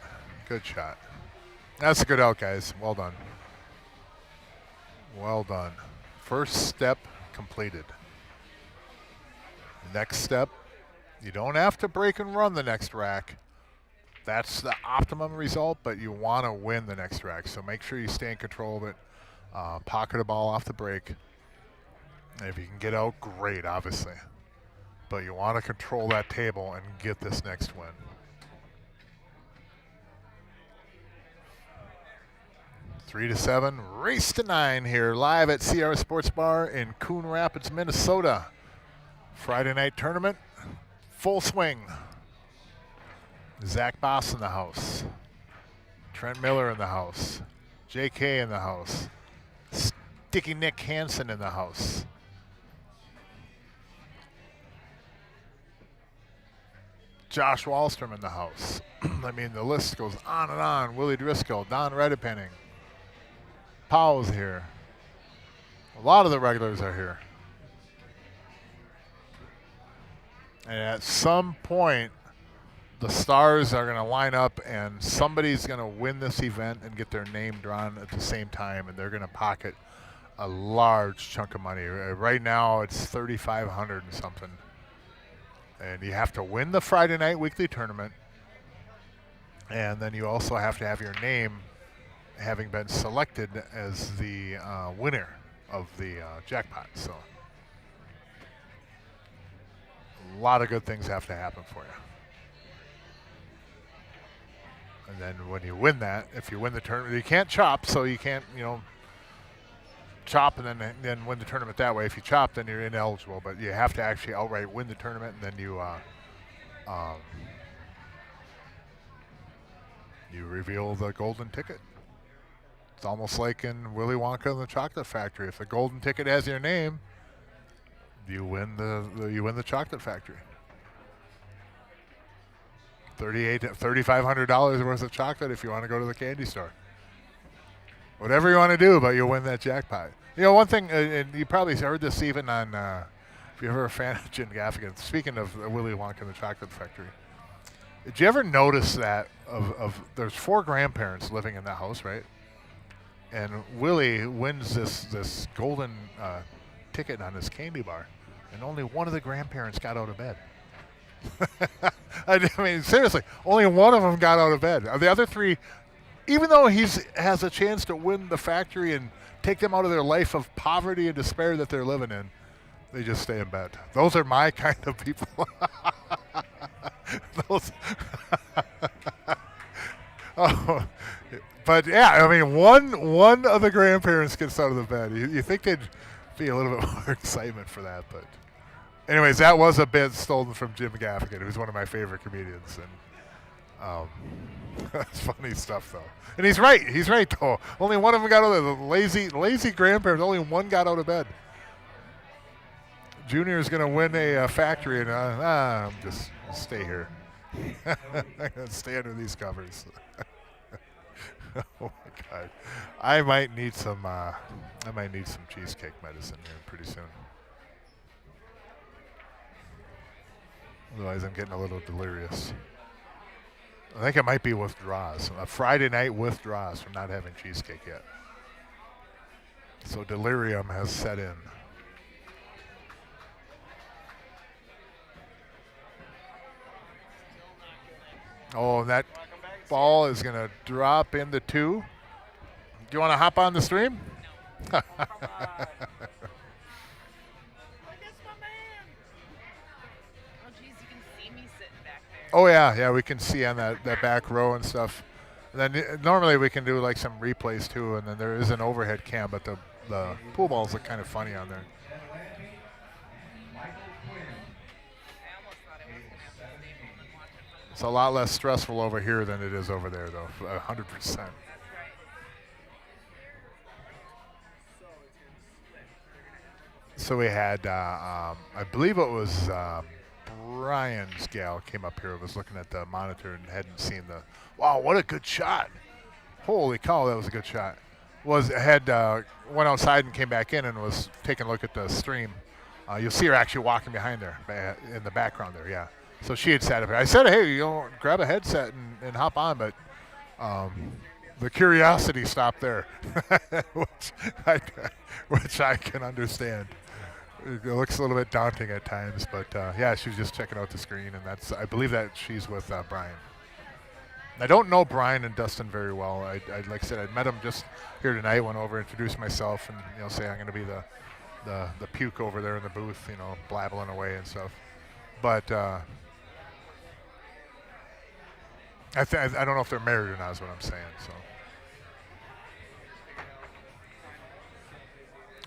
Good shot. That's a good out, guys. Well done. Well done. First step completed. Next step, you don't have to break and run the next rack. That's the optimum result, but you want to win the next rack. So make sure you stay in control of it. Pocket a ball off the break. And if you can get out, great, obviously. But you want to control that table and get this next win. 3-7, race to 9 here, live at CRs Sportsbar in Coon Rapids, Minnesota. Friday night tournament, full swing. Zach Boss in the house. Trent Miller in the house. JK in the house. Sticky Nick Hansen in the house. Josh Wallstrom in the house. I mean, the list goes on and on. Willie Driscoll, Don Redepenning. Powell's here. A lot of the regulars are here. And at some point, the stars are going to line up and somebody's going to win this event and get their name drawn at the same time, and they're going to pocket a large chunk of money. Right now, it's $3,500 and something. And you have to win the Friday night weekly tournament, and then you also have to have your name having been selected as the winner of the jackpot. So a lot of good things have to happen for you. And then when you win that, if you win the tournament, you can't chop, so you can't, chop and then win the tournament that way. If you chop, then you're ineligible, but you have to actually outright win the tournament, and then you reveal the golden ticket. It's almost like in Willy Wonka and the Chocolate Factory. If the golden ticket has your name, you win the Chocolate Factory. $3,500 worth of chocolate if you want to go to the candy store. Whatever you want to do, but you'll win that jackpot. One thing, and you probably heard this even on, if you're ever a fan of Jim Gaffigan, speaking of Willy Wonka and the Chocolate Factory, did you ever notice that there's 4 grandparents living in the house, right? And Willie wins this golden ticket on his candy bar, and only one of the grandparents got out of bed. I mean, seriously, only one of them got out of bed. The other 3, even though he has a chance to win the factory and take them out of their life of poverty and despair that they're living in, they just stay in bed. Those are my kind of people. Oh. But yeah, I mean, one of the grandparents gets out of the bed. You think they'd be a little bit more excitement for that, but anyways, that was a bit stolen from Jim Gaffigan, who's one of my favorite comedians, and that's funny stuff though. And he's right though. Only one of them got out of the lazy grandparents. Only one got out of bed. Junior is going to win a factory, and I'm just stay here. I'm going to stay under these covers. Oh my God, I might need some cheesecake medicine here pretty soon. Otherwise, I'm getting a little delirious. I think it might be withdrawals. A Friday night withdrawals from not having cheesecake yet. So delirium has set in. Oh, and that ball is going to drop into 2. Do you want to hop on the stream? No. Oh yeah, we can see on that back row and stuff. And then normally we can do like some replays too, and then there is an overhead cam, but the pool balls look kind of funny on there. It's a lot less stressful over here than it is over there, though. 100%. So we had, I believe it was Brian's gal came up here, was looking at the monitor and hadn't seen the. Wow, what a good shot! Holy cow, that was a good shot. Went outside and came back in and was taking a look at the stream. You'll see her actually walking behind there in the background there. Yeah. So she had sat up here. I said, hey, grab a headset and hop on, but the curiosity stopped there, which I can understand. It looks a little bit daunting at times, but yeah, she was just checking out the screen, and I believe that she's with Brian. I don't know Brian and Dustin very well. I like I said, I met them just here tonight. Went over, introduced myself, and say I'm going to be the puke over there in the booth, blabbling away and stuff. But I don't know if they're married or not. Is what I'm saying. So,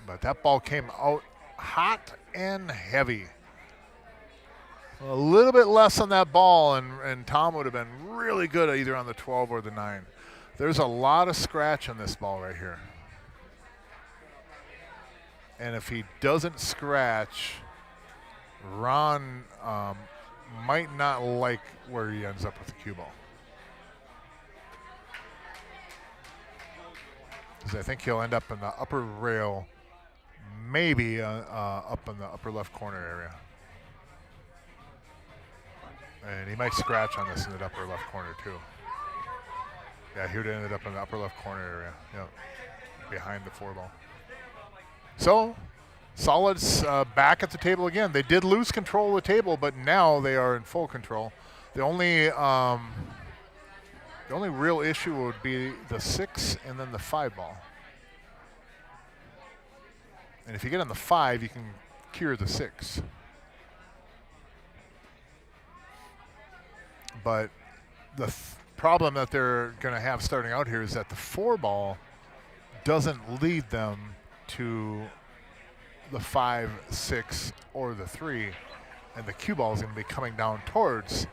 but that ball came out hot and heavy. A little bit less on that ball, and Tom would have been really good either on the 12 or the 9. There's a lot of scratch on this ball right here. And if he doesn't scratch, Ron might not like where he ends up with the cue ball. Because I think he'll end up in the upper rail, maybe up in the upper left corner area. And he might scratch on this in the upper left corner too. Yeah, he would have ended up in the upper left corner area. Yep, behind the 4 ball. So, Solids back at the table again. They did lose control of the table, but now they are in full control. The only real issue would be the 6 and then the 5 ball. And if you get on the 5, you can cure the 6. But the problem that they're going to have starting out here is that the 4 ball doesn't lead them to the 5, 6, or the 3, and the cue ball is going to be coming down towards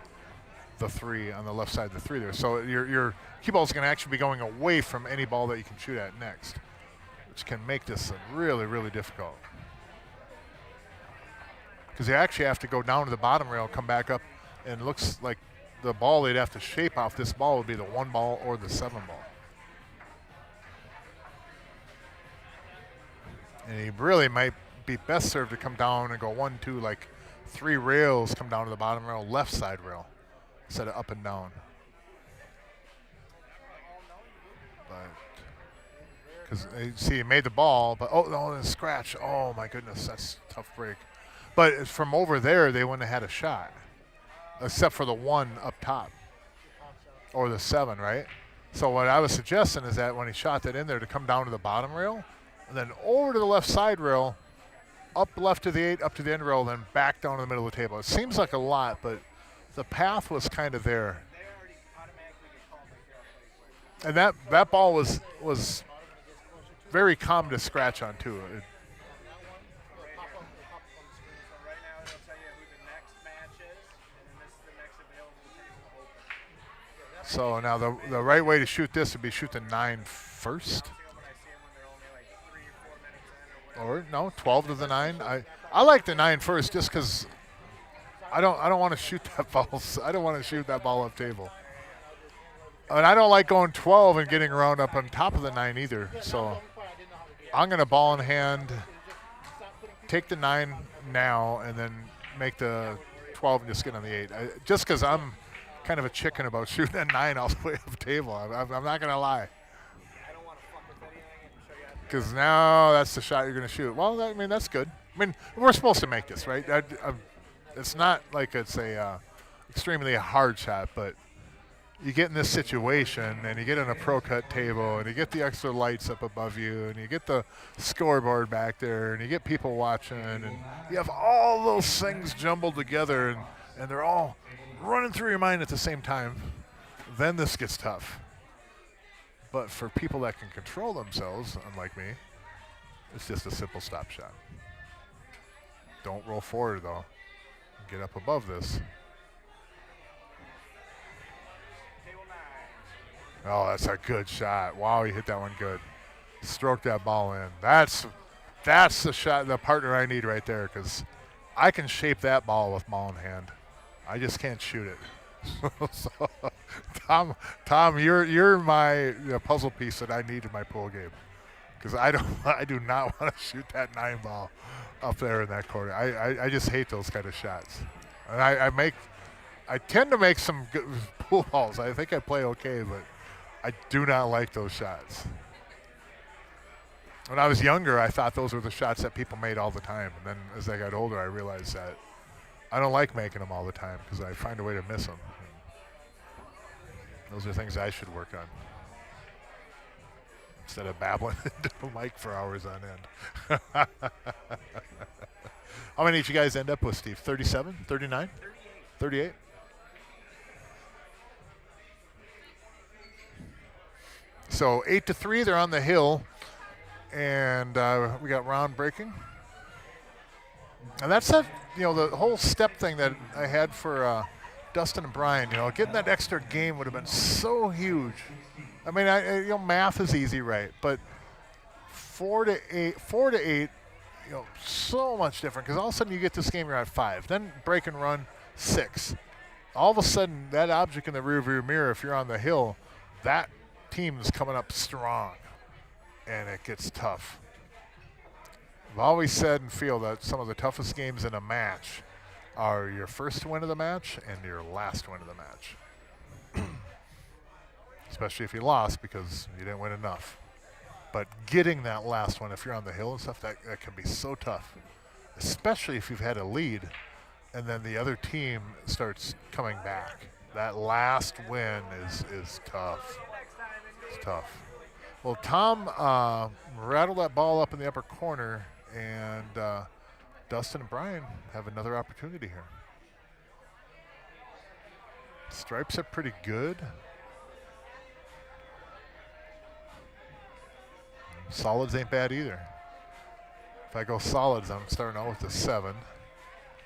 the 3 on the left side of the 3 there. So your cue ball is going to actually be going away from any ball that you can shoot at next, which can make this really, really difficult. Because you actually have to go down to the bottom rail, come back up, and it looks like the ball they'd have to shape off this ball would be the 1 ball or the 7 ball. And he really might be best served to come down and go 1, 2, like 3 rails, come down to the bottom rail, left side rail, instead of up and down. But, because see, he made the ball, but oh no, the scratch. Oh my goodness, that's a tough break. But from over there, they wouldn't have had a shot, except for the 1 up top, or the 7, right? So what I was suggesting is that when he shot that in there, to come down to the bottom rail, and then over to the left side rail, up left to the 8, up to the end rail, then back down to the middle of the table. It seems like a lot, but the path was kind of there. And that ball was very calm to scratch on too. So now the right way to shoot this would be shoot the 9 first. Or no, 12 to the 9. I like the 9 first just because I don't want to shoot that ball. I don't want to shoot that ball up table. And I don't like going 12 and getting around up on top of the 9 either. So I'm going to ball in hand, take the 9 now, and then make the 12 and just get on the 8. Just because I'm kind of a chicken about shooting a 9 all the way up table. I'm not going to lie. Because now that's the shot you're going to shoot. Well, I mean, that's good. I mean, we're supposed to make this, right? It's not like it's a extremely hard shot, but you get in this situation and you get on a pro cut table and you get the extra lights up above you and you get the scoreboard back there and you get people watching and you have all those things jumbled together and they're all running through your mind at the same time. Then this gets tough. But for people that can control themselves, unlike me, it's just a simple stop shot. Don't roll forward, though. Get up above this. Oh, that's a good shot. Wow, he hit that one good. Stroked that ball in. That's the shot, the partner I need right there, because I can shape that ball with ball in hand. I just can't shoot it. So, Tom, you're my puzzle piece that I need in my pool game, because I do not want to shoot that 9 ball up there in that corner. I just hate those kind of shots, and I tend to make some good pool balls. I think I play okay, but I do not like those shots. When I was younger, I thought those were the shots that people made all the time, and then as I got older, I realized that I don't like making them all the time because I find a way to miss them. Those are things I should work on instead of babbling into the mic for hours on end. How many did you guys end up with, Steve? 37? 39? 38? So 8-3, they're on the hill, and we got round breaking. And that's the whole step thing that I had for Dustin and Brian. Getting that extra game would have been so huge. I mean, math is easy, right? But 4 to 8, so much different. Because all of a sudden you get this game, you're at 5. Then break and run 6. All of a sudden, that object in the rearview mirror, if you're on the hill, that team is coming up strong, and it gets tough. I've always said and feel that some of the toughest games in a match are your first win of the match and your last win of the match. Especially if you lost because you didn't win enough. But getting that last one, if you're on the hill and stuff, that can be so tough. Especially if you've had a lead and then the other team starts coming back. That last win is tough. It's tough. Well, Tom rattled that ball up in the upper corner, and Dustin and Brian have another opportunity here. Stripes are pretty good. Solids ain't bad either. If I go solids, I'm starting out with a 7.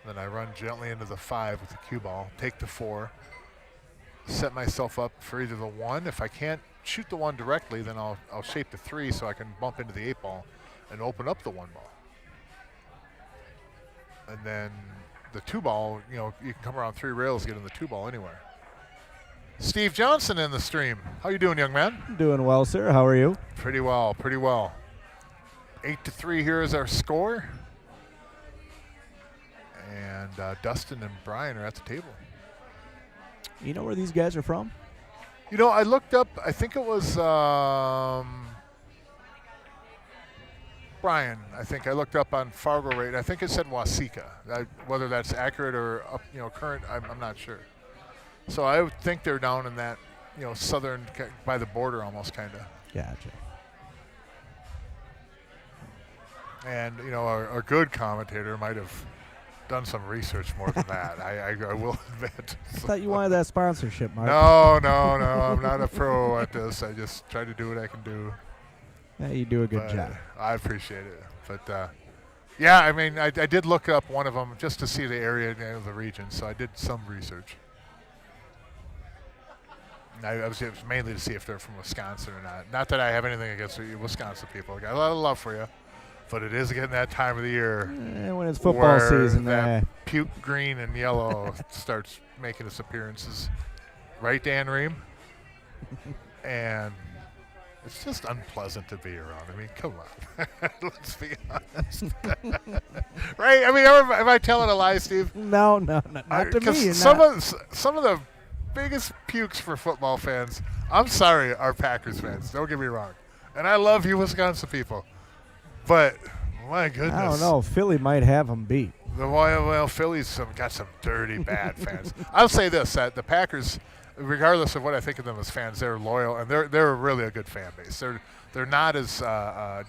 Then I run gently into the 5 with the cue ball, take the 4, set myself up for either the 1. If I can't shoot the 1 directly, then I'll shape the 3 so I can bump into the 8 ball and open up the 1 ball. And then the 2 ball, you can come around 3 rails, get in the 2 ball anywhere. Steve Johnson in the stream. How you doing, young man? Doing well, sir. How are you? Pretty well, pretty well. 8-3 here is our score. And Dustin and Brian are at the table. You know where these guys are from? I looked up, I think it was Brian. I think I looked up on Fargo rate. I think it said Waseca. Whether that's accurate or current, I'm not sure. So I would think they're down in that, southern, by the border almost, kind of. Gotcha. And, our good commentator might have done some research more than that. I will admit. I thought you wanted that sponsorship, Mark. No. I'm not a pro at this. I just try to do what I can do. Yeah, you do a good job. I appreciate it. But, yeah, I mean, I did look up one of them just to see the area of the region, so I did some research. It was mainly to see if they're from Wisconsin or not. Not that I have anything against Wisconsin people. I got a lot of love for you. But it is getting that time of the year when it's football season. That puke green and yellow starts making its appearances. Right, Dan Ream? And it's just unpleasant to be around. I mean, come on. Let's be honest. Right? I mean, am I telling a lie, Steve? No, not to me. Some of the biggest pukes for football fans, I'm sorry, are Packers fans. Don't get me wrong. And I love you Wisconsin people. But, my goodness. I don't know. Philly might have them beat. Well, Philly's got some dirty, bad fans. I'll say this, that the Packers, regardless of what I think of them as fans, they're loyal, and they're really a good fan base. They're not as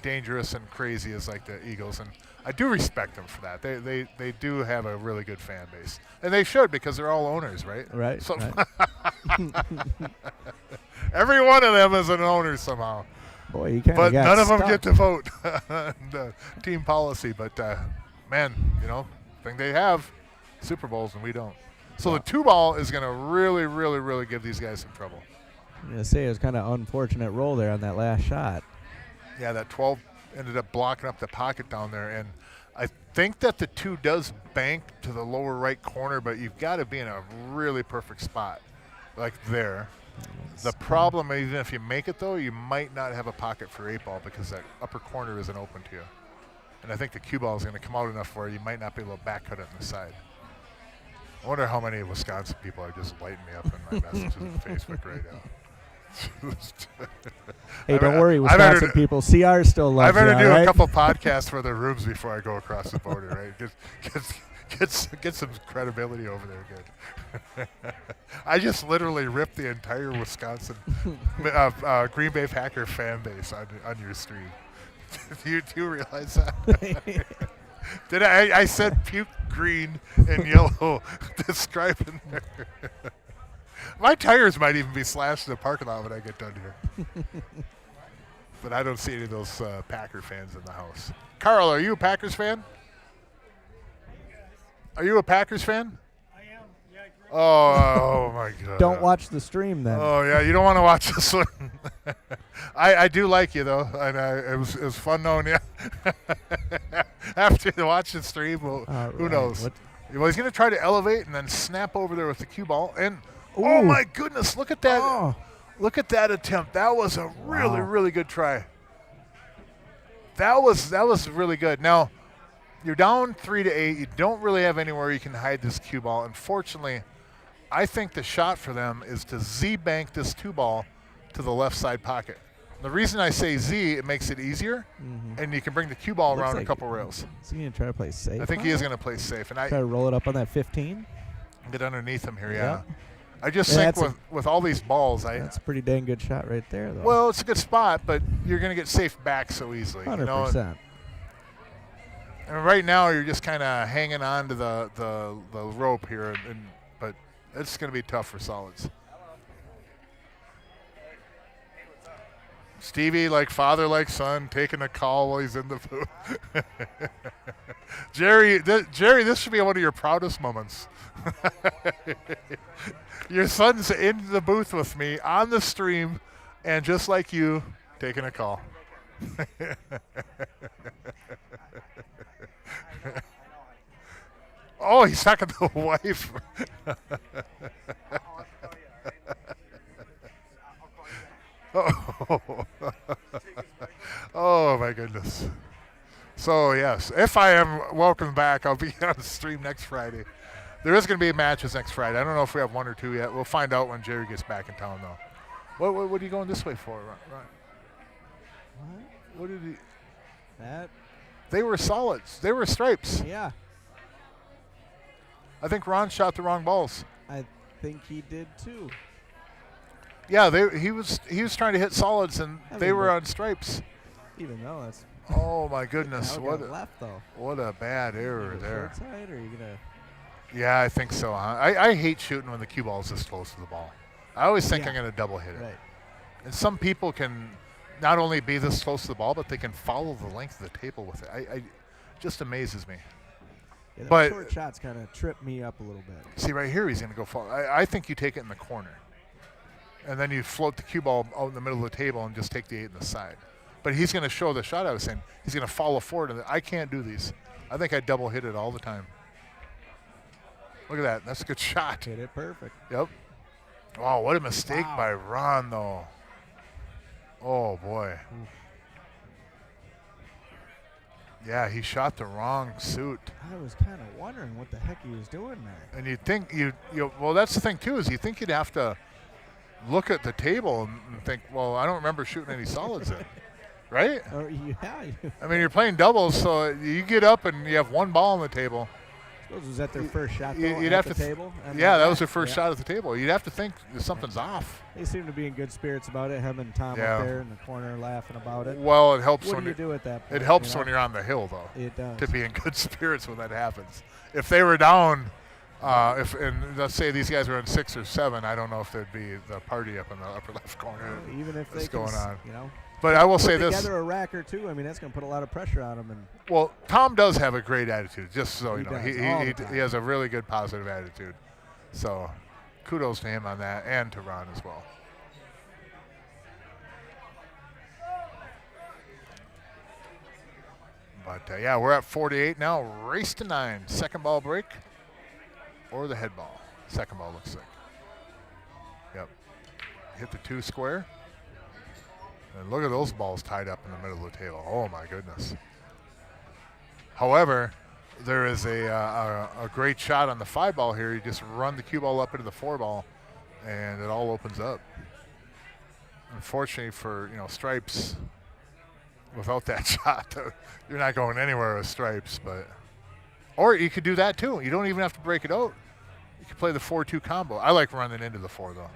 dangerous and crazy as like the Eagles, and I do respect them for that. They do have a really good fan base. And they should, because they're all owners, right? Right. So right. Every one of them is an owner somehow. Boy, you kind of but got none of stuck. them get to vote on team policy. But, man, thing they have, Super Bowls, and we don't. So the 2 ball is going to really, really, really give these guys some trouble. I'm gonna say it was kind of unfortunate roll there on that last shot. Yeah, that 12 ended up blocking up the pocket down there, and I think that the 2 does bank to the lower right corner, but you've got to be in a really perfect spot, like there. The problem, even if you make it though, you might not have a pocket for 8-ball because that upper corner isn't open to you. And I think the cue ball is going to come out enough where you might not be able to back cut it on the side. I wonder how many Wisconsin people are just lighting me up in my messages on Facebook right now. Hey, don't worry, Wisconsin people. CR still loves I better you, do all right? a couple podcasts for their rooms before I go across the border, right? Get some credibility over there, good. I just literally ripped the entire Wisconsin Green Bay Packer fan base on your stream. do you realize that? Did I said puke green and yellow describing there. My tires might even be slashed in the parking lot when I get done here. But I don't see any of those Packer fans in the house. Carl, are you a Packers fan? Are you a Packers fan? I am. Yeah, I grew Oh my God. Don't watch the stream then. Oh yeah, you don't want to watch this one. I do like you though, and it was fun knowing you. After watching the stream, well, who right. knows? Well, he's going to try to elevate and then snap over there with the cue ball, and oh my goodness, look at that! Oh. Look at that attempt. That was a really, Wow. really good try. That was really good. Now, you're down 3-8. You don't really have anywhere you can hide this cue ball. Unfortunately, I think the shot for them is to Z-bank this 2-ball to the left side pocket. The reason I say Z, it makes it easier, and you can bring the cue ball Looks around like a couple rails. Is he going to try to play safe? I think he is going to play safe, and Try to roll it up on that 15. get underneath him here. Yep. Yeah, I just Yeah, think with all these balls, That's a pretty dang good shot right there, though. well, it's a good spot, but you're going to get safe back so easily. 100%. You know? And right now, you're just kind of hanging on to the rope here, but it's going to be tough for solids. Stevie, like father, like son, taking a call while he's in the booth. Jerry, this should be one of your proudest moments. Your son's in the booth with me on the stream, and just like you, taking a call. Oh, he's talking to the wife. Oh my goodness. So yes, if I am welcome back, I'll be on the stream next Friday. There is going to be matches next Friday. I don't know if we have 1 or 2 yet. We'll find out when Jerry gets back in town, though. What are you going this way for, Ron? What did he? That, They were solids. They were stripes. yeah, I think Ron shot the wrong balls. I think he did too. Yeah, he was trying to hit solids, and I they mean, were but- on stripes. Even though that's Oh my goodness! now What got left though. a bad error Short there. side, or are you gonna? Yeah, I think so. Huh? I hate shooting when the cue ball is this close to the ball. I always think Yeah. I'm going to double hit it. Right. And some people can not only be this close to the ball, but they can follow the length of the table with it. I just amazes me. Yeah, the But- short shots kind of trip me up a little bit. See, right here, he's going to go fall. I think you take it in the corner. And then you float the cue ball out in the middle of the table and just take the 8 in the side. But he's going to show the shot I was saying. He's going to follow forward. And I can't do these. I think I double hit it all the time. Look at that. That's a good shot. Hit it perfect. Yep. Wow, what a mistake Wow. by Ron, though. Oh, boy. Yeah, he shot the wrong suit. I was kind of wondering what the heck he was doing there. And you'd think well, that's the thing, too, is you think you'd have to look at the table and think, well, I don't remember shooting any solids in. Right? Or yeah, I mean, you're playing doubles, so you get up and you have 1 ball on the table. was that their first shot though, You'd at have the to table? And Yeah, then that was their first yeah. shot at the table. You'd have to think that something's off. They seem to be in good spirits about it. Him and Tom Yeah. up there in the corner laughing about it. Well, it helps What when do you do at that point? it helps you know? when you're on the hill, though. It does. To be in good spirits when that happens. If they were down, and let's say these guys were in 6 or 7, I don't know if there'd be the party up in the upper left corner. Even if that's they can, going on. you know, But I will put say this. together a rack or two. I mean, that's going to put a lot of pressure on them. And Well, Tom does have a great attitude, just so He you know. does, all the He time. has a really good positive attitude. So kudos to him on that and to Ron as well. But yeah, we're at 48 now. Race to 9. Second ball break or the head ball. Second ball looks like. Yep. Hit the 2 square. And look at those balls tied up in the middle of the table. Oh my goodness. However, there is a great shot on the 5 ball here. You just run the cue ball up into the 4 ball, and it all opens up. Unfortunately for Stripes, without that shot, you're not going anywhere with Stripes. Or you could do that too. You don't even have to break it out. You could play the 4-2 combo. I like running into the 4 though,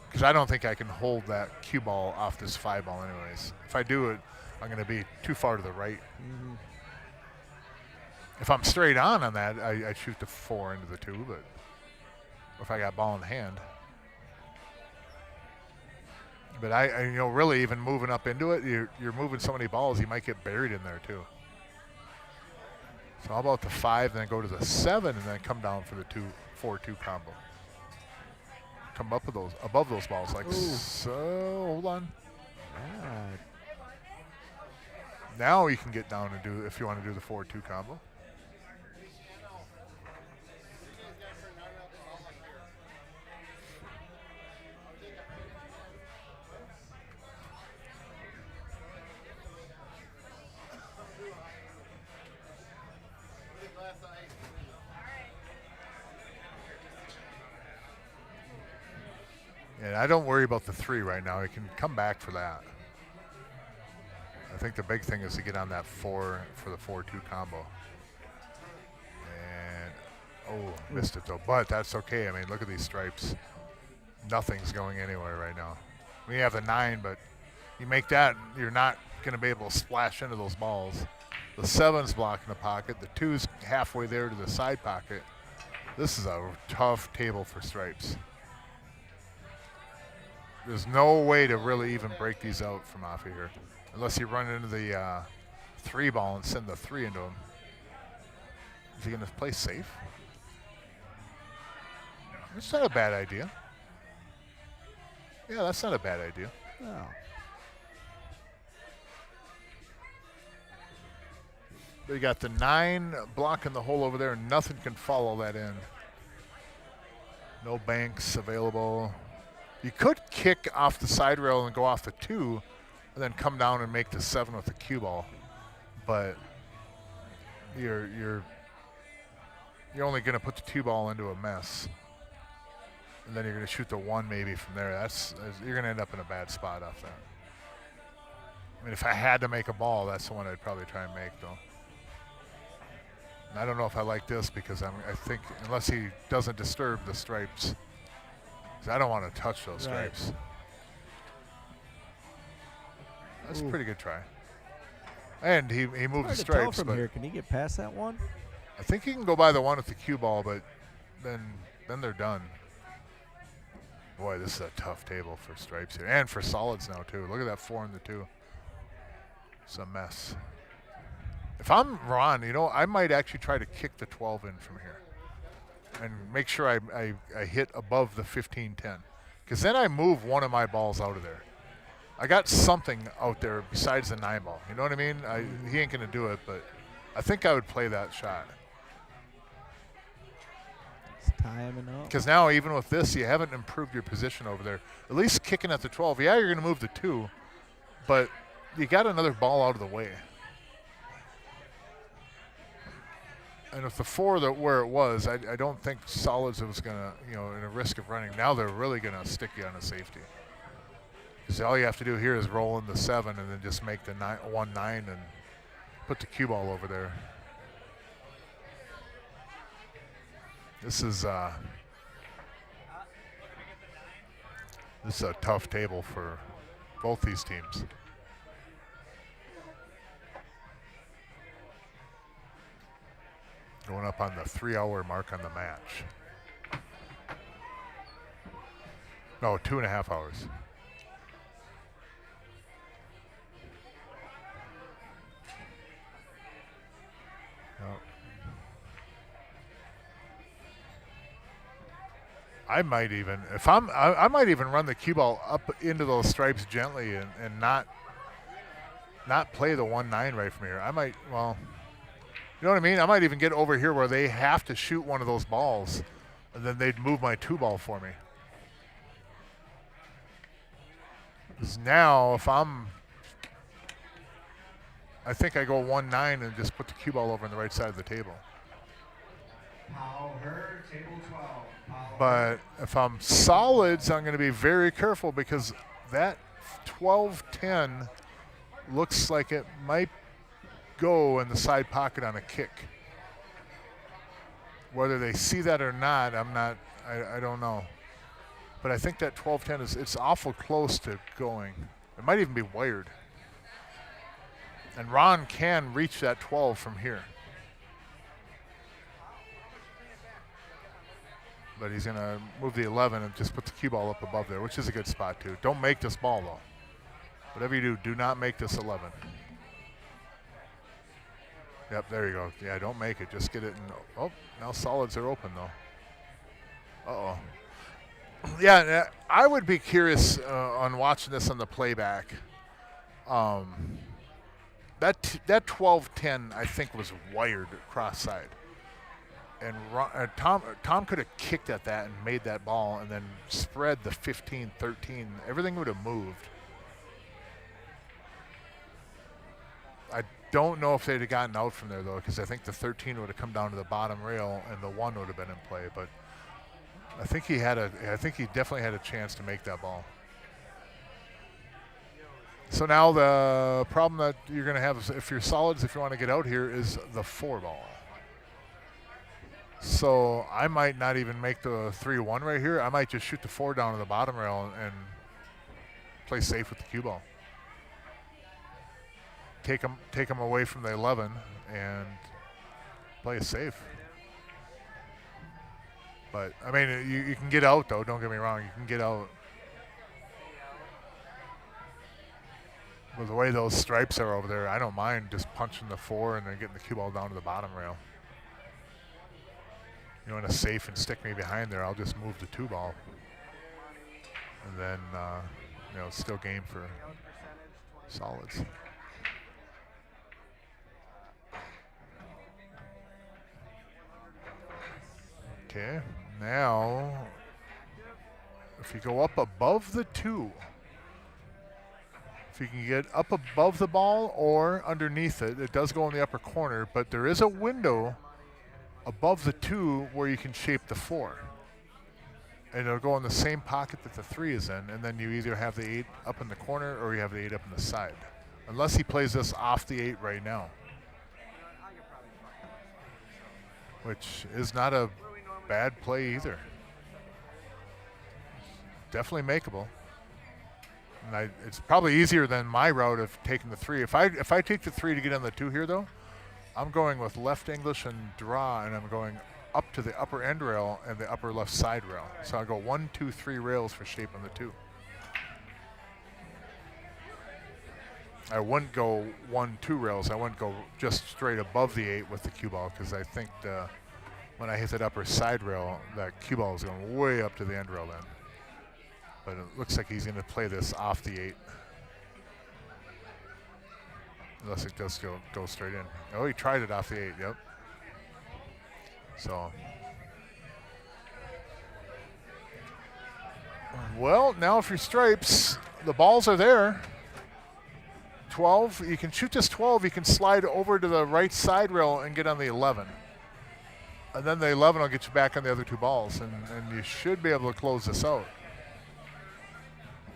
because I don't think I can hold that cue ball off this 5 ball anyways. If I do it, I'm going to be too far to the right. Mm-hmm. If I'm straight on that, I shoot the 4 into the 2, but if I got ball in hand. But I really even moving up into it, you're moving so many balls, you might get buried in there too. So how about the 5, then go to the 7, and then come down for the 4-2 combo. Come up with those, above those balls, like so. Hold on. Ah, Now you can get down and do, if you want to do the 4-2 combo. And I don't worry about the 3 right now. You can come back for that. I think the big thing is to get on that 4 for the 4-2 combo. And, missed it though. But that's okay. I mean, look at these stripes. Nothing's going anywhere right now. We have the 9, but you make that, you're not going to be able to splash into those balls. The 7's blocking the pocket. The 2's halfway there to the side pocket. This is a tough table for stripes. There's no way to really even break these out from off of here, unless you run into the 3 ball and send the 3 into him. Is he going to play safe? It's not a bad idea. Yeah, that's not a bad idea. no. But you got the 9 blocking the hole over there, and nothing can follow that in. No banks available. You could kick off the side rail and go off the 2, and then come down and make the 7 with the cue ball. But you're only going to put the 2 ball into a mess, and then you're going to shoot the 1 maybe from there. You're going to end up in a bad spot off that. I mean, if I had to make a ball, that's the one I'd probably try and make though. And I don't know if I like this because I think unless he doesn't disturb the stripes. I don't want to touch those stripes. Right. That's a pretty good try. And he moved the Hard to tell stripes. from But here. Can he get past that 1? I think he can go by the 1 with the cue ball, but then they're done. Boy, this is a tough table for stripes here. And for solids now, too. Look at that 4 and the 2. It's a mess. If I'm Ron, I might actually try to kick the 12 in from here and make sure I hit above the 15-10, because then I move one of my balls out of there. I got something out there besides the 9 ball. You know what I mean? He ain't going to do it, but I think I would play that shot. It's timing up. Because now, even with this, you haven't improved your position over there. At least kicking at the 12. Yeah, you're going to move the 2, but you got another ball out of the way. And with the 4 where it was, I don't think solids was going to, in a risk of running. Now they're really going to stick you on a safety. Because all you have to do here is roll in the 7 and then just make the 1-9 and put the cue ball over there. This is a tough table for both these teams. Going up on the 3-hour mark on the match. No, 2.5 hours. I might even, I might even run the cue ball up into those stripes gently and not not play the 1-9 right from here. I might, well, you know what I mean? I might even get over here where they have to shoot one of those balls, and then they'd move my 2 ball for me. Because now, if I think I go 1-9 and just put the cue ball over on the right side of the table. Powell Hurd, table 12. Powell But if I'm solids, I'm going to be very careful because that 12-10 looks like it might go in the side pocket on a kick. Whether they see that or not, I don't know. But I think that 12-10 it's awful close to going. It might even be wired. And Ron can reach that 12 from here. But he's going to move the 11 and just put the cue ball up above there, which is a good spot too. Don't make this ball though. Whatever you do not make this 11. Yep, there you go. Yeah, don't make it. Just get it in. Oh, now solids are open though. Uh-oh. Yeah, I would be curious on watching this on the playback. That 12-10 I think was wired cross side. And Tom could have kicked at that and made that ball and then spread the 15-13. Everything would have moved. I don't know if they'd have gotten out from there though, because I think the 13 would have come down to the bottom rail and the 1 would have been in play. But I think he definitely had a chance to make that ball. So now the problem that you're going to have is if you're solids, if you want to get out here, is the 4 ball. So I might not even make the 3-1 right here. I might just shoot the 4 down to the bottom rail and play safe with the cue ball. Take them away from the 11 and play it safe. But I mean, you can get out though. Don't get me wrong. You can get out. With the way those stripes are over there, I don't mind just punching the 4 and then getting the cue ball down to the bottom rail. You want to safe and stick me behind there, I'll just move the 2 ball. And then, it's still game for solids. Okay, now, if you go up above the 2, if you can get up above the ball or underneath it, it does go in the upper corner, but there is a window above the 2 where you can shape the 4. And it'll go in the same pocket that the 3 is in, and then you either have the 8 up in the corner or you have the 8 up in the side. Unless he plays this off the 8 right now. Which is not a bad play either. Definitely makeable. And it's probably easier than my route of taking the 3. If I take the 3 to get on the 2 here though, I'm going with left English and draw, and I'm going up to the upper end rail and the upper left side rail. So I'll go 1, 2, 3 rails for shape on the 2. I wouldn't go 1, 2 rails. I wouldn't go just straight above the 8 with the cue ball, because I think when I hit that upper side rail, that cue ball is going way up to the end rail then. But it looks like he's going to play this off the 8. Unless it does go straight in. Oh, he tried it off the 8, yep. So. Well, now if your stripes, the balls are there. 12, you can shoot this 12, you can slide over to the right side rail and get on the 11. And then the 11 will get you back on the other 2 balls, and you should be able to close this out.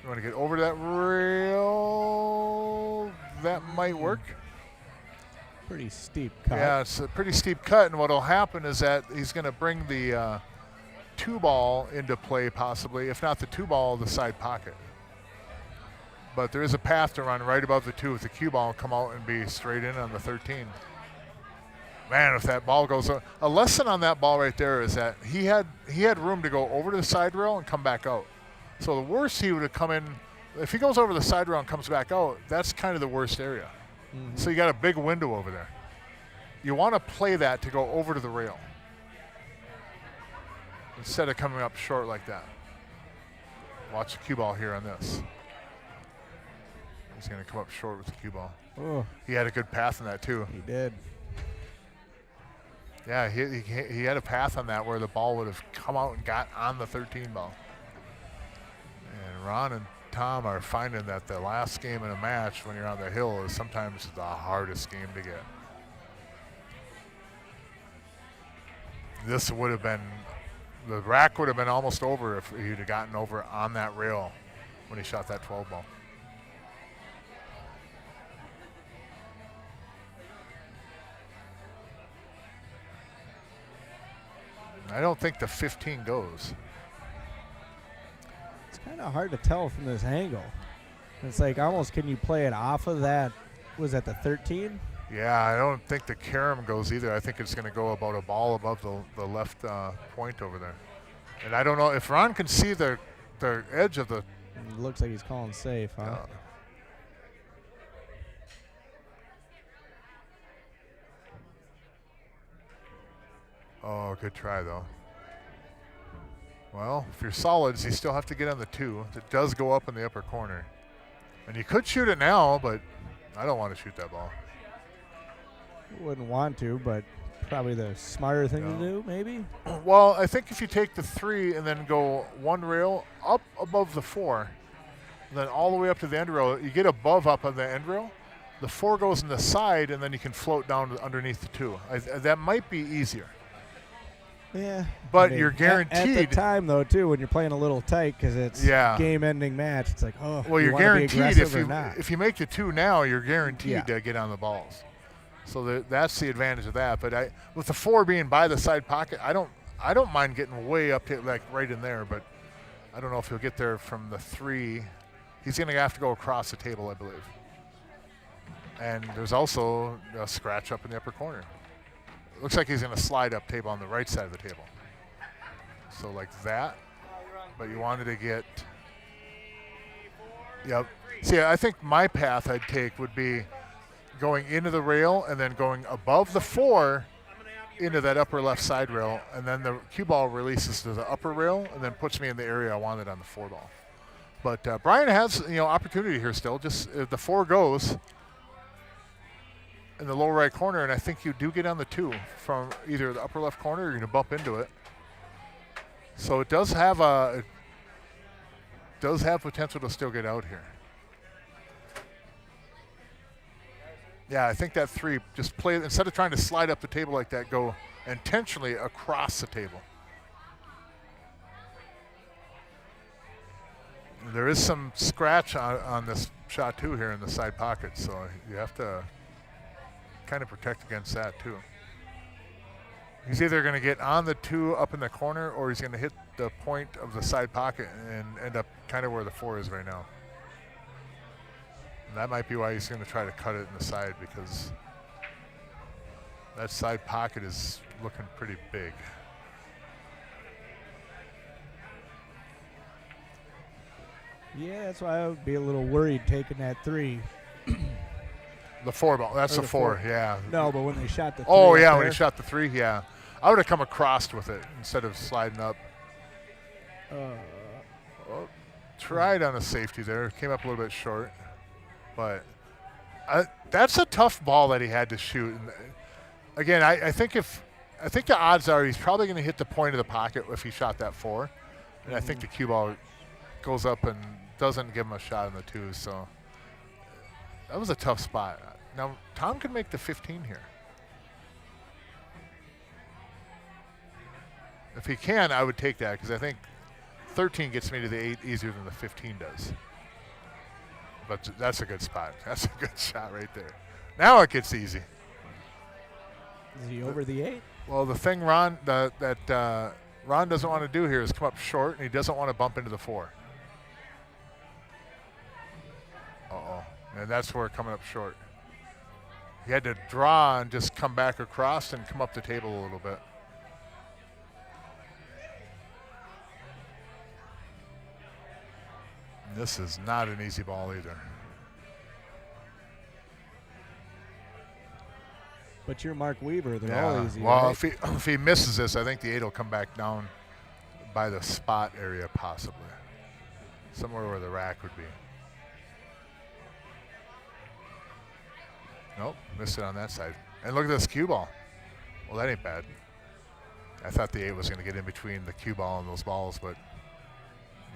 You want to get over to that rail? That might work. Pretty steep cut. Yeah, it's a pretty steep cut, and what will happen is that he's going to bring the 2 ball into play possibly, if not the 2 ball, the side pocket. But there is a path to run right above the 2 with the cue ball, come out and be straight in on the 13. Man, if that ball goes, a lesson on that ball right there is that he had room to go over to the side rail and come back out. So the worst he would have come in, if he goes over the side rail and comes back out, that's kind of the worst area. Mm-hmm. So you got a big window over there. You want to play that to go over to the rail instead of coming up short like that. Watch the cue ball here on this. He's going to come up short with the cue ball. Oh, He had a good path on that too. he did. Yeah, he had a path on that where the ball would have come out and got on the 13 ball. And Ron and Tom are finding that the last game in a match when you're on the hill is sometimes the hardest game to get. This would have been, the rack would have been almost over if he'd have gotten over on that rail when he shot that 12 ball. I don't think the 15 goes. It's kind of hard to tell from this angle. It's like almost, can you play it off of that? Was that the 13? Yeah, I don't think the carom goes either. I think it's going to go about a ball above the left point over there. And I don't know if Ron can see the edge of the. It looks like he's calling safe, huh? Oh, good try though. Well, if you're solids, you still have to get on the 2. It does go up in the upper corner. And you could shoot it now, but I don't want to shoot that ball. Wouldn't want to, but probably the smarter thing to do, maybe. Well, I think if you take the 3 and then go 1 rail up above the 4, then all the way up to the end rail, you get above up on the end rail. The 4 goes in the side, and then you can float down underneath the 2. That might be easier. Yeah. But you're guaranteed. At the time, though, too, when you're playing a little tight because it's game-ending match, it's like, oh, well, you you're guaranteed if you make the 2 now, you're guaranteed to get on the balls. So that's the advantage of that. But with the 4 being by the side pocket, I don't mind getting way up to like right in there. But I don't know if he'll get there from the 3. He's going to have to go across the table, I believe. And there's also a scratch up in the upper corner. Looks like he's going to slide up table on the right side of the table. So like that. But you wanted to get. Yep. See, I think my path I'd take would be going into the rail and then going above the 4 into that upper left side rail, and then the cue ball releases to the upper rail and then puts me in the area I wanted on the 4 ball. But Brian has opportunity here still. Just if the 4 goes in the lower right corner, and I think you do get on the 2 from either the upper left corner or you're going to bump into it. So it does have potential to still get out here. Yeah, I think that 3, just play, instead of trying to slide up the table like that, go intentionally across the table. There is some scratch on this shot too here in the side pocket, so you have to kind of protect against that too. He's either going to get on the 2 up in the corner, or he's going to hit the point of the side pocket and end up kind of where the 4 is right now. And that might be why he's going to try to cut it in the side, because that side pocket is looking pretty big. Yeah, that's why I would be a little worried taking that 3. The 4 ball. That's Or the the 4, 4. yeah. No, but when they shot the 3. Oh, up yeah, there, when he shot the 3, yeah. I would have come across with it instead of sliding up. Tried on a safety there. Came up a little bit short. But that's a tough ball that he had to shoot. And again, I think the odds are he's probably going to hit the point of the pocket if he shot that 4. And I think the cue ball goes up and doesn't give him a shot on the 2. So that was a tough spot. Now, Tom could make the 15 here. If he can, I would take that, because I think 13 gets me to the 8 easier than the 15 does. But that's a good spot. That's a good shot right there. Now it gets easy. Is he over the 8? Well, the thing Ron Ron doesn't want to do here is come up short, and he doesn't want to bump into the 4. And that's where coming up short. He had to draw and just come back across and come up the table a little bit. And this is not an easy ball either. But you're Mark Weaver. They're all easy. Well, right? if he misses this, I think the 8 will come back down by the spot area possibly. Somewhere where the rack would be. Nope, missed it on that side. And look at this cue ball. Well, that ain't bad. I thought the 8 was going to get in between the cue ball and those balls, but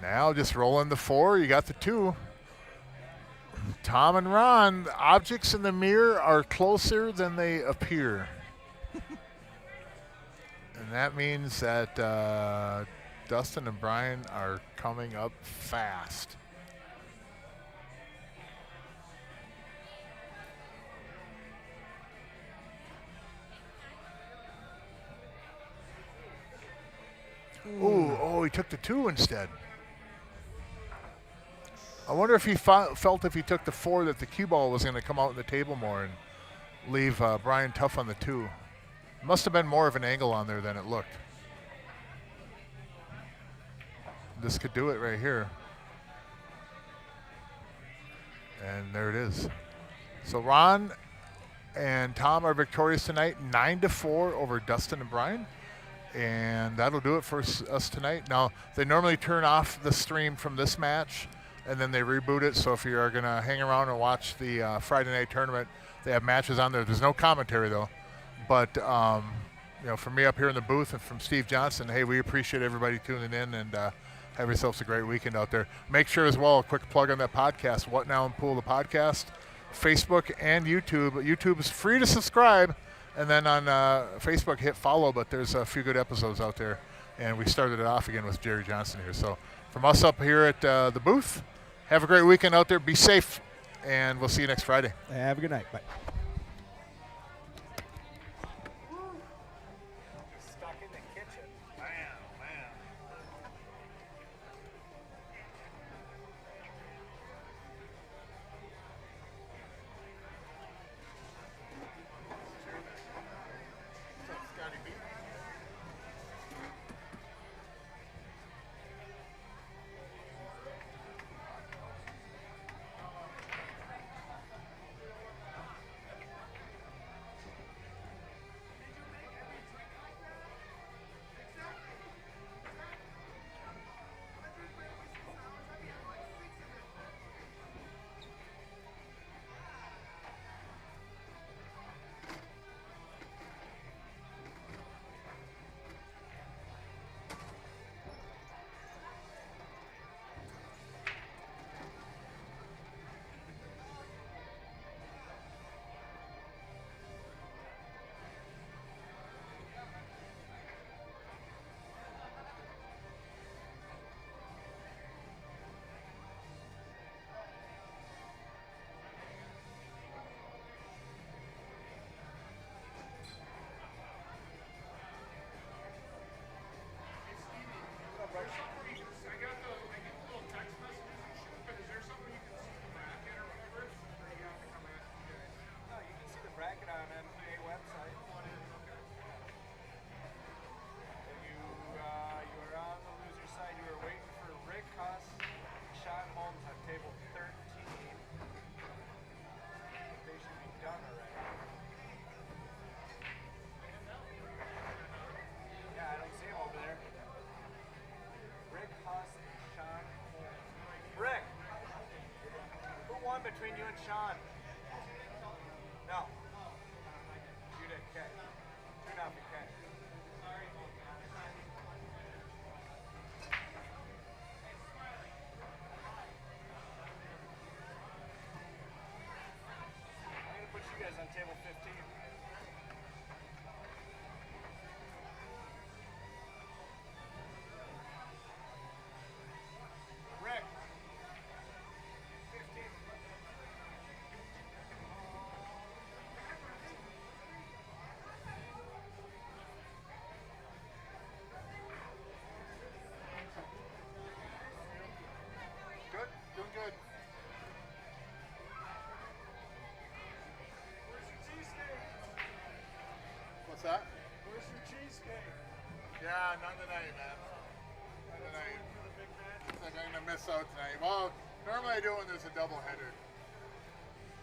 now just rolling the 4. You got the 2. Tom and Ron, the objects in the mirror are closer than they appear. And that means that Dustin and Brian are coming up fast. Ooh, oh, he took the 2 instead. I wonder if he felt if he took the 4 that the cue ball was going to come out on the table more and leave Brian tough on the 2. Must have been more of an angle on there than it looked. This could do it right here. And there it is. So Ron and Tom are victorious tonight, 9-4 over Dustin and Brian. And that'll do it for us tonight. Now, they normally turn off the stream from this match, and then they reboot it. So if you are going to hang around and watch the Friday night tournament, they have matches on there. There's no commentary, though. But, from me up here in the booth and from Steve Johnson, hey, we appreciate everybody tuning in, and have yourselves a great weekend out there. Make sure as well, a quick plug on that podcast, What Now and Pool the podcast, Facebook and YouTube. YouTube is free to subscribe. And then on Facebook, hit follow, but there's a few good episodes out there. And we started it off again with Jerry Johnson here. So from us up here at the booth, have a great weekend out there. Be safe, and we'll see you next Friday. Have a good night. Bye. Stuck in the kitchen. Man. Between you and Sean. No. You did. Okay. Turn off your okay. I'm going to put you guys on table 15. Rick. 15. Good? Doing good. Where's your cheesecake? What's that? Where's your cheesecake? Yeah, none tonight, man. None tonight. For the big match? Looks like I'm going to miss out tonight. Well, normally I do when there's a doubleheader.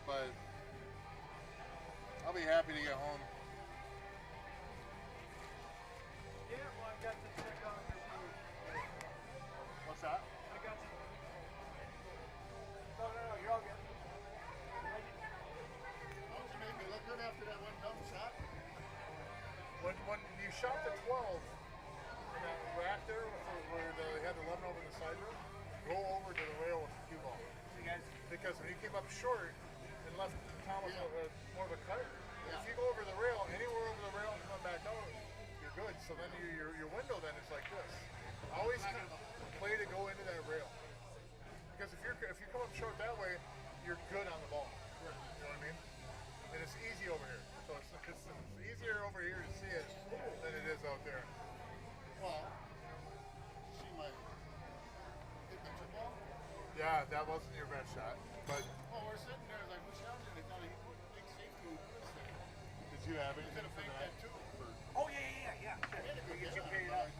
But I'll be happy to get home. Yeah, well, I got to check on your food. What's that? I got to. No, you're all good. How did you make go over to the rail with the cue ball. Because when you came up short, unless Tom was more of a cutter, if you go over the rail, anywhere over the rail and come back out, you're good. So then your window then is like this. Always play to go into that rail. Because if you come up short that way, you're good on the ball. You know what I mean? And it's easy over here. So it's easier over here to see it than it is out there. Well, she might hit the two ball. Yeah, that wasn't your best shot. But Well, we're sitting there like, we challenged it. He thought he put a big safety move this thing. did you have He's anything gonna for make that? that too. Oh, yeah. You paid up.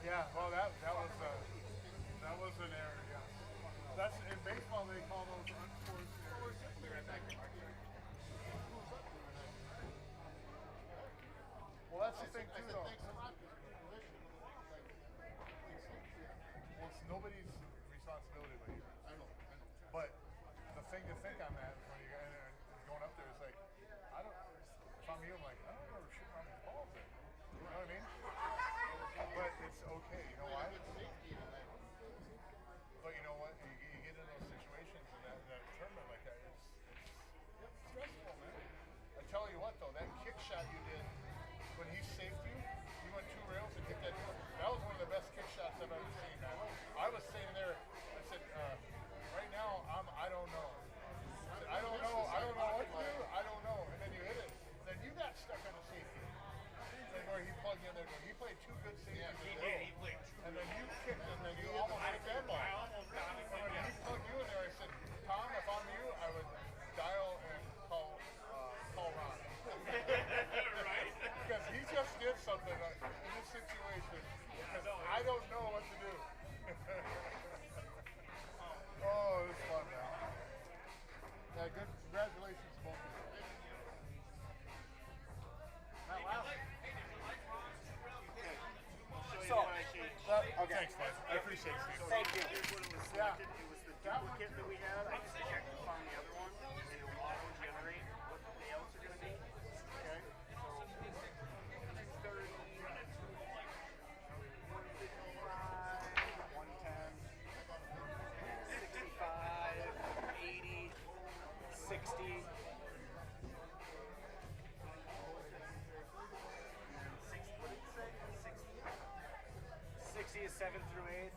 Yeah, well, that was an error. Yeah, that's in baseball they call those unforced errors. Well, that's the thing too, though. Thanks a lot for your position. Well, it's nobody's responsibility but you. I know. But the thing to think on that when you're going up there is like, if I'm you, I'm like, I don't remember shooting on these balls there. You know what I mean? But it's okay. You know why? But you know what? You get in those situations in that tournament like that, it's stressful, man. I tell you what, though, that kick shot you did when he saved you, you went 2 rails and hit that. That was one of the best kick shots I've ever seen, man. I was sitting there. I said, right now, I don't know. I said, I don't know what to do. I don't know. And then you hit it. Then you got stuck on the safety. And where he plugged in there, he played 2 good safeties. He did. He played 2. And then you kicked and then you almost hit that ball. I almost got it. And when he plugged you in there, I said, Tom, if I'm you, I would dial and call Ron. Right? Because he just did something in this situation. Because I don't know what to do. Oh, it's fun now. Yeah, good. Congratulations to both of you. So, Okay. Thanks, bud. I appreciate it. Steve. thank you. Here's what it was Yeah. selected. It was the duplicate that we had. I just checked and found the other one, and it will auto-generate what the payouts are going to be. Okay? So, 230, 155, 110, 65, 80, 60. 60 is 7th through 8th.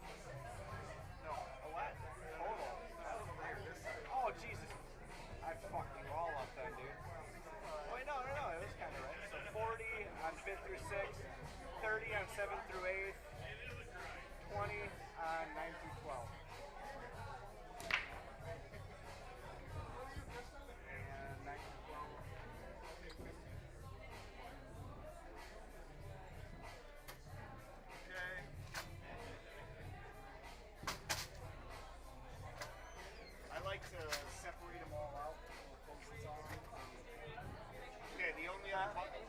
No, a what? Total. Oh, Jesus. I fucked you all up then, dude. Wait, no. It was kind of right. So 40 on 5th through 6th, 30 on 7th through 8th, 20 on 9th through 12th. And 9th through 12th. Okay. I like to separate them all out. Post-its on. Okay, the only other button.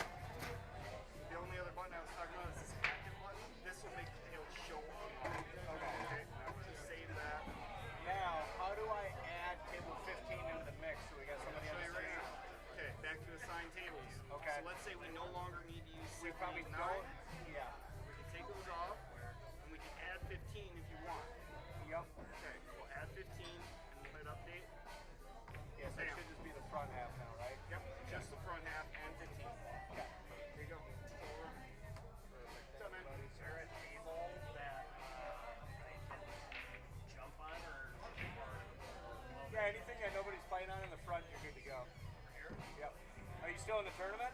The only other button I was talking about is this active button. This will make the tail show up. Okay. Just save that. Now, how do I add table 15 into the mix so we got somebody on the screen? Okay, back to assign tables. Okay. So let's say we no longer need to use 6, 8, 9. Yeah. We can take those off, and we can add 15 if you want. Yep. Okay, we'll add 15, and we'll hit update. Yeah, so it should just be the front half now, right? Yep, just the front half and 15. Okay. Here you go. What's up, man? Is there a table that I can jump on or Yeah, anything that nobody's playing on in the front, you're good to go. here? Yep. Are you still in the tournament?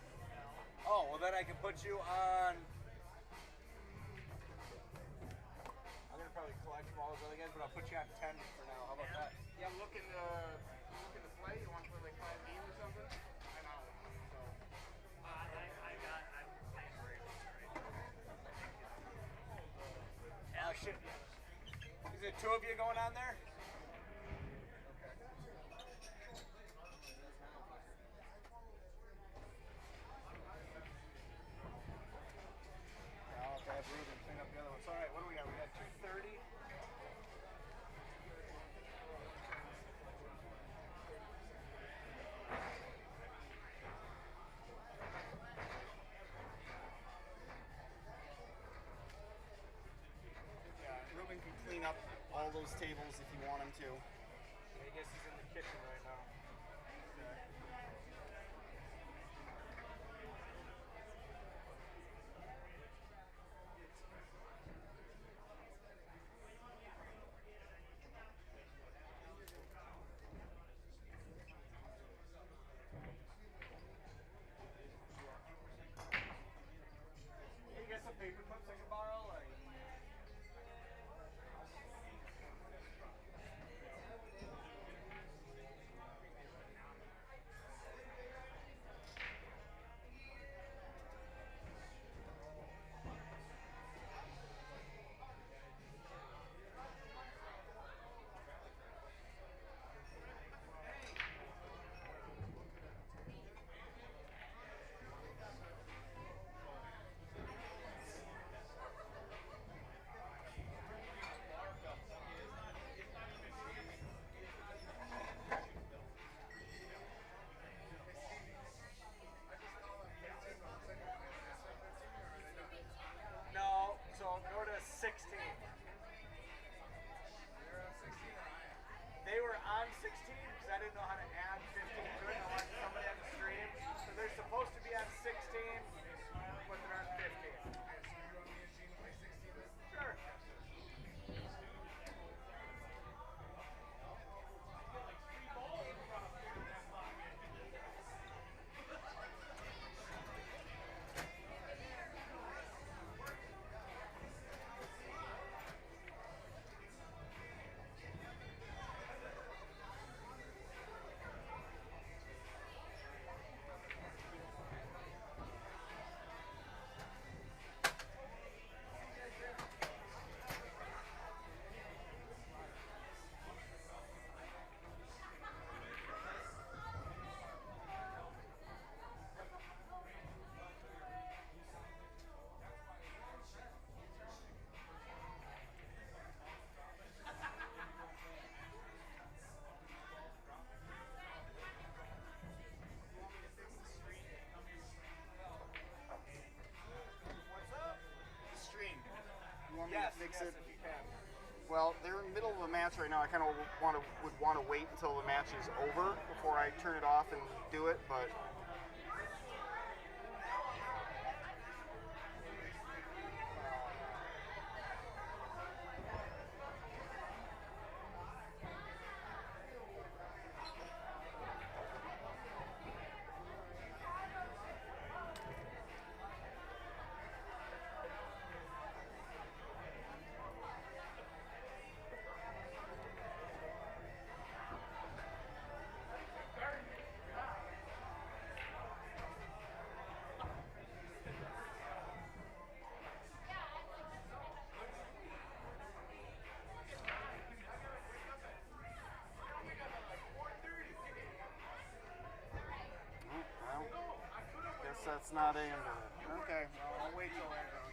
Oh, well then I can put you on. I'm gonna probably collect from all those other guys, but I'll put you on 10 for now. How about that? Yeah, I'm looking to play. You want to play like 5 games or something? I'm out. So. I'm playing great. Oh shit. Is it 2 of you going on there? I'll have to have Ruben clean up the other ones. All right, what do we got? We got 230. those tables if you want him to. I guess he's in the kitchen right now. Hey, you got some paper clips I can borrow? Like, no, so go to 16. They were on 16 because I didn't know how to add 15 to it. I watched somebody on the stream. So they're supposed to be on 16, but they're on 15. Sure. The stream. You want me Yes, to fix yes, it? if you can. Well, they're in the middle of a match right now. I kind of would want to wait until the match is over before I turn it off and do it, but well, guess that's not aimed at it. Okay, well, I'll wait till later on.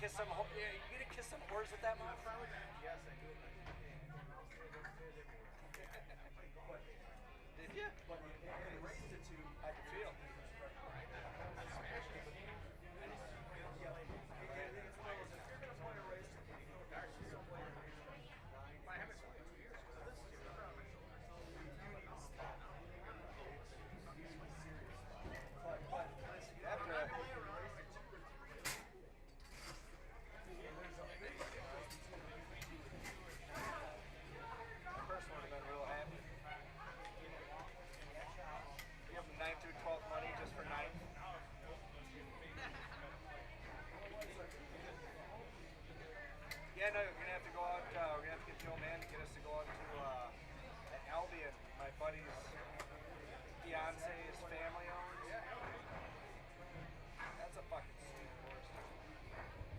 kiss some. Yeah, you gonna kiss some whores with that mouth? Yes, I do. Did you? I can feel. First one would have been real happy. Give them 9th through 12th money just for 9th. Yeah, no, we're gonna have to go out. We're gonna have to get Joe Mann to get us to go out to at Albion. My buddy's fiance's family owns. That's a fucking sweet horse.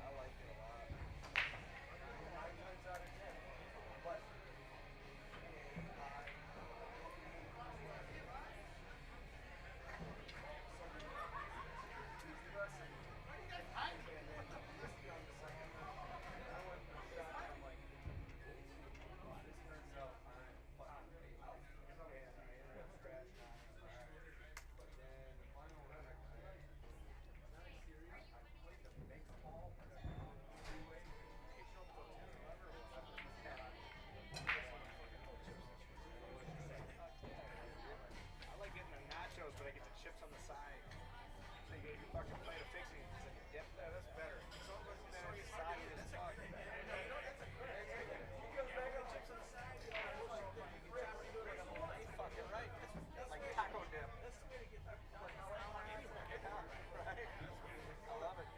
I like it a lot. 9 times out of 10. But I like getting the nachos, but I get the chips on the side. So you get your fucking plate of fixing, just like a dip. Yeah, that's better. So on the side is fuck. He goes back on chips on the side. Fucking right. That's like taco dip. That's the way to get that. Right? I love it.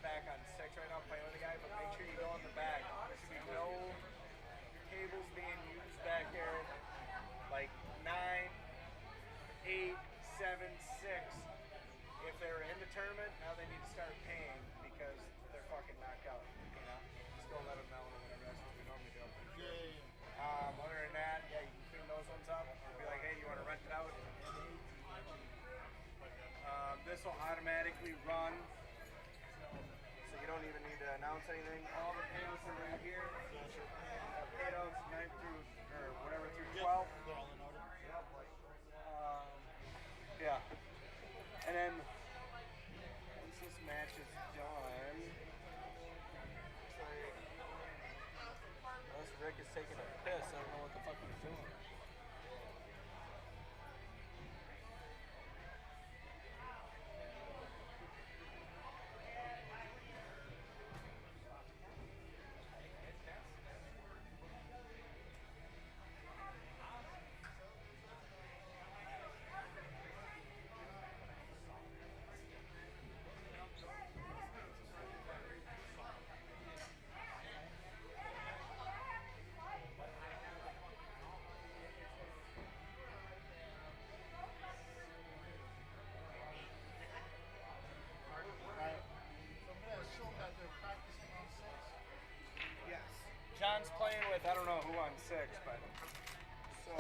back on 6 right now playing with a guy, but make sure you go in the back. There should be no tables being used back there. Like 9, 8, 7, 6. If they were in the tournament, now they need to start paying because they're fucking knocked out. You know, just go let them know or whatever. That's what we normally do. Other than that, yeah, you can clean those ones up. Be like, hey, you want to rent it out? This will automatically run, so you don't even need to announce anything. All the payouts are right here. Payouts 9 through or whatever through 12. They're all in order. Yeah. And then once this match is done, it's like, unless Rick is taking a piss, I don't know what the fuck he's doing. So I'm gonna assume that they're practicing on 6. Yes. John's playing with I don't know who on 6, but so.